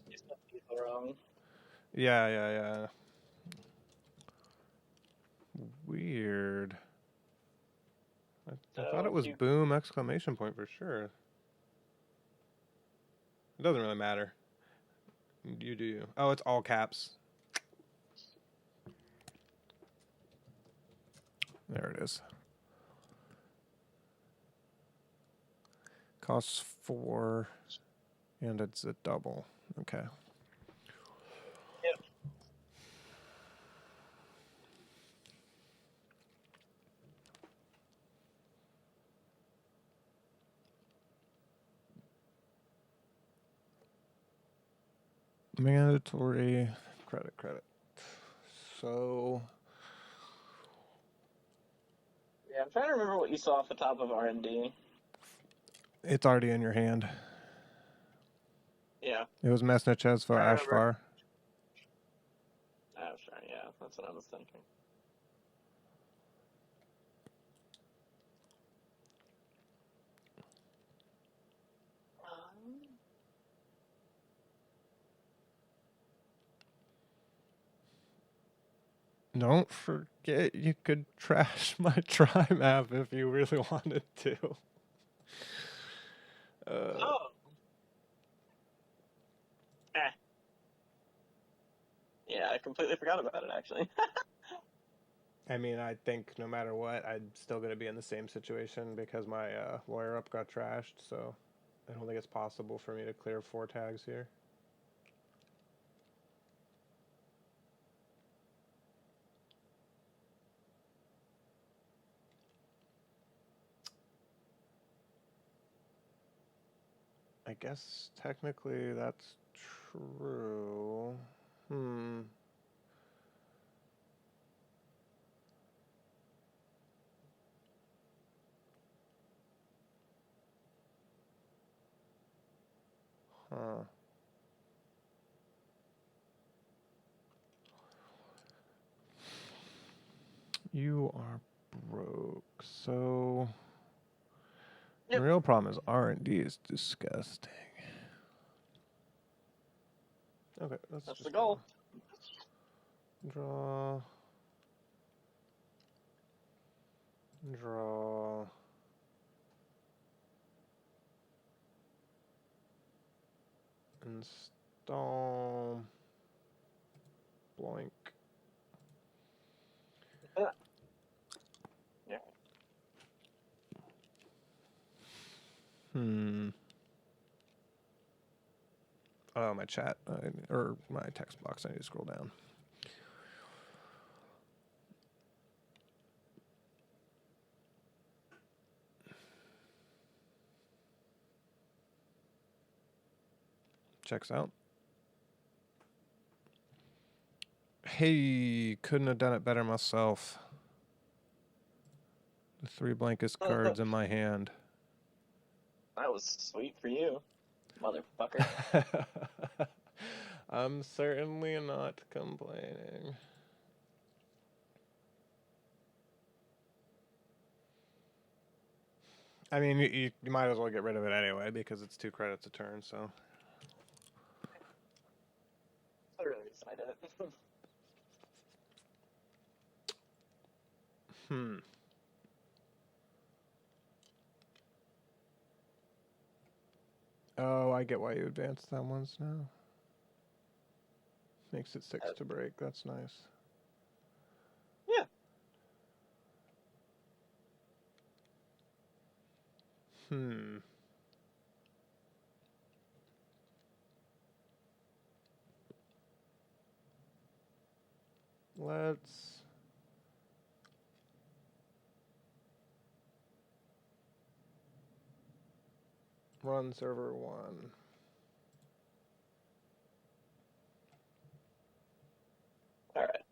You spelled people wrong. Yeah. Weird. I thought it was boom exclamation point for sure. It doesn't really matter. You do you. Oh, it's all caps. There it is. Costs 4, and it's a double. Okay. Yep. Mandatory credit. So Yeah, I'm trying to remember what you saw off the top of R&D. it's already in your hand. Yeah. It was Mesna Chesva Ashvar. Oh, sure, yeah, that's what I was thinking. Don't forget you could trash my Try map if you really wanted to. Oh. Yeah, I completely forgot about it, actually. I mean, I think no matter what, I'm still going to be in the same situation because my lawyer up got trashed, so I don't think it's possible for me to clear 4 tags here. I guess technically that's true. Huh. You are broke. So Yep. the real problem is R&D is disgusting. Okay, That's just the goal. Draw. Draw. Install. Blank. Yeah. Oh, my chat, or my text box, I need to scroll down. Checks out. Hey, couldn't have done it better myself. The 3 blankest cards in my hand. That was sweet for you, motherfucker. I'm certainly not complaining. I mean, you might as well get rid of it anyway because it's 2 credits a turn, so. I really decided it. Oh, I get why you advanced that once now. Makes it 6 to break. That's nice. Yeah. Let's run server 1. All right.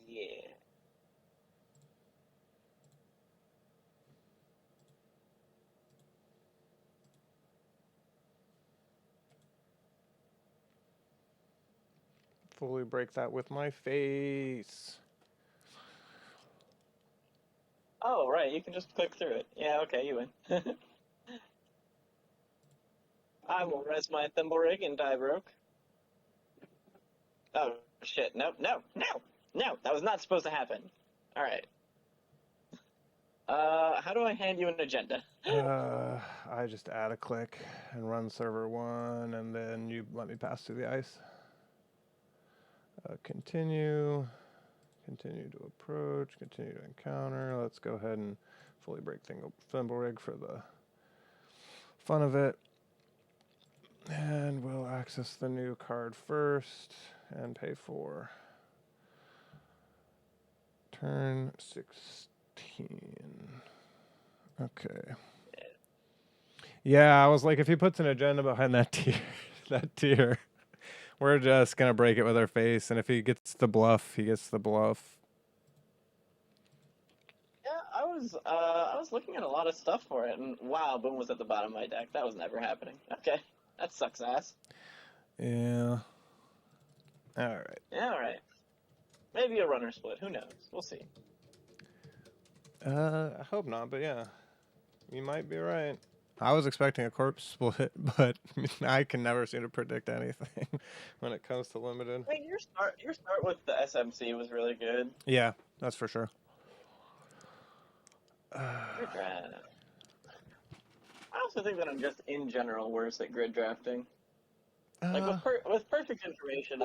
Yeah. Fully break that with my face. Oh, right. You can just click through it. Yeah. Okay. You win. I will res my thimble rig and die broke. Oh shit! No! No! No! No! That was not supposed to happen. All right. How do I hand you an agenda? I just add a click and run server 1, and then you let me pass through the ice. Continue to approach, continue to encounter. Let's go ahead and fully break thimble rig for the fun of it. And we'll access the new card first and pay 4. Turn 16. Okay. Yeah, I was like, if he puts an agenda behind that tier, we're just gonna break it with our face. And if he gets the bluff, he gets the bluff. Yeah, I was looking at a lot of stuff for it, and wow, Boom was at the bottom of my deck. That was never happening. Okay, that sucks ass. Yeah. All right. Yeah, all right. Maybe a runner split. Who knows? We'll see. I hope not, but yeah, you might be right. I was expecting a corpse split, but I can never seem to predict anything when it comes to limited. I mean, your start with the SMC was really good. Yeah, that's for sure. Grid draft. I also think that I'm just in general worse at grid drafting. Like with perfect information,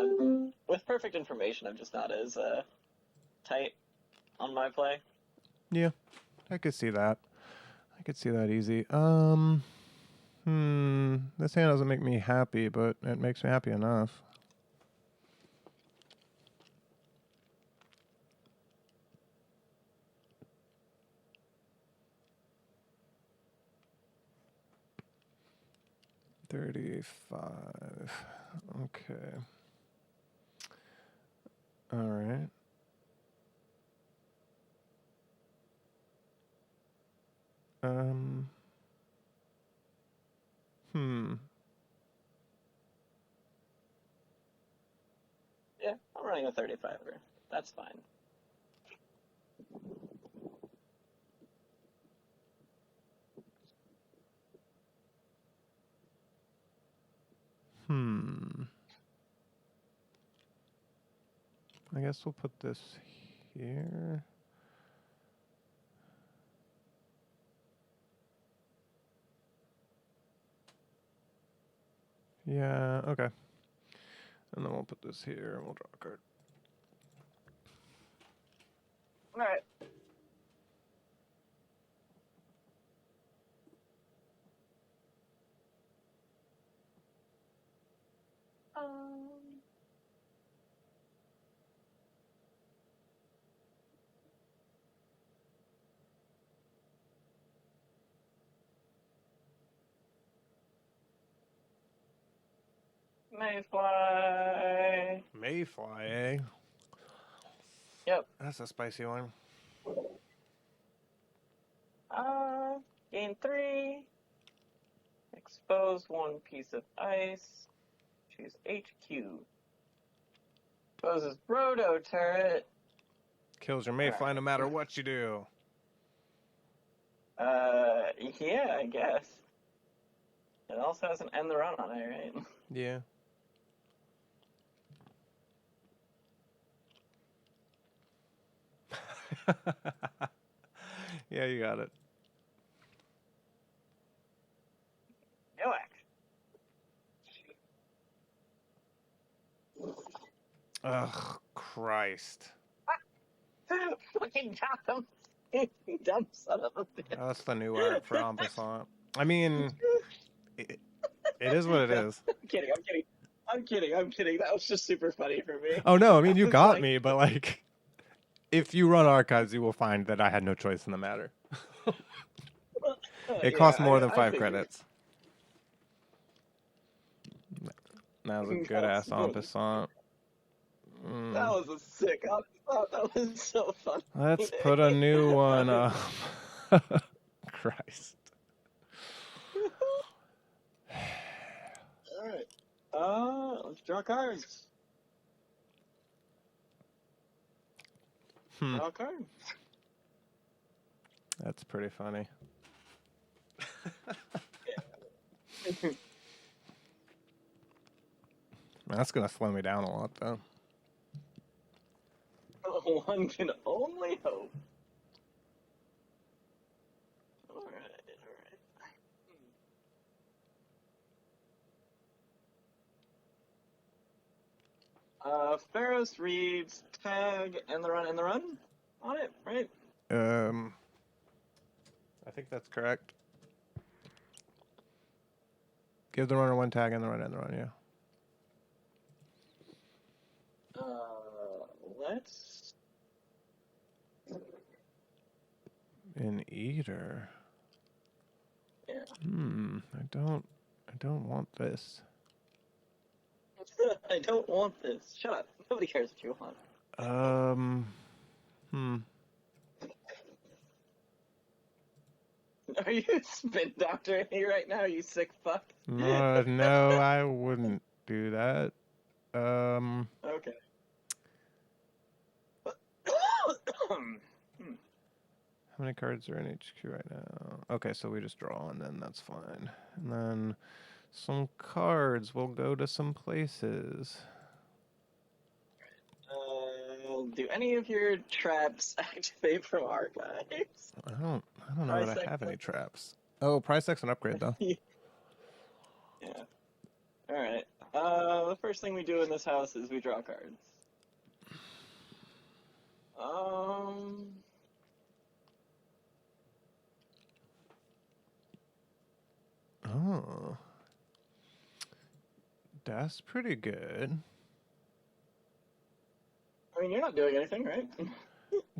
I'm just not as tight on my play. Yeah, I could see that. I could see that easy. This hand doesn't make me happy, but it makes me happy enough. $35. Okay. All right. Yeah, I'm running a 35er. That's fine. I guess we'll put this here. Yeah, okay. And then we'll put this here and we'll draw a card. Alright. Mayfly. Mayfly, eh? Yep. That's a spicy one. Gain 3. Expose 1 piece of ice. Choose HQ. Exposes Roto turret. Kills your Mayfly no matter what you do. Yeah, I guess. It also has an end the run on it, right? Yeah. Yeah, you got it. No action. Ugh, Christ. Fucking got him. Dumb son of a bitch. That's the new art for en passant. I mean, it is what it is. I'm kidding. That was just super funny for me. Oh, no, I mean, you got me, but, like, if you run archives, you will find that I had no choice in the matter. It costs more than 5 credits. That was a good-ass en passant. That was a sick. That was so funny. Let's put a new one up. Christ. Alright. Let's draw cards. Draw a card. That's pretty funny. That's gonna slow me down a lot, though. One can only hope. Alright. Pharaohs reads tag and the run on it, right? I think that's correct. Give the runner 1 tag and the run, yeah. Let's. An eater. Yeah. I don't want this. I don't want this. Shut up. Nobody cares what you want. Are you spin doctoring me right now, you sick fuck? No, I wouldn't do that. Okay. How many cards are in HQ right now? Okay, so we just draw, and then that's fine. And then some cards will go to some places. Do any of your traps activate from archives? I don't know Price that I X have any upgrade? traps. Oh, price X an upgrade though. Yeah. Alright. The first thing we do in this house is we draw cards. Oh, that's pretty good. I mean, you're not doing anything, right?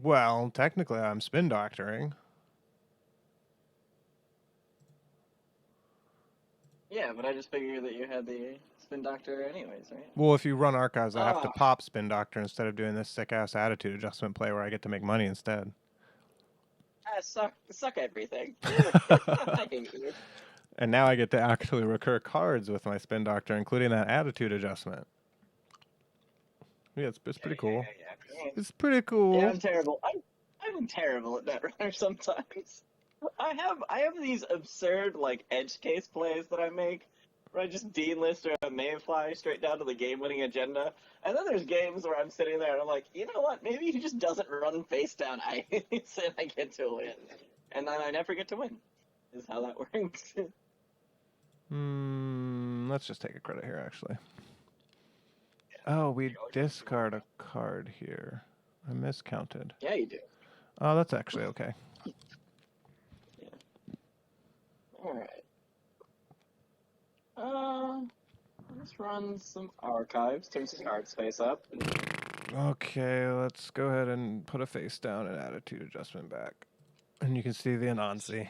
Well, technically, I'm spin doctoring. Yeah, but I just figured that you had the spin doctor anyways, right? Well, if you run archives, I have to Ah, pop spin doctor instead of doing this sick ass attitude adjustment play where I get to make money instead. I suck everything. I hate you. And now I get to actually recur cards with my spin doctor, including that attitude adjustment. Yeah, it's pretty cool. Yeah. It's pretty cool. Yeah, I'm terrible. I'm terrible at Netrunner sometimes. I have these absurd like edge case plays that I make where I just delist or a Mayfly straight down to the game winning agenda. And then there's games where I'm sitting there and I'm like, you know what, maybe he just doesn't run face down ice and I get to win. And then I never get to win. Is how that works. Let's just take a credit here, actually. Oh, we discard a card here. I miscounted. Yeah, you do. Oh, that's actually okay. Alright. Let's run some archives, turn some card space up. Okay, let's go ahead and put a face down and attitude adjustment back. And you can see the Anansi.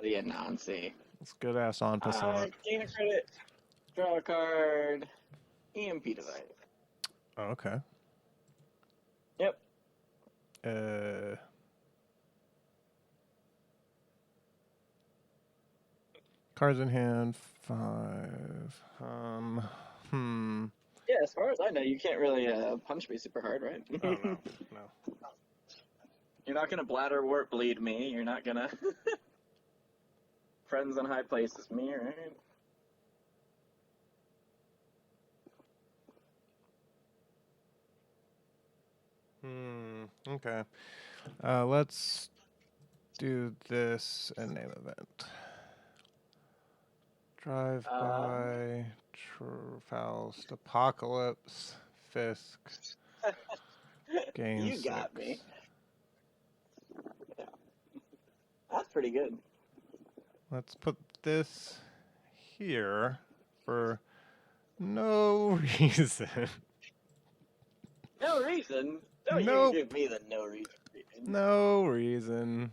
The Anansi. It's good ass on passant. Gain a credit, draw a card, EMP device. Oh, okay. Yep. Cards in hand, 5. Yeah, as far as I know, you can't really punch me super hard, right? Oh, no. You're not gonna bladder wart bleed me. You're not gonna friends in high places me, right? Okay. Let's do this and name event. Drive by, Faust, Apocalypse, Fisk, Game You 6. got me. Yeah. That's pretty good. Let's put this here for no reason. No reason? Don't Nope. you give me the no reason. No reason.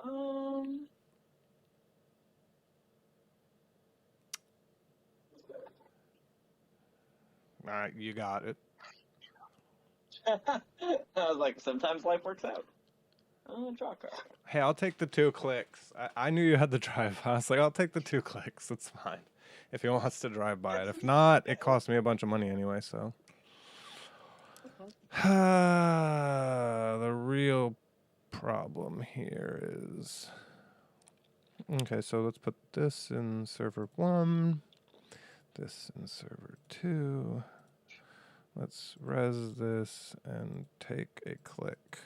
Alright. Alright, you got it. I was like, sometimes life works out. Draw a card. Hey, I'll take the 2 clicks. I knew you had the drive. I was like, I'll take the 2 clicks. It's fine. If he wants to drive by it. If not, it costs me a bunch of money anyway, so. The real problem here is... Okay, so let's put this in server 1. This in server 2. Let's res this and take a click.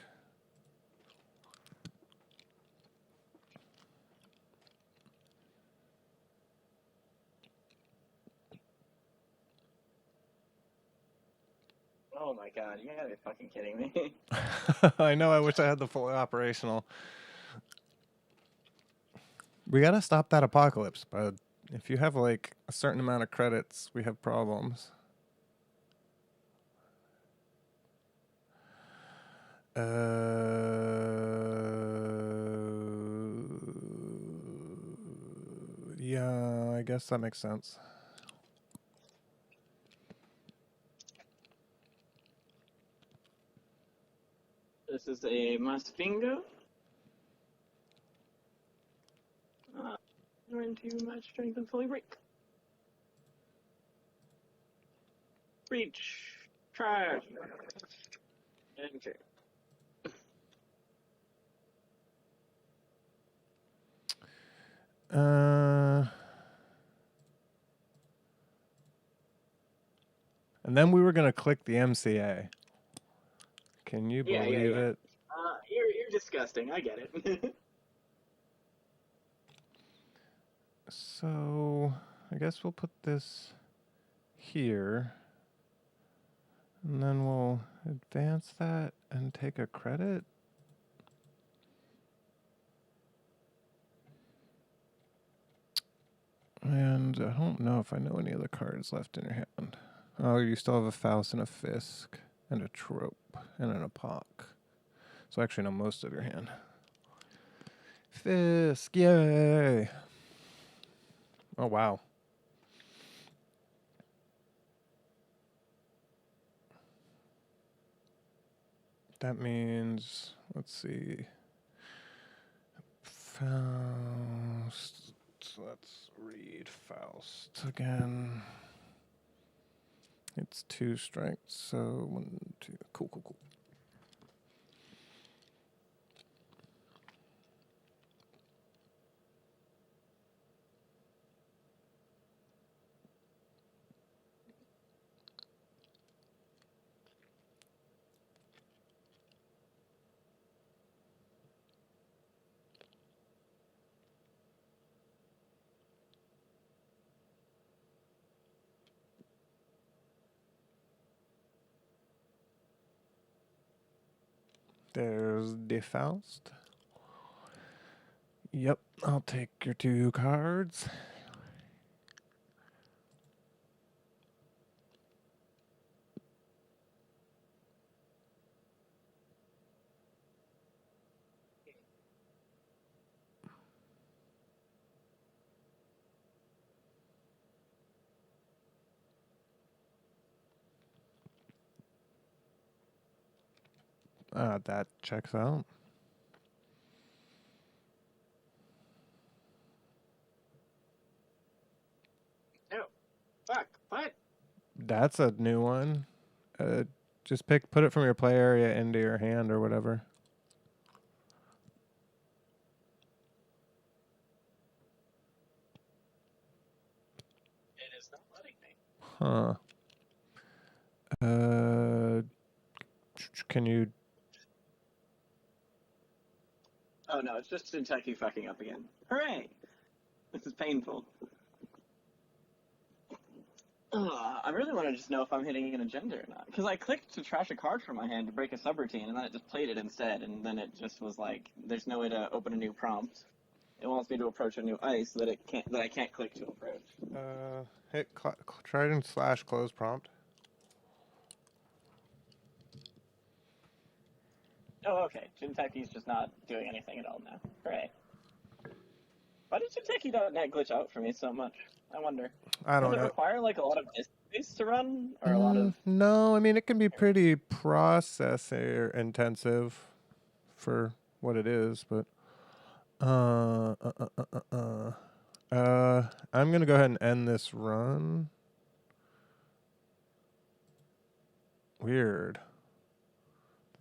Oh my god, you gotta be fucking kidding me. I know, I wish I had the fully operational. We gotta stop that apocalypse, bud. If you have like a certain amount of credits, we have problems. Yeah, I guess that makes sense. This is a Masfingo. We're into match strength and fully break. Breach. Trash. Enter. And then we were going to click the MCA. Can you Yeah, believe it? You're disgusting. I get it. So, I guess we'll put this here. And then we'll advance that and take a credit. And I don't know if I know any other cards left in your hand. Oh, you still have a Faust and a Fisk and a Trope and an Epoch. So I actually know most of your hand. Fisk, yay! Oh, wow. That means, let's see. Faust. Let's read Faust again. It's 2 strengths, so 1, 2. Cool, cool, cool. There's the Faust. Yep, I'll take your 2 cards. That checks out. Oh, fuck! What? That's a new one. Just put it from your play area into your hand or whatever. It is not letting me. Huh. Can you? Oh no, it's just Kentucky fucking up again. Hooray! This is painful. I really want to just know if I'm hitting an agenda or not. Because I clicked to trash a card from my hand to break a subroutine, and then it just played it instead, and then it just was like, there's no way to open a new prompt. It wants me to approach a new ice that I can't click to approach. Hit Trident / close prompt. Oh, okay. Kentucky's just not doing anything at all now. Hooray. Why did Kentucky.net glitch out for me so much? I wonder. I don't Does it know. require like a lot of disk space to run, or a lot of? No, I mean it can be pretty processor intensive for what it is, but I'm gonna go ahead and end this run. Weird.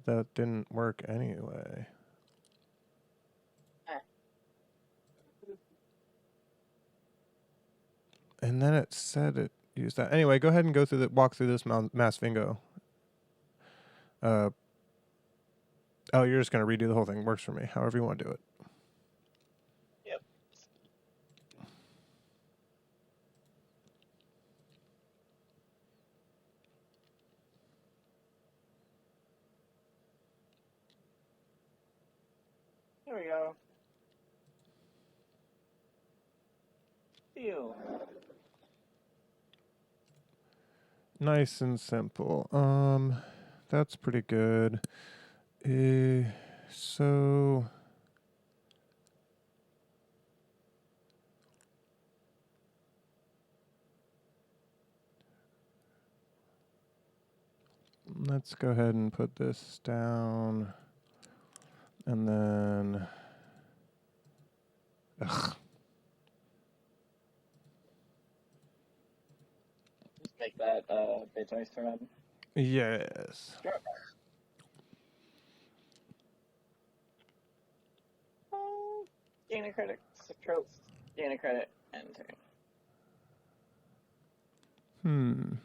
That didn't work anyway. And then it said it used that. Anyway, go ahead and walk through this Mass Vingo. Oh, you're just gonna redo the whole thing. Works for me. However you want to do it. Yep. There we go. Deal. Nice and simple. That's pretty good. So let's go ahead and put this down, and then. Ugh. make that Betoy's turn. Yes. Sure. Gain a credit, tropes, gain a credit, and turn. Hmm.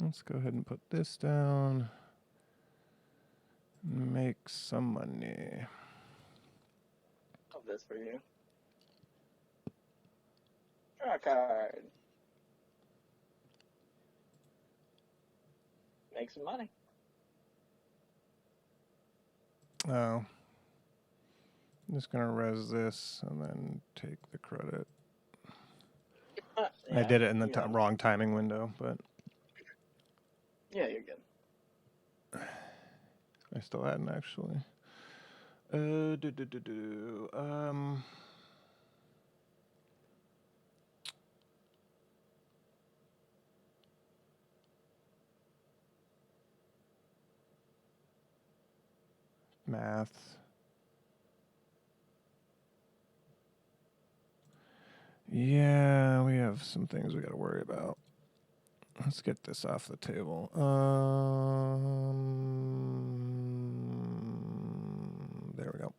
Let's go ahead and put this down. Make some money. Love this for you. Draw a card. Make some money. Oh. I'm just gonna res this and then take the credit. Yeah, I did it in the wrong timing window, but yeah, you're good. I still hadn't actually. Math. Yeah, we have some things we got to worry about. Let's get this off the table. There we go.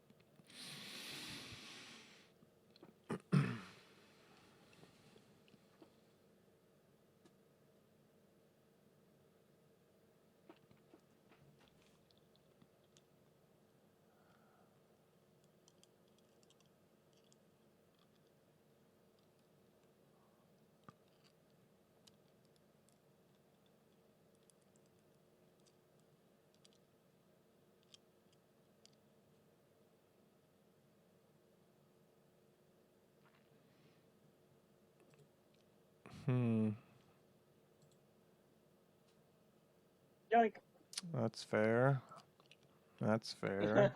Yoink. That's fair. That's fair.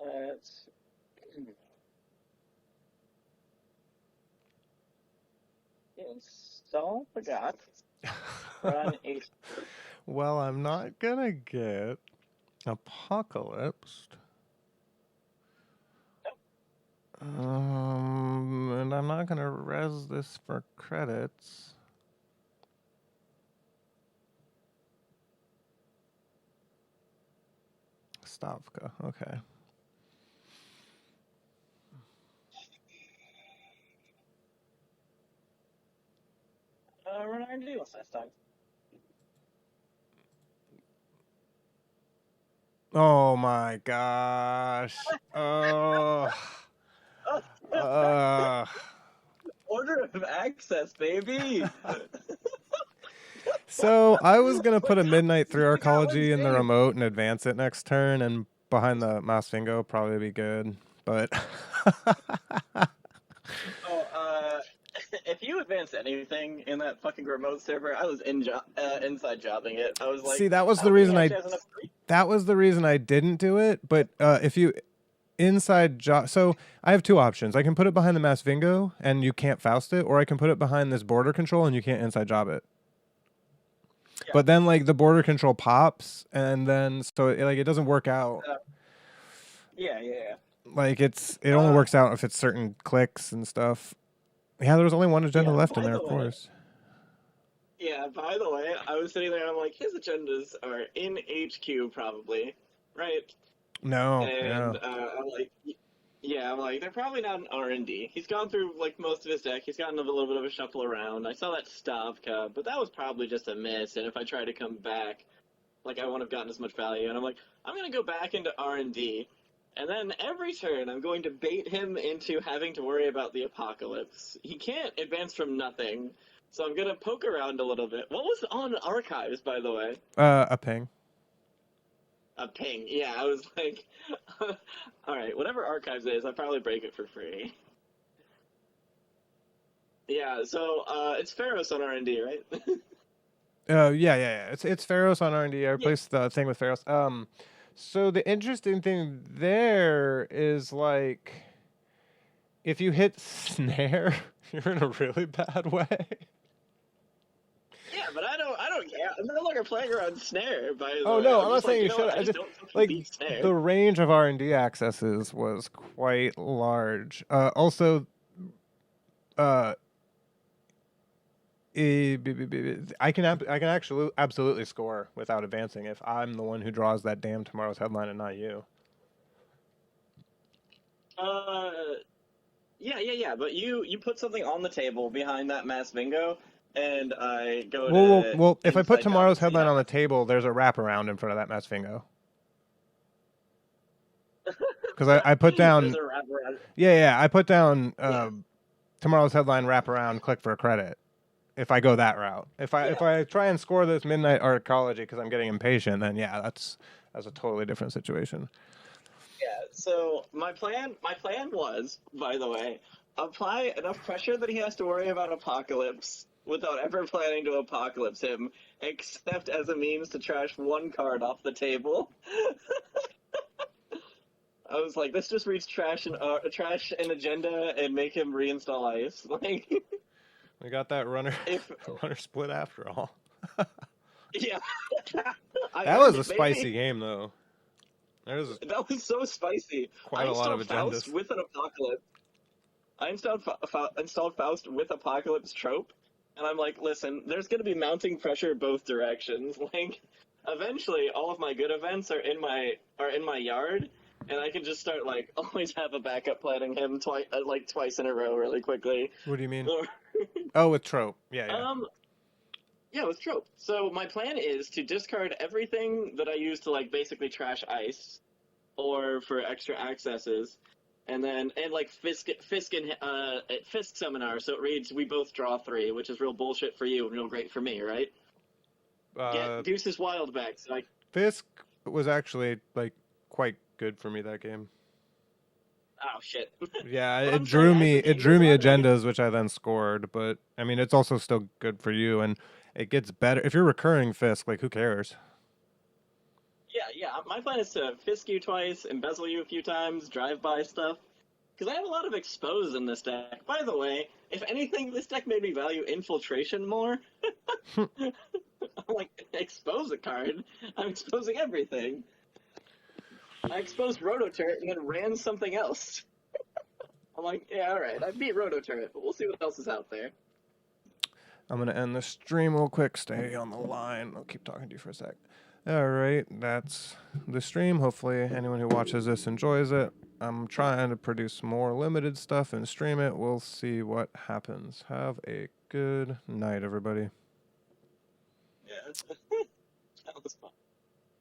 Let's install forgot. Run a. Well, I'm not gonna get apocalypsed. And I'm not gonna res this for credits. Stavka, okay. Run R&D what's that time? Oh my gosh. Order of access, baby. So I was gonna put a Midnight Through Arcology in the remote and advance it next turn, and behind the mouse fingo probably be good. But if you advance anything in that fucking remote server, I was inside jobbing it. I was like, see, that was the reason I didn't do it. But if you inside job, so I have two options. I can put it behind the mouse fingo and you can't Faust it, or I can put it behind this border control and you can't inside job it. Yeah. But then like the border control pops, and then so it doesn't work out. Yeah. Like it only works out if it's certain clicks and stuff. Yeah, there was only one agenda left in there, of course. Yeah, by the way, I was sitting there and I'm like, his agendas are in HQ probably, right? No. And I'm like, they're probably not in R&D. He's gone through like most of his deck. He's gotten a little bit of a shuffle around. I saw that Stavka, but that was probably just a miss. And if I try to come back, like I won't have gotten as much value. And I'm like, I'm gonna go back into R&D. And then every turn, I'm going to bait him into having to worry about the apocalypse. He can't advance from nothing, so I'm going to poke around a little bit. What was on archives, by the way? A ping. A ping. Yeah, I was like, all right, whatever archives is, I'd probably break it for free. Yeah, so it's Pharos on R&D, right? Yeah. It's Pharos on R&D. I Yeah. replaced the thing with Pharos. So the interesting thing there is like, if you hit snare, you're in a really bad way. Yeah, but I don't care. I'm no longer playing around snare. By the Oh way, no, I'm I'm not just like, saying you you know should. what? I I just just don't fucking like beat snare. the range of R&D accesses was quite large. Also, uh, I can actually absolutely score without advancing if I'm the one who draws that damn tomorrow's headline and not you. Uh, yeah. But you put something on the table behind that mass bingo, and I go to Well. If I put insight out tomorrow's and see headline how. on the table, there's a wraparound in front of that match bingo. Because I put There's down, a wraparound. yeah, I put down Yeah, tomorrow's headline wraparound, click for a credit. If I go that route, yeah, if I try and score this midnight arcology because I'm getting impatient, then yeah, that's a totally different situation. yeah. So my plan was, by the way, apply enough pressure that he has to worry about apocalypse without ever planning to apocalypse him, except as a means to trash one card off the table. I was like, let's just reach trash an agenda and make him reinstall ice. Like, We got that runner if runner split after all. yeah, I That earned was a it, spicy baby. game though. There's That was so spicy. I quite a lot of installed Faust agendas. with an apocalypse. I installed Faust with apocalypse trope, and I'm like, listen, there's gonna be mounting pressure both directions. Like, eventually, all of my good events are in my yard, and I can just start like always have a backup planning him twice in a row really quickly. What do you mean? Or, Oh, with trope. Yeah. um, yeah, with trope. So my plan is to discard everything that I use to like basically trash ice or for extra accesses. And like Fisk seminar, so it reads we both draw 3, which is real bullshit for you and real great for me, right? Get Uh, Deuce's Wild back. So like, Fisk was actually like quite good for me that game. oh shit. Yeah, But it I'm saying drew I me put it Dangerous drew me on it. agendas which I then scored, but I mean it's also still good for you and it gets better if you're recurring Fisk, like who cares? Yeah. My plan is to Fisk you twice, embezzle you a few times, drive by stuff. Because I have a lot of expose in this deck. By the way, if anything, this deck made me value infiltration more. I'm like, expose a card. I'm exposing everything. I exposed Rototurret and then ran something else. I'm like, yeah, alright, I beat Rototurret, but we'll see what else is out there. I'm gonna end the stream real quick. Stay on the line. I'll keep talking to you for a sec. All right, that's the stream. Hopefully, anyone who watches this enjoys it. I'm trying to produce more limited stuff and stream it. We'll see what happens. Have a good night, everybody. Yeah, that was fun.